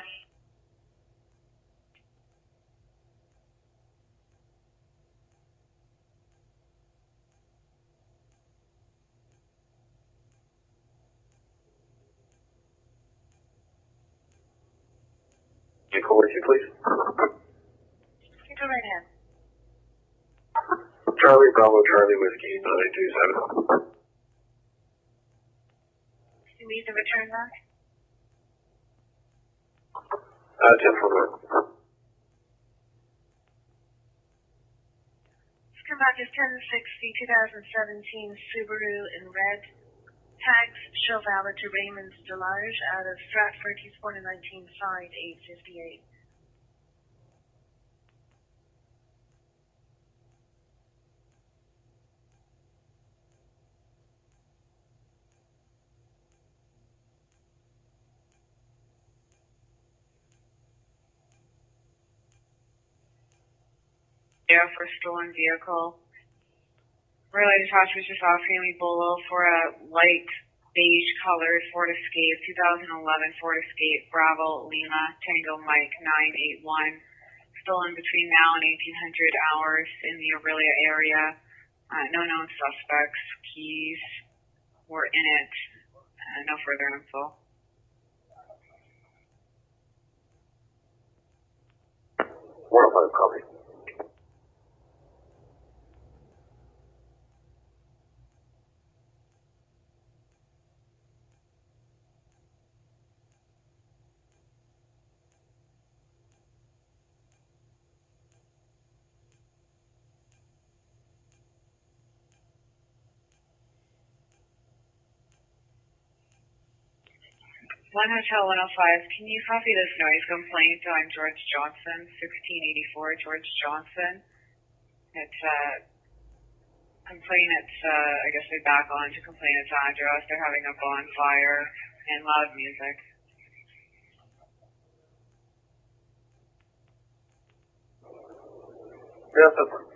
Can you call with you, please? You go right ahead. Charlie, Bravo Charlie, Whiskey 927. You need to return back? 10 for her. Come back is 1060 2017 Subaru in red. Tags show valid to Raymond Delage out of Stratford. He's born in 1905, age 58. Yeah, for a stolen vehicle. Related Tosh was just offering me Bolo for a light beige colored Ford Escape, 2011 Ford Escape, Bravo, Lima, Tango Mike 981. Stolen between now and 1800 hours in the Aurelia area. No known suspects. Keys were in it. No further info. One of them, copy. One Hotel 105, can you copy this noise complaint on George Johnson, 1684 George Johnson? It's complainant's, I guess they back on to complainant's address. They're having a bonfire and loud music. Yes, that's fine.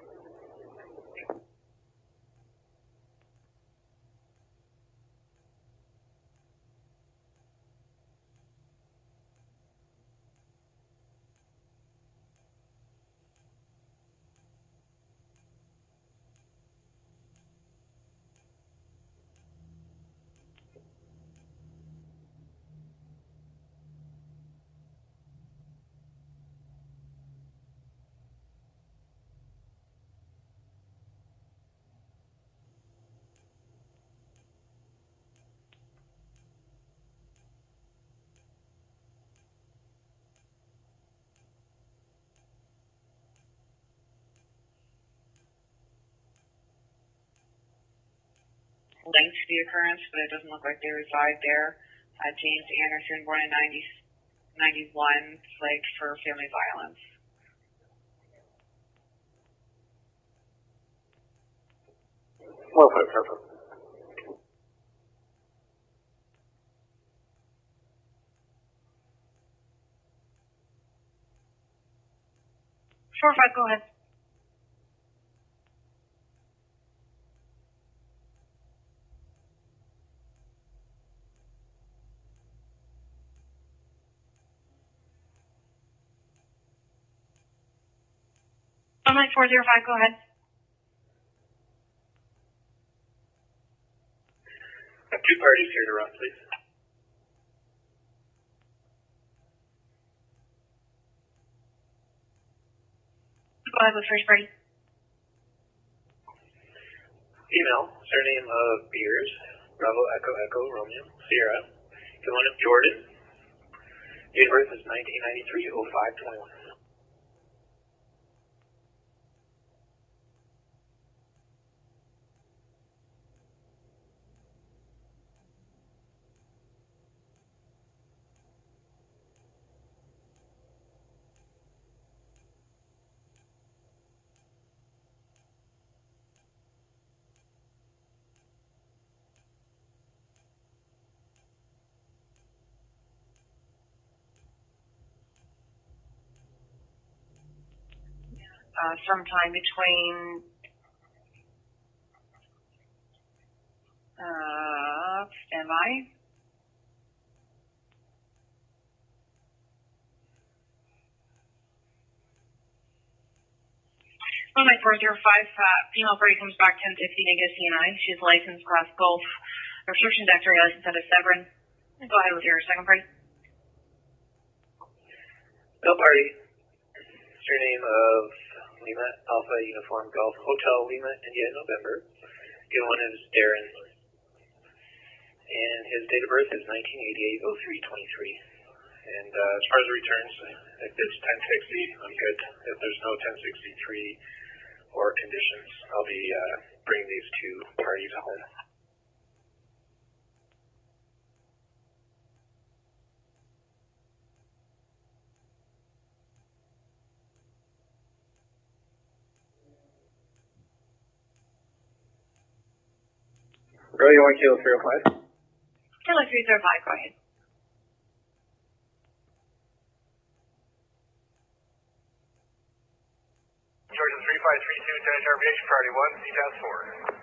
Linked to the occurrence, but it doesn't look like they reside there. James Anderson, born in 91, flagged for family violence. Well put, perfect. Sure, Fred, go ahead. On 405, go ahead. I have two parties here to run, please. Go ahead with first party. Female, surname of Beers, Bravo Echo Echo Romeo Sierra. The one of Jordan. Date of birth is 1993, 0521. Sometime between stand by. On 405, female party comes back 1050 negative CNI. She's licensed class Golf. Restriction deck license out of Severn. Go ahead with your second party. No party. Surname of Lima Alpha Uniform Golf Hotel Lima India November. Given one is Darren. And his date of birth is 1988-03-23. And as far as the returns, if it's 1060, I'm good. If there's no 1063 or conditions, I'll be bringing these two parties home. Really, you want Kilo 305? Kilo 305, go ahead. Georgia 3532, Tennis Aviation, Priority 1, CTAS 4.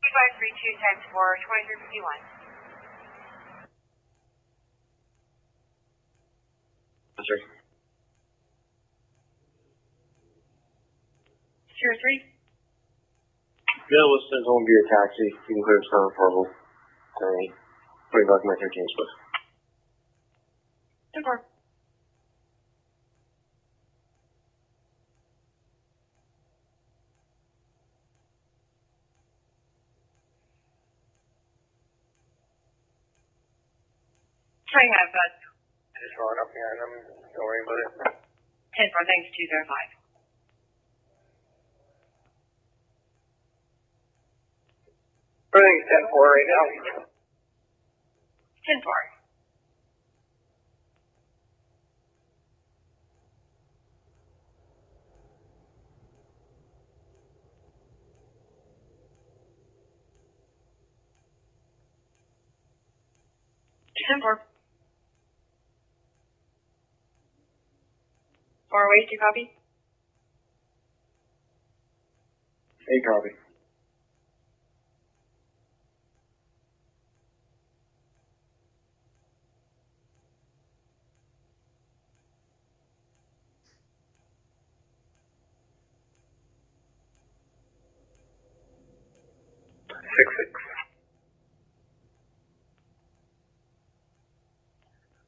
3532 times 4, 2351. Yes, sir. 03. Yeah, let's send home via taxi. You can clear some affordable. Bring back my 13 split. 10-4. Try to have that. Just throwing up behind them. Don't worry about it. 10-4, thanks, 205. Everything's 10-4 right now. 10-4. Far away, do you copy? Hey, copy.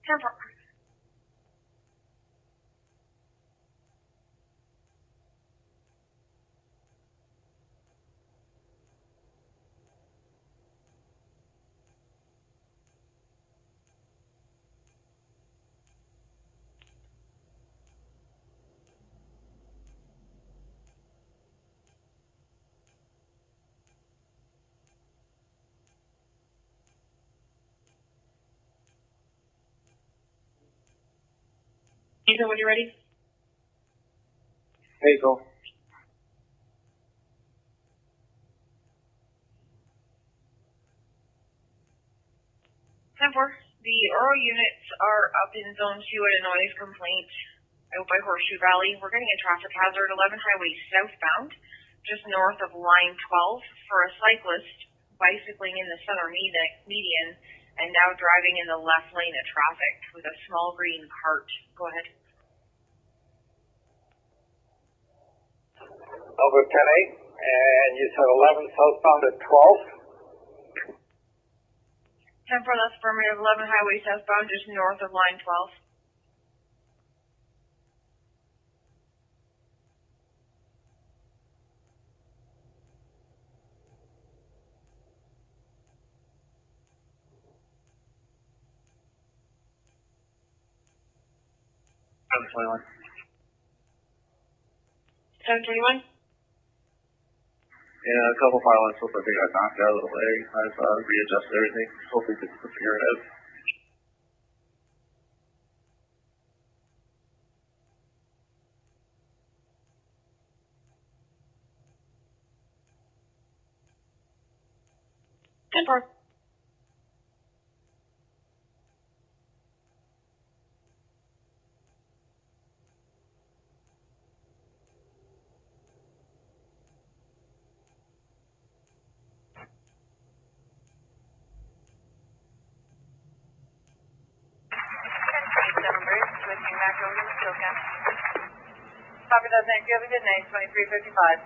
Temper. Ethan, when you're ready. Hey, go. 10-4. The oral units are up in Zone 2 at a noise complaint out by Horseshoe Valley. We're getting a traffic hazard 11 Highway southbound, just north of line 12, for a cyclist bicycling in the center median and now driving in the left lane of traffic with a small green cart. Go ahead. Over 10-8, and you said 11 southbound at 12? 10-4, that's affirmative. 11 Highway southbound, just north of line 12. $721. 721. Yeah, a couple filings so I think I knocked out of the way. I've readjusted everything. Hopefully we can figure it out. Good work. Copy that, thank you. Have a good night. 2355.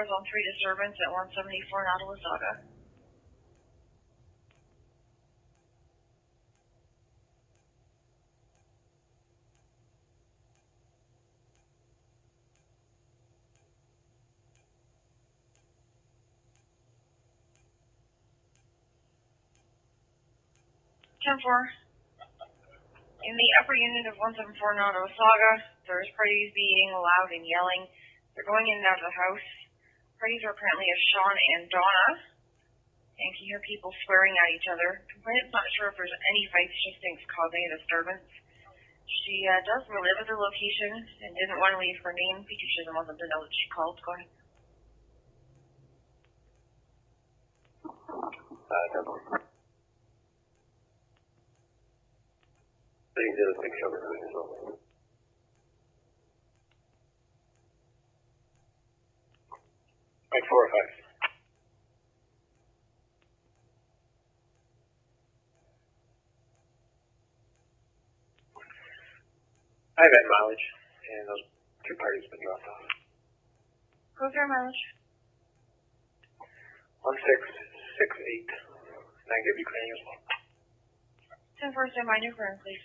for a Zone 3 disturbance at 174 Nautilus Saga. In the upper unit of 174 Nautilus Saga, there's parties being loud and yelling. They're going in and out of the house. Parties are apparently of Sean and Donna, and can hear people swearing at each other. Complainant's not sure if there's any fights, just thinks causing a disturbance. She does live at the location and didn't want to leave her name because she doesn't want them to know that she called. Go ahead. They did a big show for me, so. 4 or 5. I've had mileage, and those 2 parties have been dropped off. Who's your mileage? 1668. Negative Ukrainian as well. 10-4, stand by your firm, please.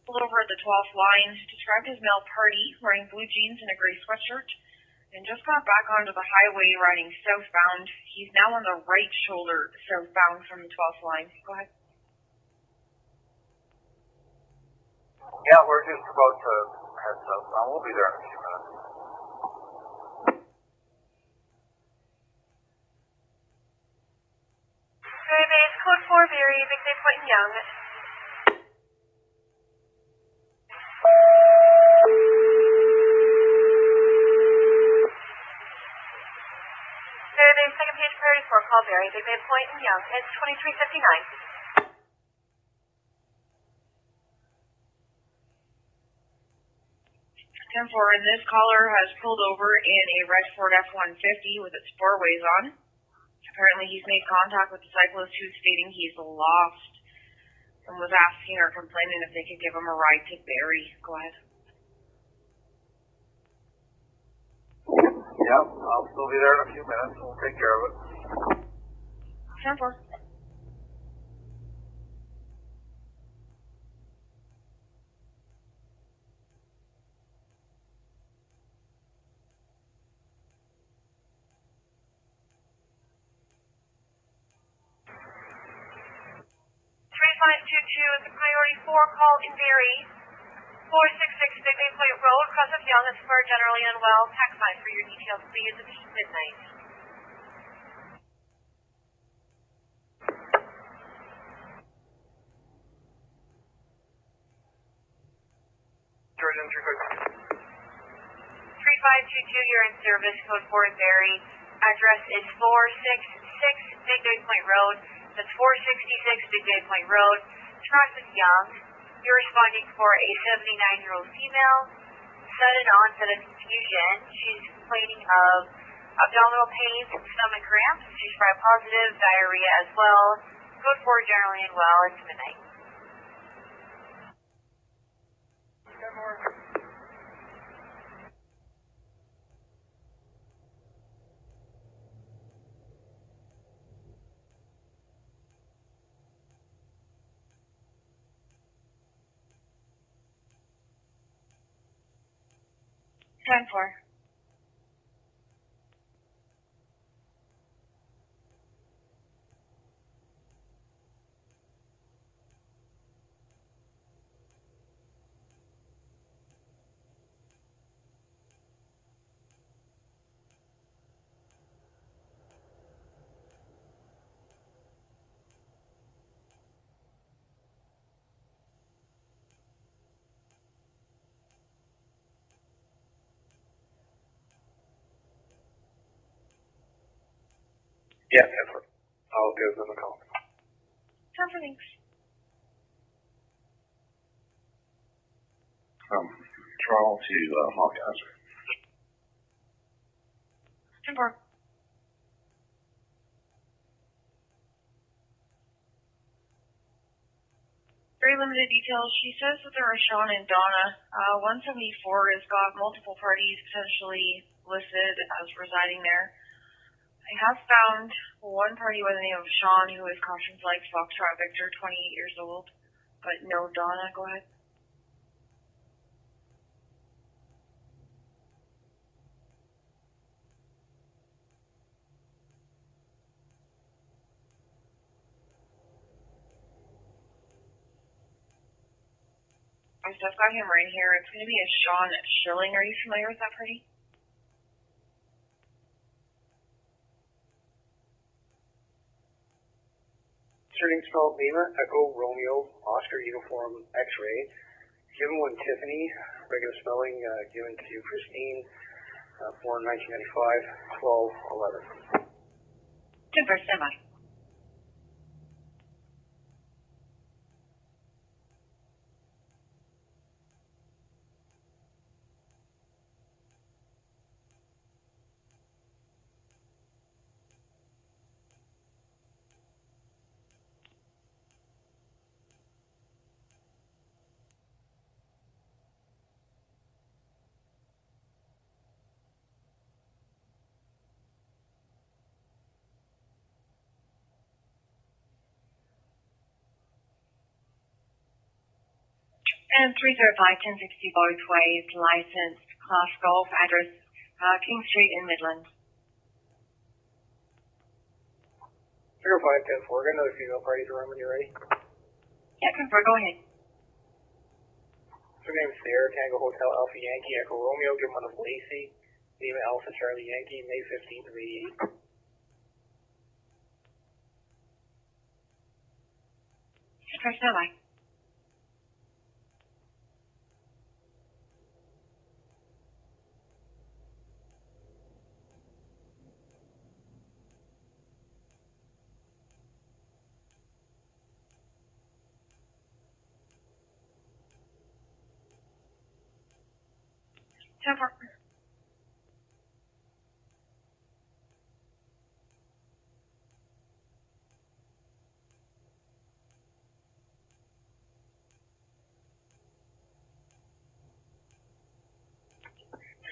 Pulled over at the 12th line, described his male party wearing blue jeans and a gray sweatshirt, and just got back onto the highway riding southbound. He's now on the right shoulder southbound from the 12th line. Go ahead. Yeah, we're just about to head southbound. We'll be there in a few minutes. Barrie Base, code 4, Barrie, Big Day Point and Young. Barrie Base, second page priority 4, call Barrie, Big Day Point and Young. It's 2359. 10-4, and this caller has pulled over in a red Ford F-150 with its 4-ways on. Apparently he's made contact with the cyclist who's stating he's lost and was asking or complaining if they could give him a ride to Barrie. Go ahead. Yep, I'll still be there in a few minutes. We'll take care of it. 10-4. Is a priority 4 call in Barrie. 466 Big Bay Point Road, cross of Young, is for generally unwell. Tax line for your details, please. It's midnight. George M. 3522, you're in service, code 4 in Barrie. Address is 466 Big Bay Point Road. That's 466 Big Bay Point Road. Cross of Young. You're responding for a 79-year-old female. Sudden onset of confusion. She's complaining of abdominal pains, stomach cramps. She's fry positive, diarrhea as well. Code 4 generally unwell. It's midnight. Time for. Yeah, that's right. I'll give them a call. Time for thanks. From Toronto to Mount Hazard. Time for. very limited details. She says that there are Sean and Donna. 174 has got multiple parties potentially listed as residing there. I have found one party by the name of Sean who is caution flag Foxtrot Victor, 28 years old, but no Donna. Go ahead. I've got him right here. It's going to be a Sean Schilling. Are you familiar with that party? Turning spell Lima, Echo, Romeo, Oscar, Uniform, X-Ray. Given one Tiffany, regular spelling, given to Christine, born 1995, 12/11. Super, semi. And 305-1060 both ways, licensed, class golf, address, King Street in Midland. 05-10-4, got another female party to run when you're ready. Yeah, confirm, go ahead. Her name is Sarah, Tango Hotel, Alpha Yankee, Echo Romeo, give one of Lacey, Lima Alpha Charlie Yankee, May 15th of 88. Super, semi. Super.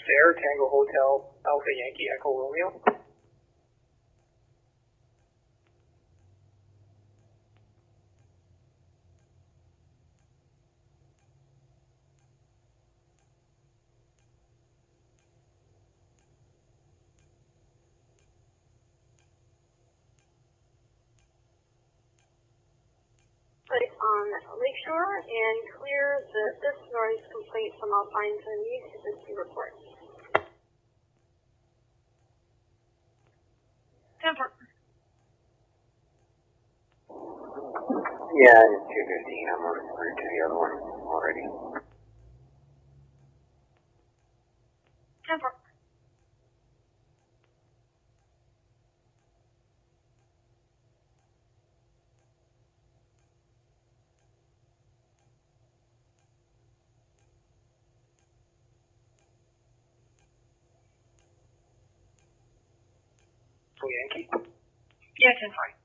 Sarah, Tango Hotel, Alpha Yankee, Echo Romeo. On Lakeshore and clear this noise complaint from all signs and use to report. Temper. Yeah, it's 215. I'm on route to the other one already. Temper. Yankee. Yeah, 10-4.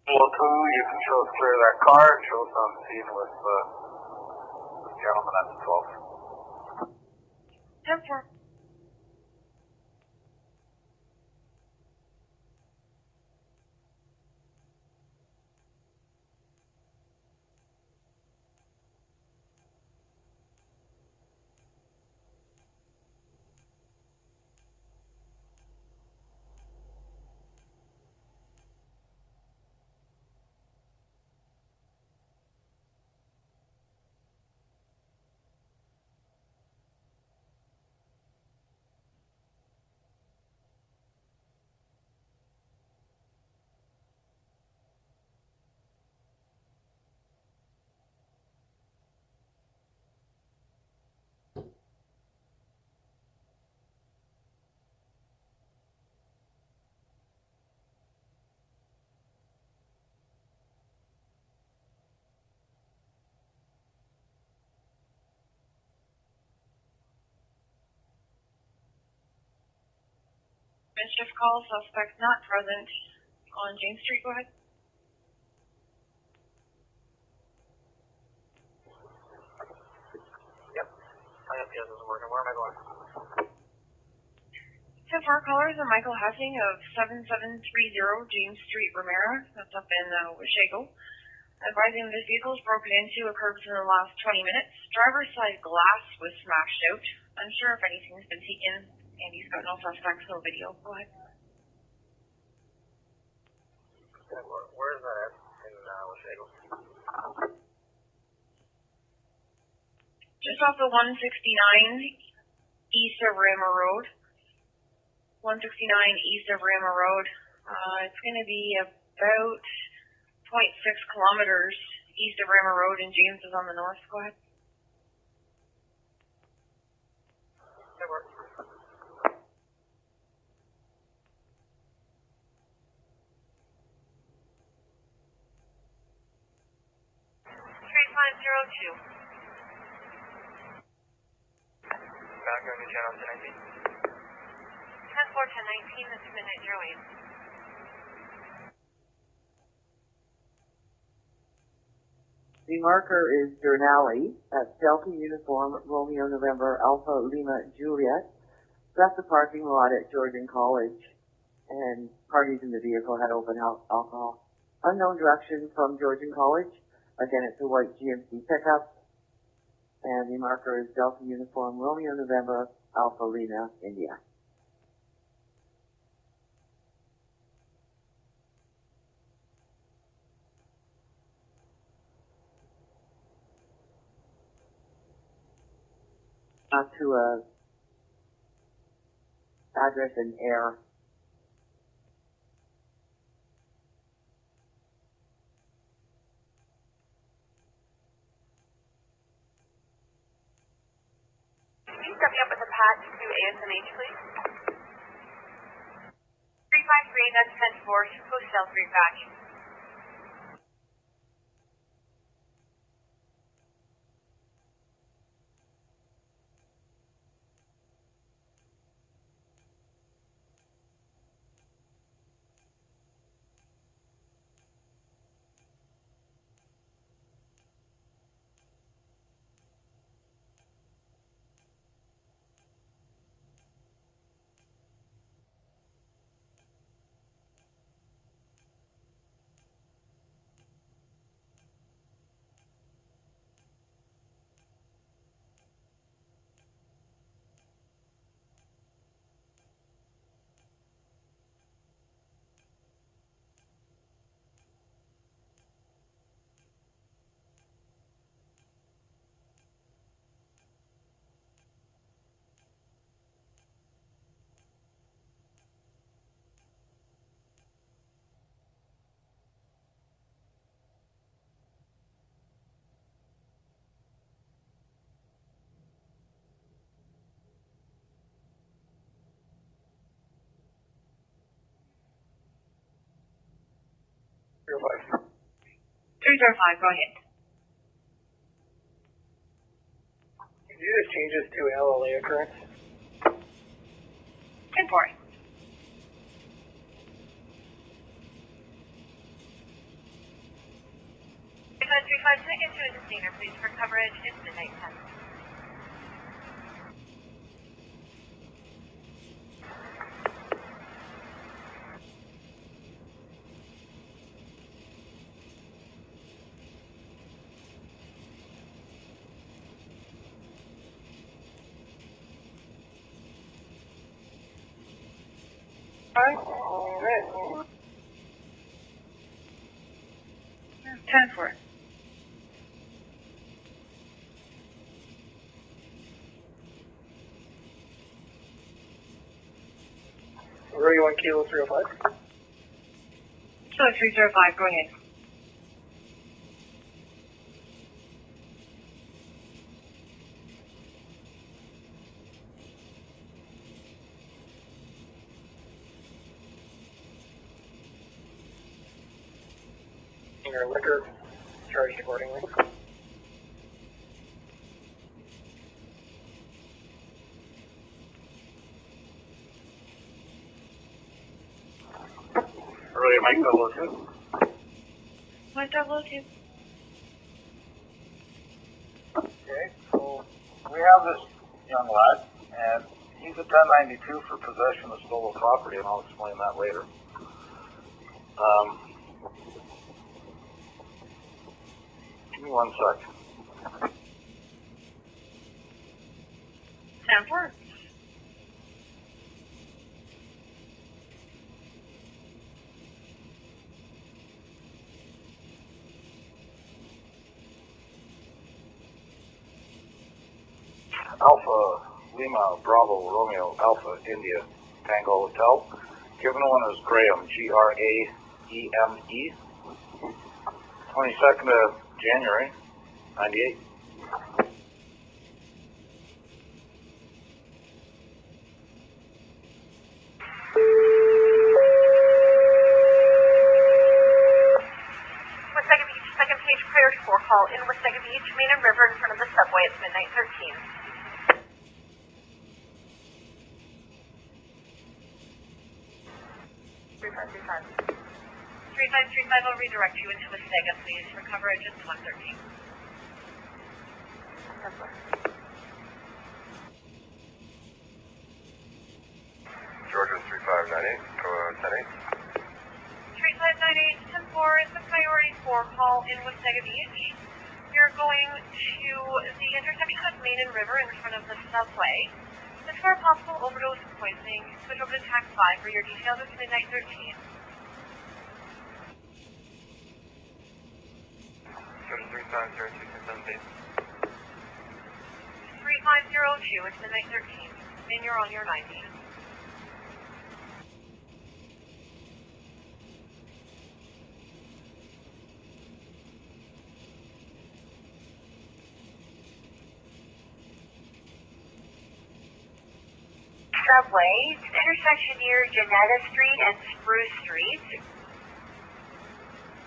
Well, you can show us clear that car and show us on the scene with this gentleman at the 12. 10-4. mischief call, suspect not present on James Street. Go ahead. Yep. IFPS isn't working. Where am I going? 10-4 callers are Michael Hessing of 7730 James Street, Romero. That's up in Washago. Advising this vehicle is broken into, occurred within the last 20 minutes. Driver's side glass was smashed out. Unsure if anything's been taken, and he's got no suspects, no video. Go ahead. Where is that at in Washago? Just off the 169 east of Rama Road. 169 east of Rama Road. It's going to be about 0.6 kilometers east of Rama Road, and James is on the north. Go ahead. That works. 3502. Back on the channel 1019. 10-4, 10-19, this is Midnight 08. The marker is Jernali at Delta Uniform Romeo November Alpha Lima Juliet. Left the parking lot at Georgian College, and parties in the vehicle had open alcohol. Unknown direction from Georgian College. Again, it's a white GMC pickup, and the marker is Delta Uniform Romeo November Alpha Lima India. To a address in Air. Can you set me up with a patch to ASMH, please? 353, that's 10-4, Post Salisbury patch. Three zero five. Go ahead. Did you just change this to LLA occurrence? 10-4. Can I get to a sustainer, please, for coverage? It's Midnight 10. Alright. 10-4. Where you want Kilo 305? Kilo 305, go ahead. Your liquor charged accordingly. Really, Mike 002. Mike 002. Okay, so we have this young lad, and he's a 1092 for possession of stolen property, and I'll explain that later. Give me 1 sec. Stanford. Alpha Lima Bravo Romeo Alpha India Tango Hotel. Given one is Graham, Graeme, 22nd of January, 98. Wasaga Beach, second page prayer 4 call in Wasaga Beach, Main and River in front of the subway. It's midnight 13. 3535. 3535 will redirect you into Wasaga, please, for coverage at 113. Georgia 3598, go 108. 3598, 10-4 is the priority 4 call in Wasaga Beach. You're going to the intersection of Main and River in front of the subway. It's for a possible overdose poisoning. Switch over to TAC 5 for your details. It's midnight 13. 3502, it's midnight 13. And you're on your 90. Subway, intersection near Janetta Street and Spruce Street.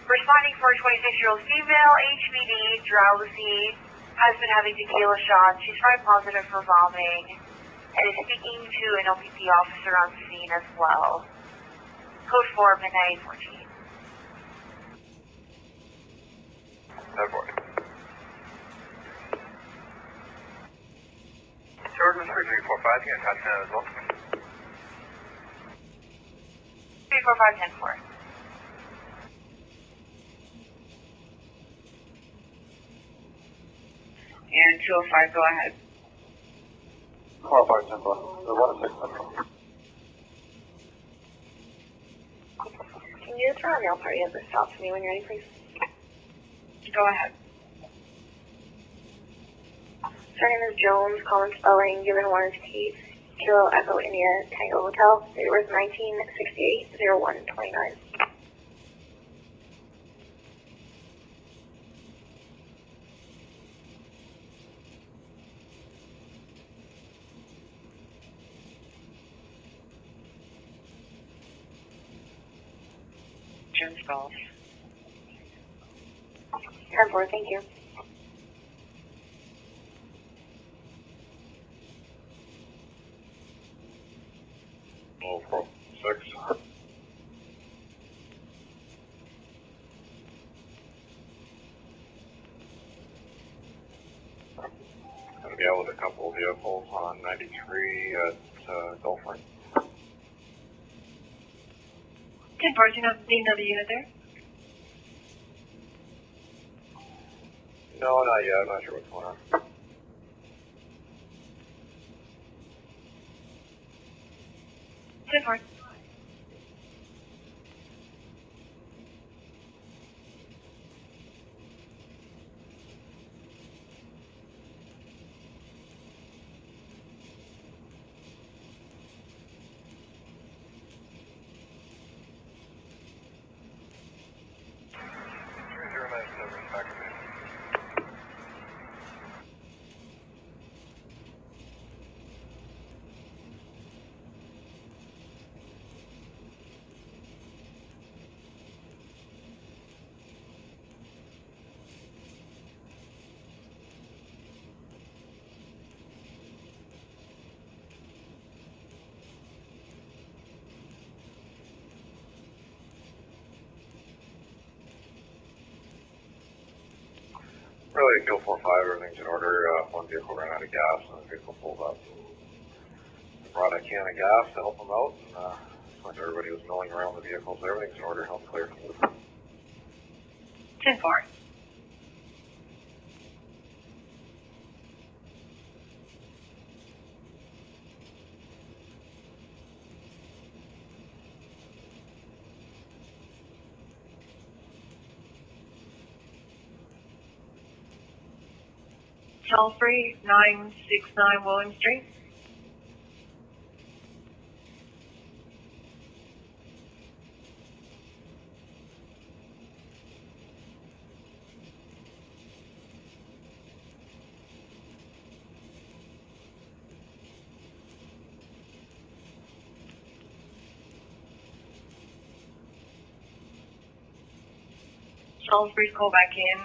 Responding for a 26-year-old female, HBD, drowsy, has been having tequila shots. She's tried positive for vomiting and is speaking to an OPP officer on scene as well. Code 4, midnight 14. Jordan 3345, you can touch that as well. 345 10-4. And 205, go ahead. 405 10-4. The 106 Can you throw a mail party at the stop for me when you're ready, please? Go ahead. Surname is Jones, Colin spelling, given one is Kate, Kilo Echo India Tango Hotel. Date was 1968-0129. Jones Golf. 10-4, thank you. Oh, 4, 6. Gonna be out with a couple of vehicles on 93 at Gulfline. 10-4, do you know the name of the unit there? No, not yet. I'm not sure what's going on. 10-4. Really, Fuel 4-5, everything's in order. One vehicle ran out of gas, and the vehicle pulled up. Brought a can of gas to help them out, and when everybody was milling around the vehicles, everything's in order, help clear. 10-4. Salisbury, 969 William Street. Salisbury's called back in,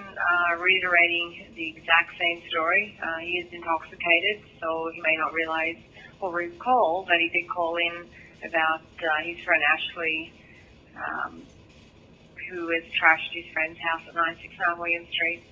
reiterating the exact same story. He is intoxicated, so he may not realize or recall that he did call in about his friend Ashley, who has trashed his friend's house at 969 William Street.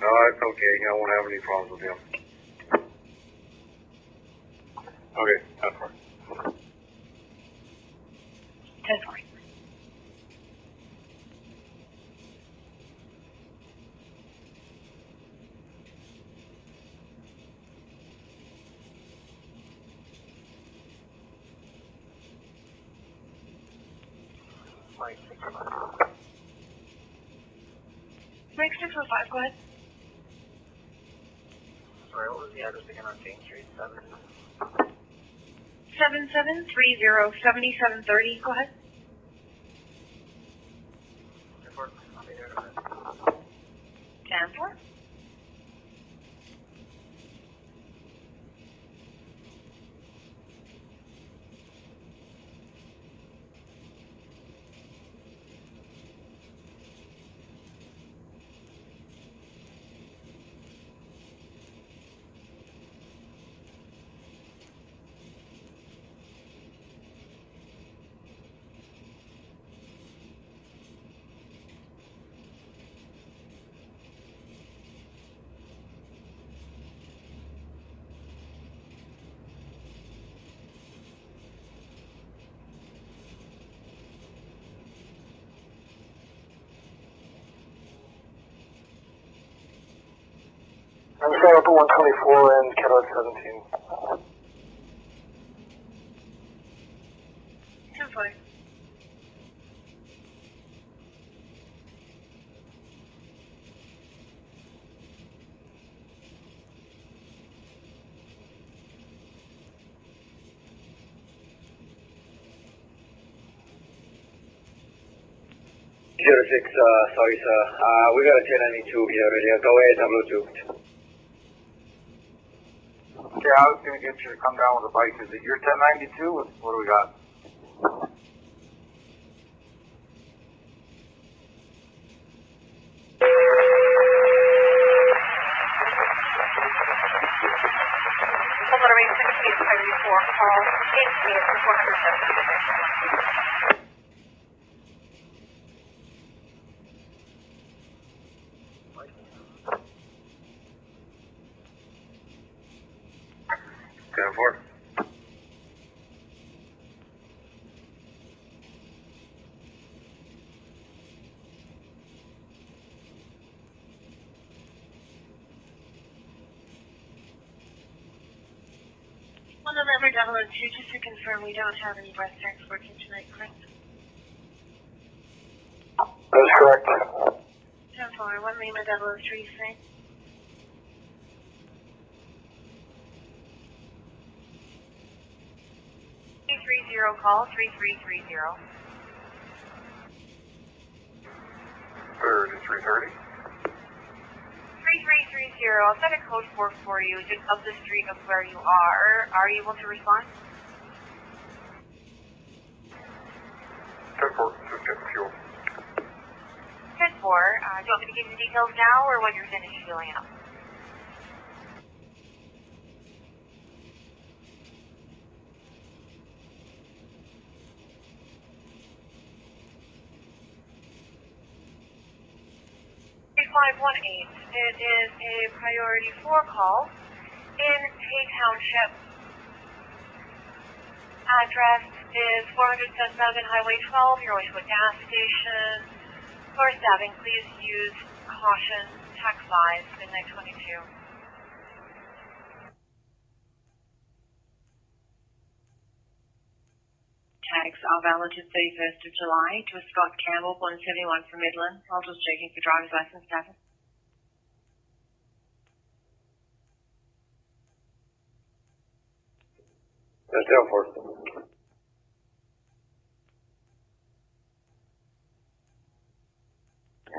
No, it's okay. I won't have any problems with him. Okay, 10-4. 10-4. Mike 605, go ahead. Sorry, what was the address again on Main Street? 7730-7730, go ahead. 10-4. I'm sorry, up at 124 and Cadillac 17. 10-4. Sorry sir, we got a 1092 here earlier, go ahead, W2. Okay, I was going to get you to come down with a bike. Is it your 1092? What do we got? Motorway 6834, call 88 476. 10-4. On November 002, just to confirm, we don't have any breast exports in tonight, correct? That's correct. 10-4, 1 Lima 003, say. Call 3330. Third is 330. 3330. I'll set a code 4 for you, just up the street of where you are. Are you able to respond? report, just getting fuel. 10-4, do you want me to give you the details now or when you're finished filling out? It is a priority 4 call in Hay Township. Address is 400 South Southern Highway 12. You're going to a gas station. For stabbing, please use caution. Tax 5, midnight 22. Tags are valid to 31st of July to a Scott Campbell, 171 from Midland. I'll just checking for driver's license status. That's down for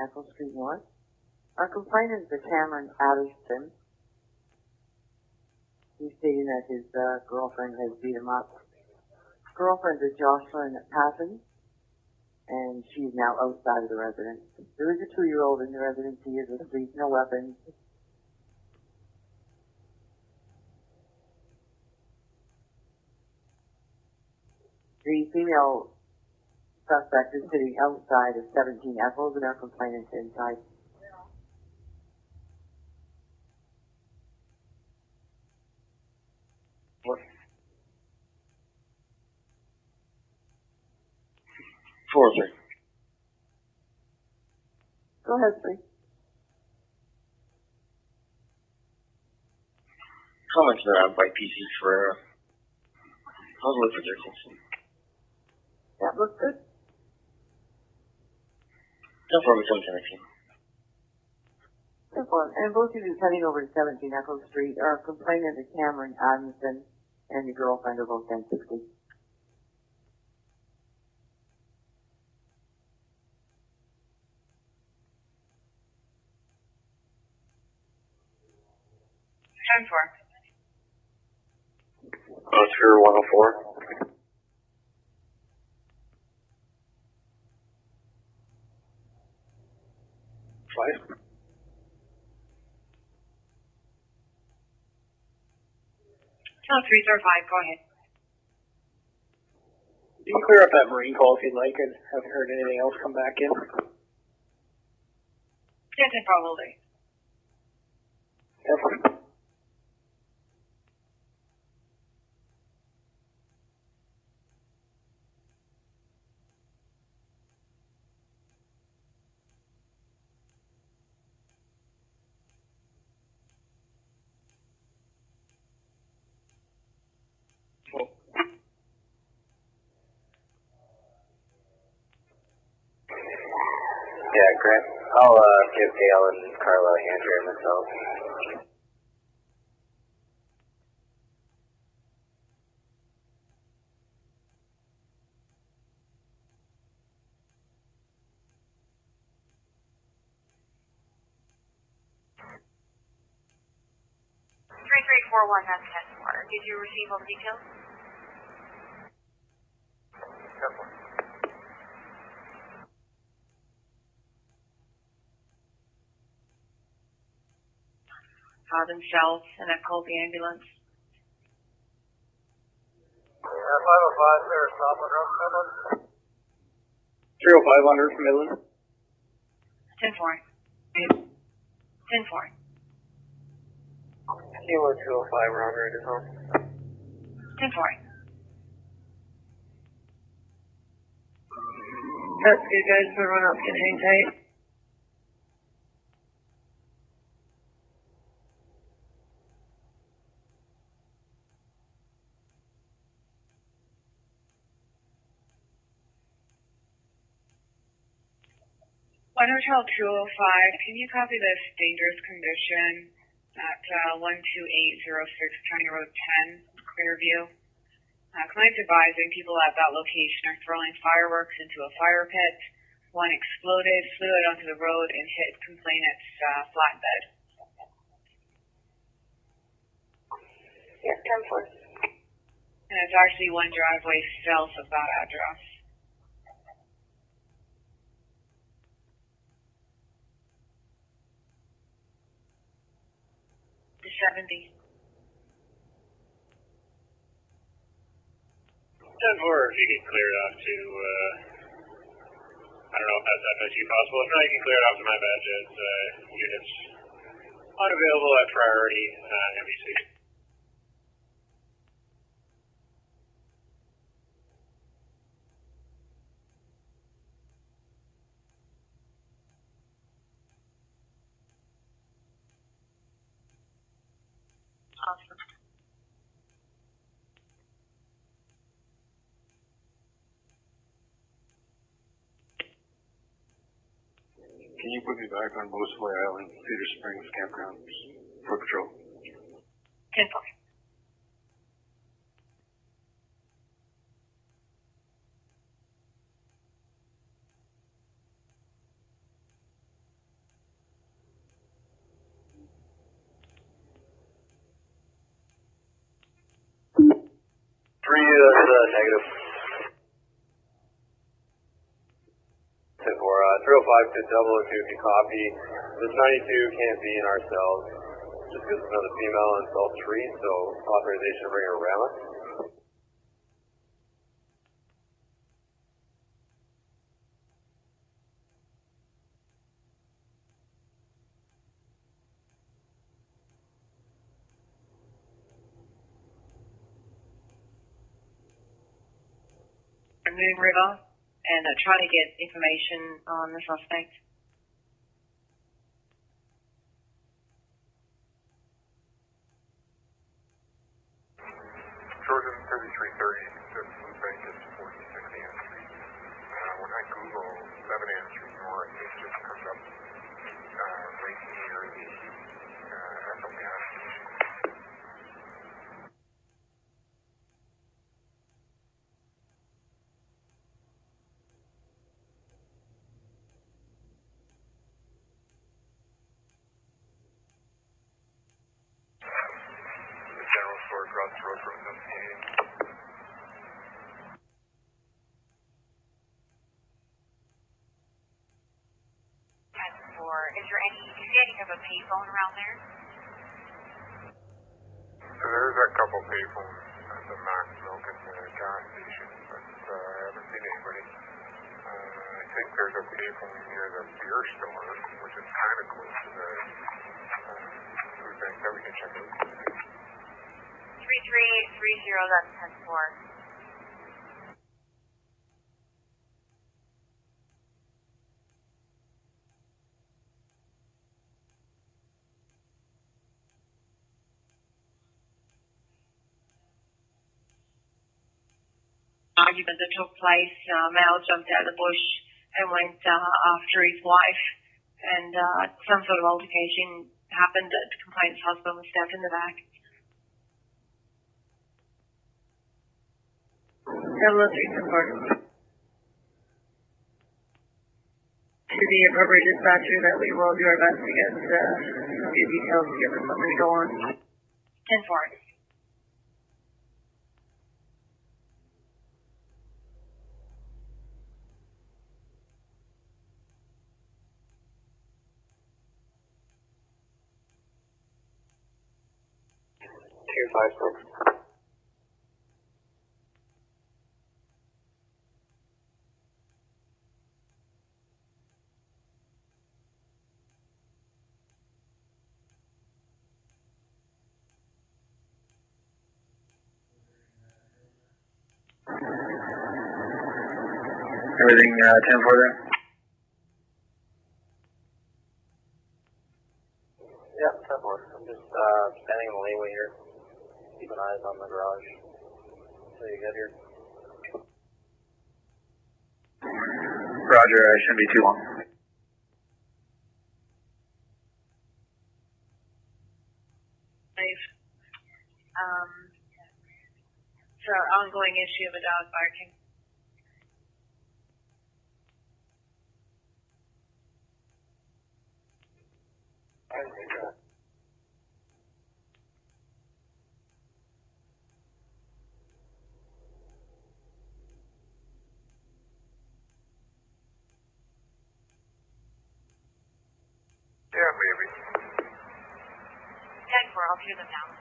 Apple Street North. Our complainant is Cameron Addison. He's stating that his girlfriend has beat him up. Girlfriend is Jocelyn Patton, and she's now outside of the residence. There is a 2-year-old in the residence. He is asleep, no weapons. The female suspect is sitting outside of 17 Eccles, and our complainant is inside. What? 403. Go ahead, please. Comments by PC for how's it look for 13? That looks good. No problem, 17. Simple. And both of you heading over to 17 Echo Street. Our complainant is Cameron Adamson, and your girlfriend are both 1060. Oscar 104. 5. 305, go ahead. You can clear up that Marine call if you'd like. I haven't heard anything else come back in. 10-10 probably. Definitely. Yeah, Grant. I'll give Dale and Carla a hand here myself. That's 10-4. Did you receive all the details? Themselves, and I've called the ambulance. 505 there, stop address, Midland. 305 on Earth Midland. 10-4. 10-4. Kilo 205, we're on route as home. 10-4. That's good, guys. Everyone else can hang tight. One Hotel 205, can you copy this dangerous condition at 12806 County Road 10, Clearview? Client's advising people at that location are throwing fireworks into a fire pit. One exploded, flew out onto the road, and hit complainant's flatbed. Yes, 10-4. And it's actually one driveway south of that address. 70. 10-4, if you could clear it off to, I don't know if that's FSU possible. If not, you can clear it off to my badge as units unavailable at priority MVC. Awesome. Can you put me back on Mosely Island, Cedar Springs campground for patrol? 10-4. Negative. 10-4, 305 to 002 if you copy. This 92 can't be in our cells just because it's another female in cell 3, so authorization to bring her around us. Moon River and trying to get information on the suspect. Jordan 3330, Citizens Bank is 46 Ann Street. When I Google 7 Ann Street North, it just comes up right near the Echo gas station. The general store across the road from them. 10-4. Is there any, do you see any type of payphone around there? So there's a couple payphones at the Max Milk at the gas station, but I haven't seen anybody. I think there's a payphone near the beer store, which is kind of close to the food bank that we can check out. 3330, that's 10-4. Argument that took place, male jumped out of the bush and went after his wife, and some sort of altercation happened. The complainant's husband was stabbed in the back. 003 support. To the appropriate dispatcher that we will do our best to get some good details to give us something to go on. 10-4. Tier 5 6. Everything 10-4 there? Yeah, 10-4. I'm just standing in the laneway here. Keeping eyes on the garage until you get here. Roger, I shouldn't be too long. It's an ongoing issue of a dog barking. Yeah, maybe. 10-4, I'll 2 of them now.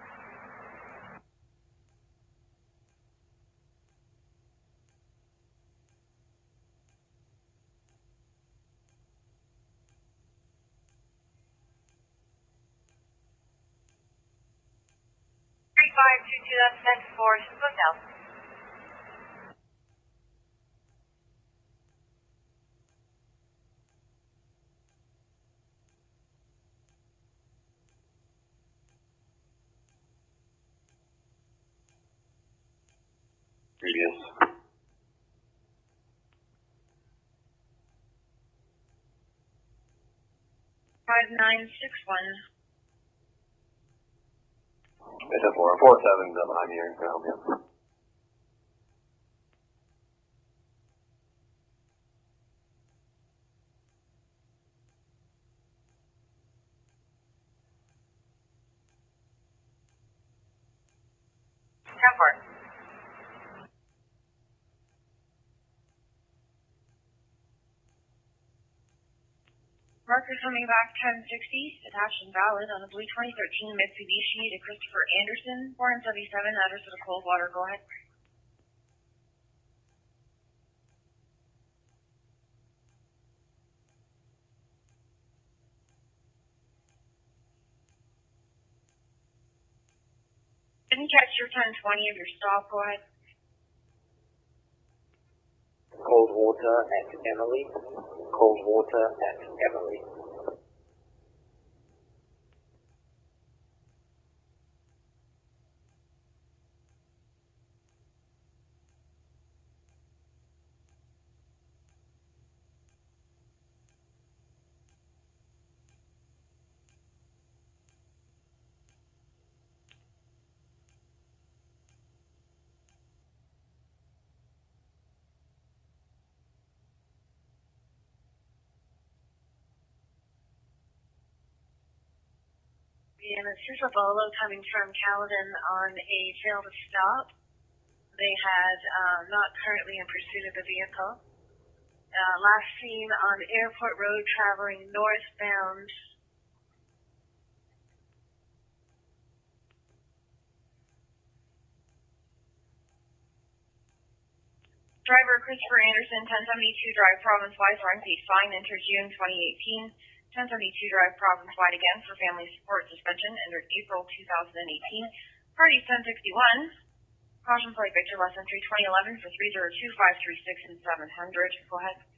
That's next for Simcoe. Previous. 5961. It's a 447 behind the earring ground, yeah. Temper. Marker coming back 1060, attached and valid on a blue 2013 Mitsubishi to Christopher Anderson, 477, address of the Coldwater. Go ahead. Didn't catch your 1020 of your stop. Go ahead. Coldwater at Emily. Coldwater at Emily. And it's just a Volvo coming from Caledon on a failed stop. They had not currently in pursuit of the vehicle. Last seen on Airport Road traveling northbound. Driver Christopher Anderson, 1072 Drive Province-wide for unpaid fine, entered June 2018. 1072 Drive Province-wide again for family support suspension, entered April 2018. Party 1061. Caution plate Victor lesson 3 2011 for 302 536 and 700. Go ahead.